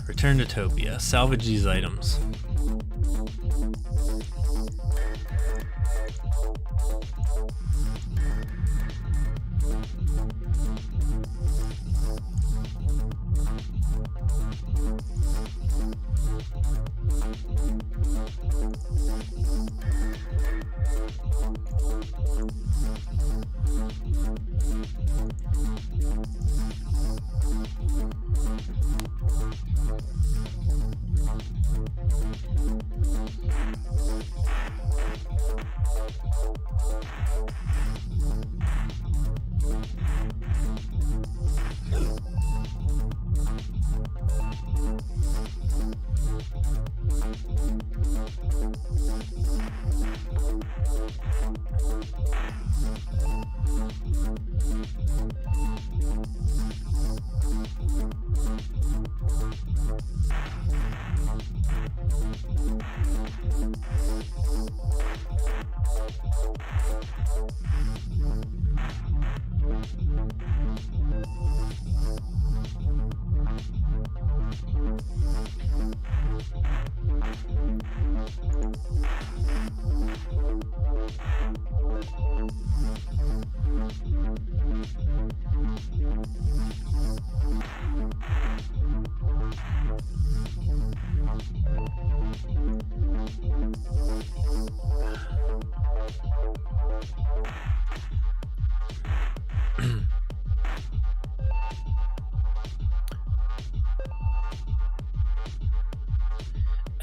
Return to Topia. Salvage these items.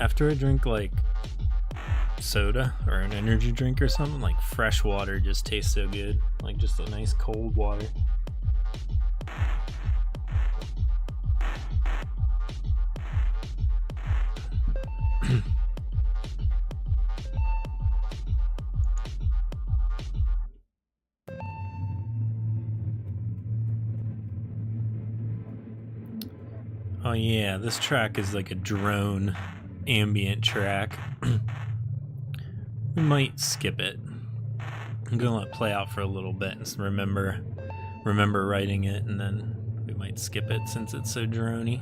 After I drink like soda or an energy drink or something, like fresh water just tastes so good. Like just a nice cold water. Oh yeah, this track is like a drone ambient track. We might skip it. I'm gonna let it play out for a little bit and remember writing it, and then we might skip it since it's so droney.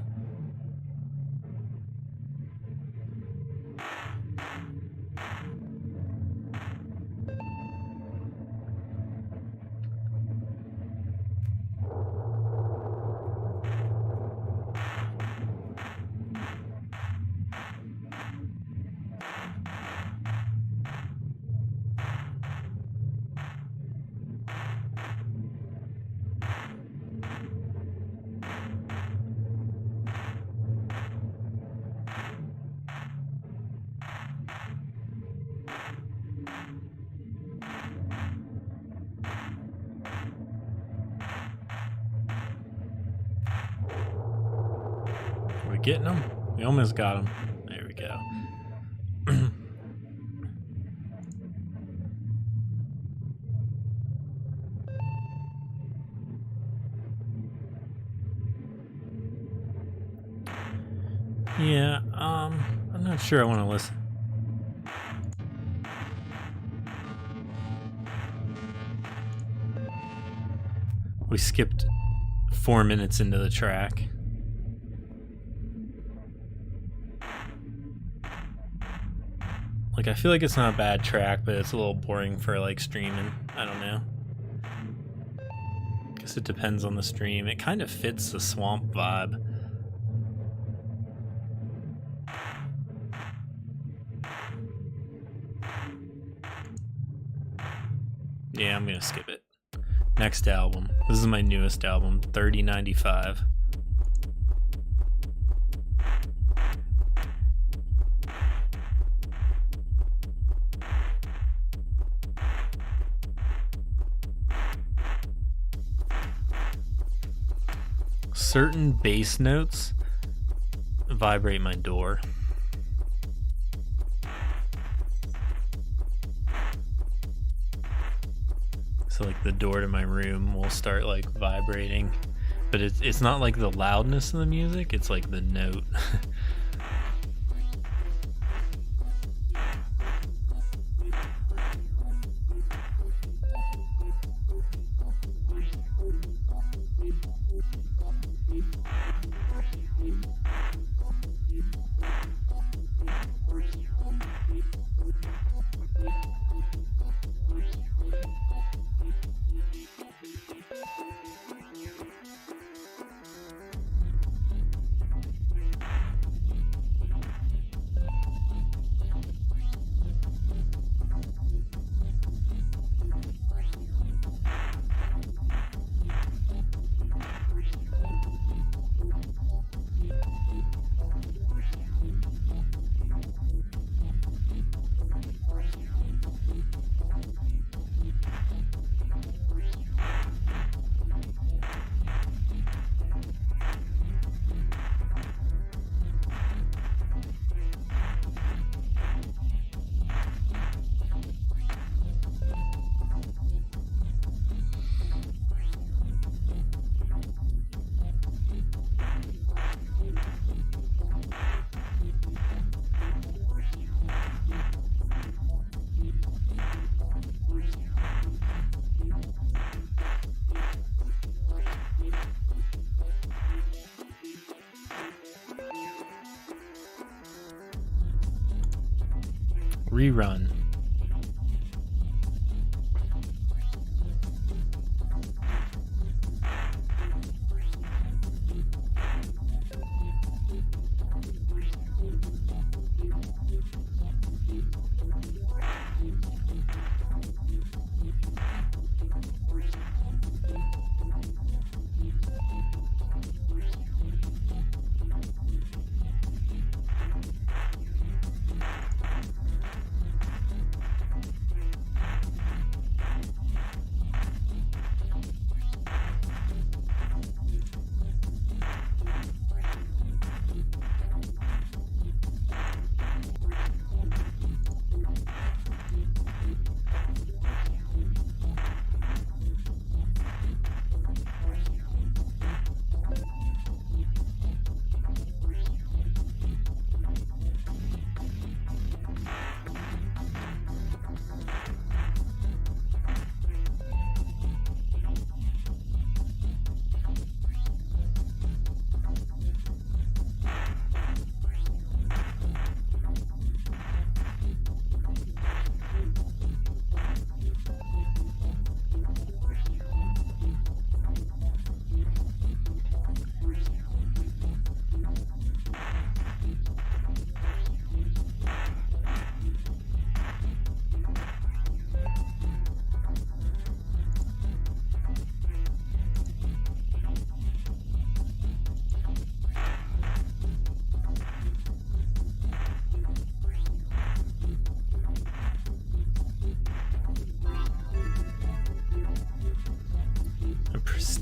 Are we getting them? We almost got them. There we go. Yeah, I'm not sure I want to listen. We skipped 4 minutes into the track. Like, I feel like it's not a bad track, but it's a little boring for, like, streaming. I don't know. Guess it depends on the stream. It kind of fits the swamp vibe. Yeah, I'm gonna skip it. Next album. This is my newest album, 3095. Certain bass notes vibrate my door. So like the door to my room will start like vibrating, but it's not like the loudness of the music, it's like the note. Rerun.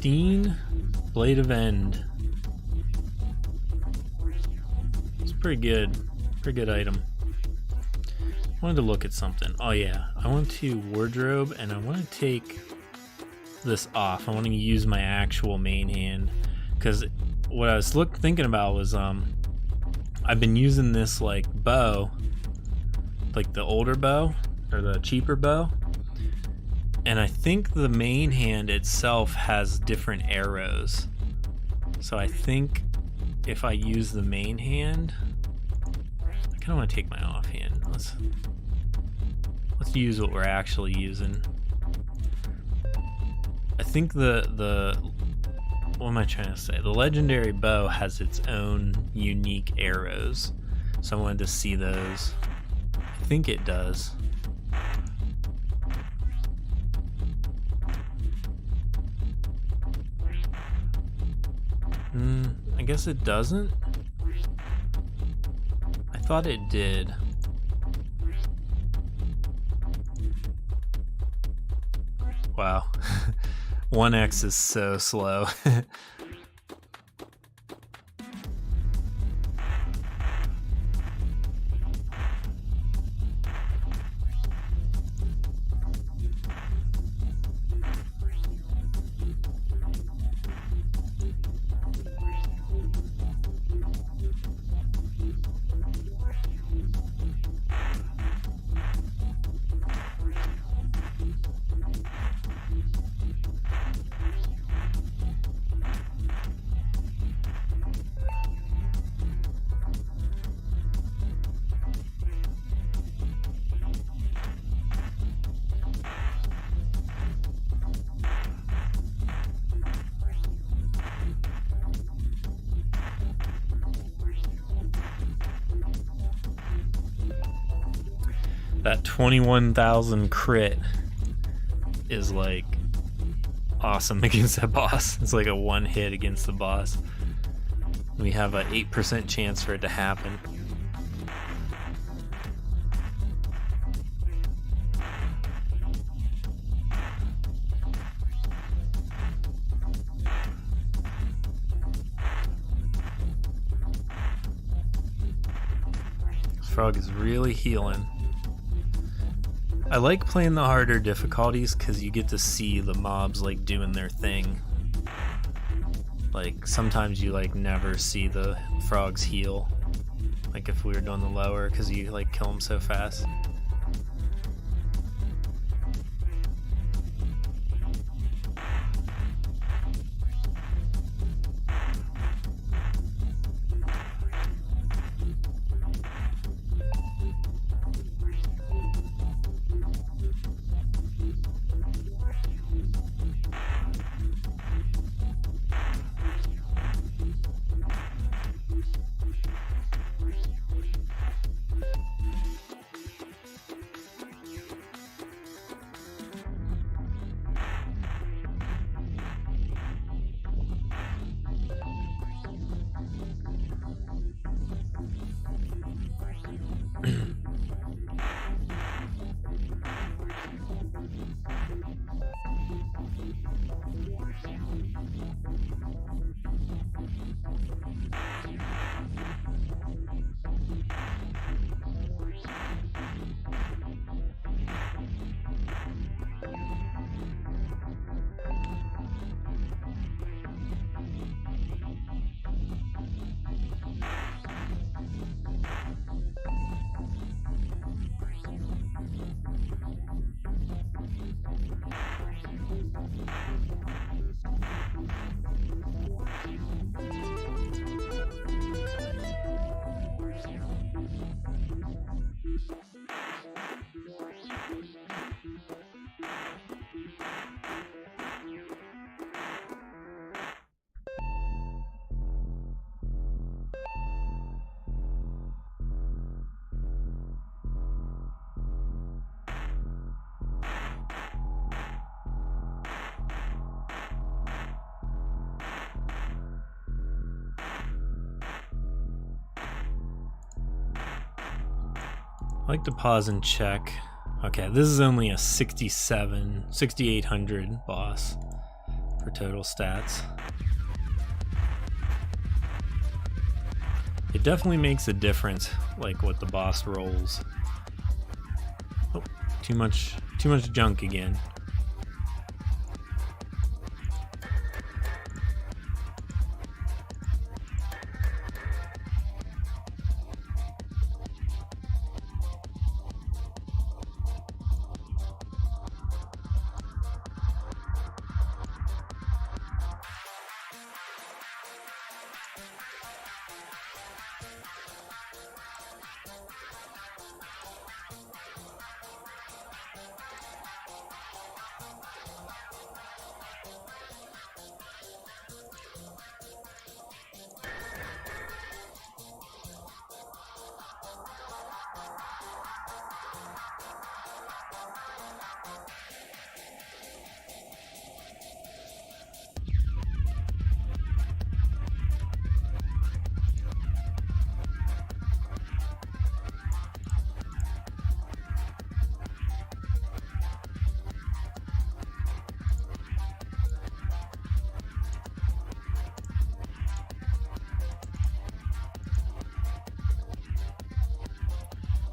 Pristine Blade of End. It's pretty good. Pretty good item. I wanted to look at something. Oh yeah, I want to wardrobe and I want to take this off. I want to use my actual main hand because what I was thinking about was I've been using this like bow, like the older bow or the cheaper bow, and I think the main hand itself has different arrows. So I think if I use the main hand, I kind of want to take my offhand. Let's use what we're actually using. I think the what am I trying to say? The legendary bow has its own unique arrows, so I wanted to see those. I think it does. I guess it doesn't. I thought it did. Wow. 1x is so slow. That 21,000 crit is like awesome against that boss. It's like a one hit against the boss. We have an 8% chance for it to happen. This frog is really healing. I like playing the harder difficulties because you get to see the mobs like doing their thing. Like sometimes you like never see the frogs heal, like if we were doing the lower, because you like kill them so fast. I like to pause and check. Okay, this is only a 6,800 boss. for total stats. It definitely makes a difference, like what the boss rolls. Oh, too much junk again.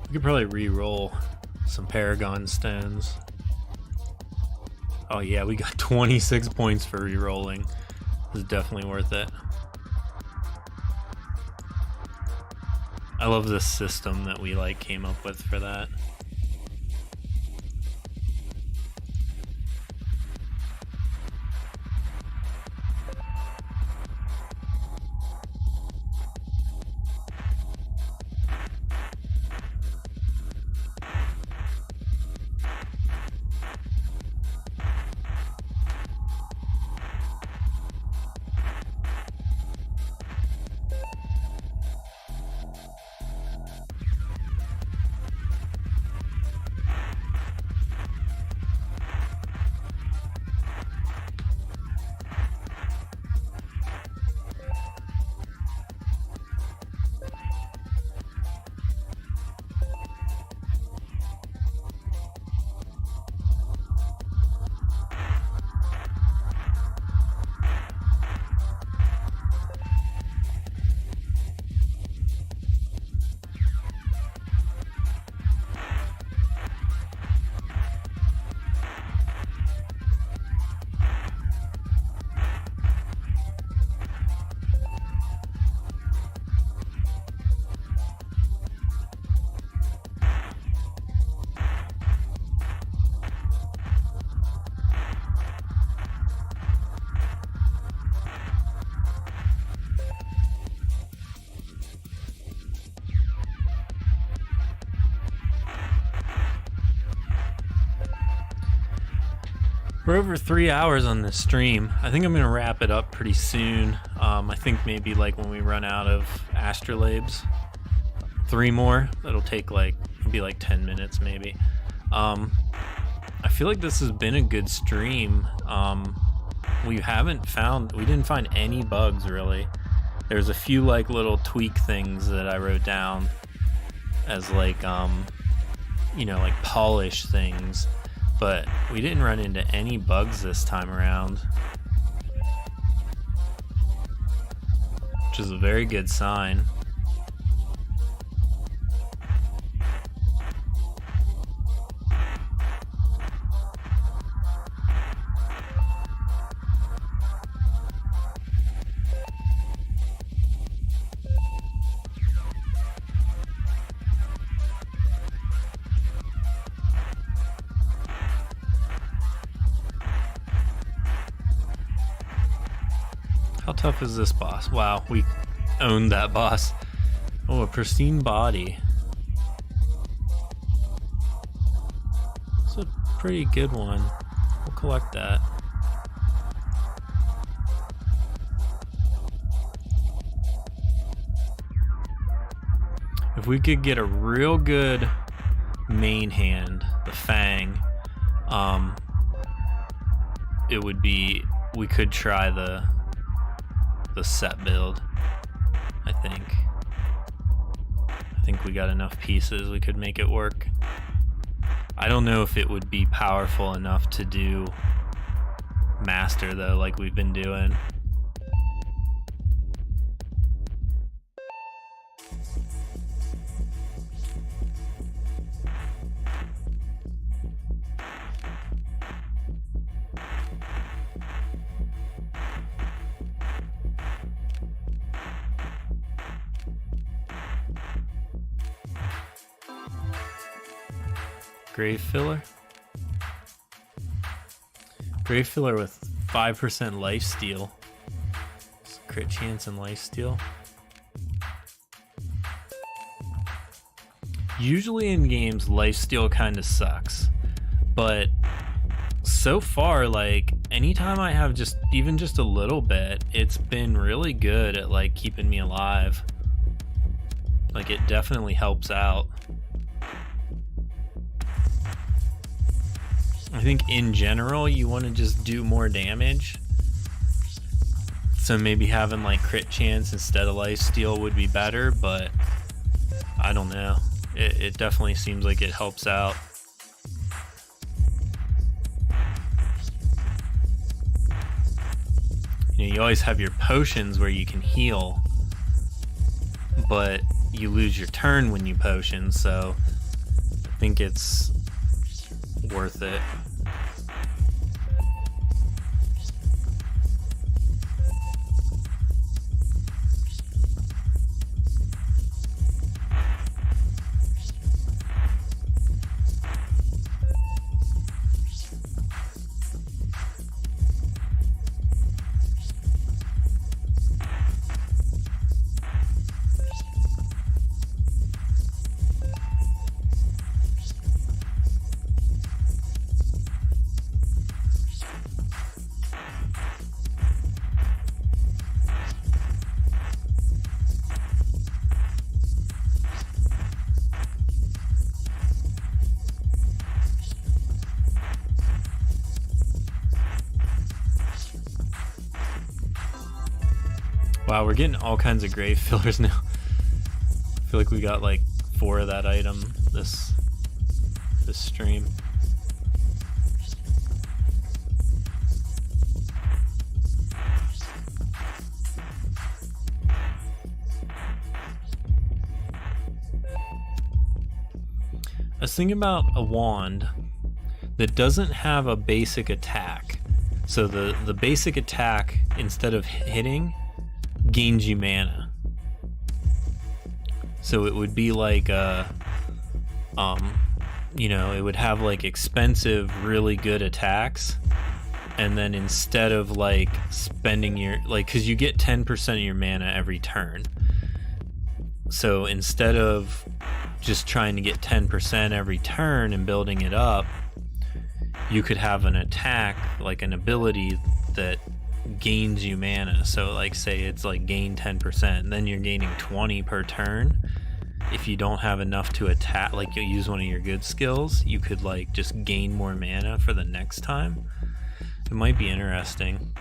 We could probably re-roll some Paragon stones. Oh yeah, we got 26 points for re-rolling. This is definitely worth it. I love this system that we like came up with for that. We're over 3 hours on this stream. I think I'm gonna wrap it up pretty soon. I think maybe like when we run out of astrolabes, 3 more. That'll take like be like 10 minutes maybe. I feel like this has been a good stream. We didn't find any bugs really. There's a few like little tweak things that I wrote down as like you know, like polish things. But we didn't run into any bugs this time around, which is a very good sign. How tough is this boss? Wow, we owned that boss. Oh, a pristine body. It's a pretty good one. We'll collect that. If we could get a real good main hand, the Fang, it would be, we could try the set build. I think we got enough pieces, we could make it work. I don't know if it would be powerful enough to do master though, like we've been doing. Grave filler. Grave filler with 5% lifesteal. Crit chance and lifesteal. Usually in games, lifesteal kind of sucks, but so far, like anytime I have even just a little bit, it's been really good at like keeping me alive. Like it definitely helps out. I think in general you want to just do more damage, so maybe having like crit chance instead of lifesteal would be better, but I don't know. It definitely seems like it helps out. You know, you always have your potions where you can heal, but you lose your turn when you potion, so I think it's worth it. Wow, we're getting all kinds of grave fillers now. I feel like we got like 4 of that item this stream. I was thinking about a wand that doesn't have a basic attack. So the basic attack, instead of hitting, gains you mana. So it would be like you know, it would have like expensive, really good attacks, and then instead of like spending your, like, because you get 10% of your mana every turn, so instead of just trying to get 10% every turn and building it up, you could have an attack, like an ability that gains you mana. So like say it's like gain 10%, and then you're gaining 20 per turn. If you don't have enough to attack, like you'll use one of your good skills, you could like just gain more mana for the next time. It might be interesting.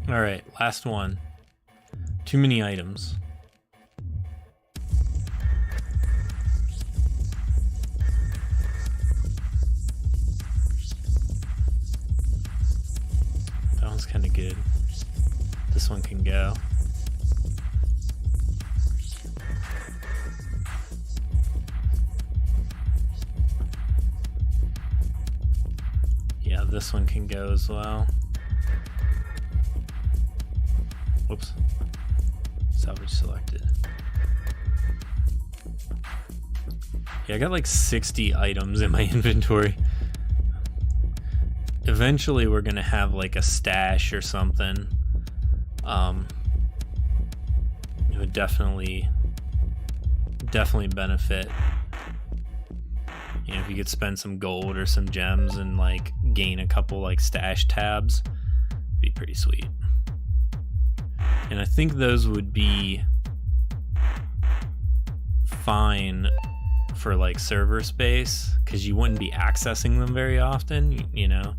All right, last one. Too many items. That one's kind of good. This one can go. Yeah, this one can go as well. Whoops. Salvage selected. Yeah, I got like 60 items in my inventory. Eventually we're gonna have like a stash or something. It would definitely benefit. You know, if you could spend some gold or some gems and like gain a couple like stash tabs, it'd be pretty sweet. And I think those would be fine for like server space, because you wouldn't be accessing them very often, you know.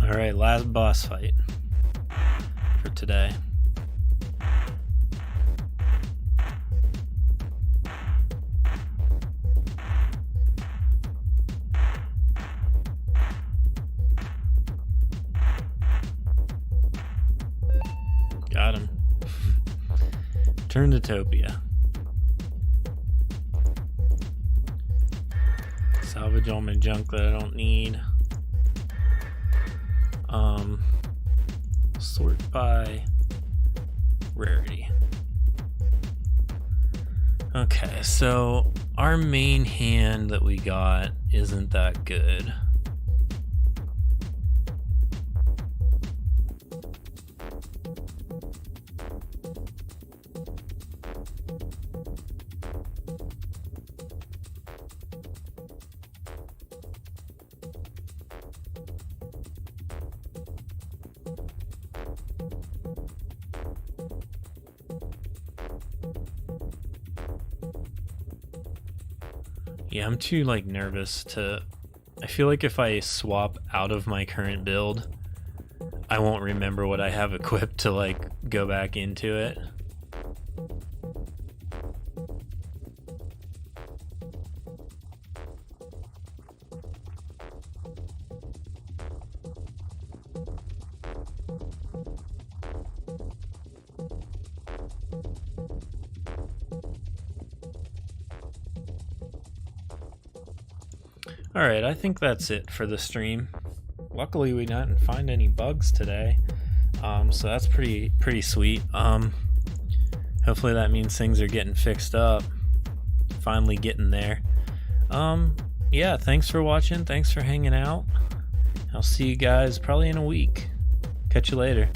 Alright, last boss fight for today. Got him. Turn to Topia. Salvage all my junk that I don't need. Sort by rarity. Okay, so our main hand that we got isn't that good. Yeah, I'm too like nervous to. I feel like if I swap out of my current build, I won't remember what I have equipped to like go back into it. Alright, I think that's it for the stream. Luckily we didn't find any bugs today, so that's pretty sweet. Hopefully that means things are getting fixed up. Finally getting there. Yeah, thanks for watching, thanks for hanging out. I'll see you guys probably in a week. Catch you later.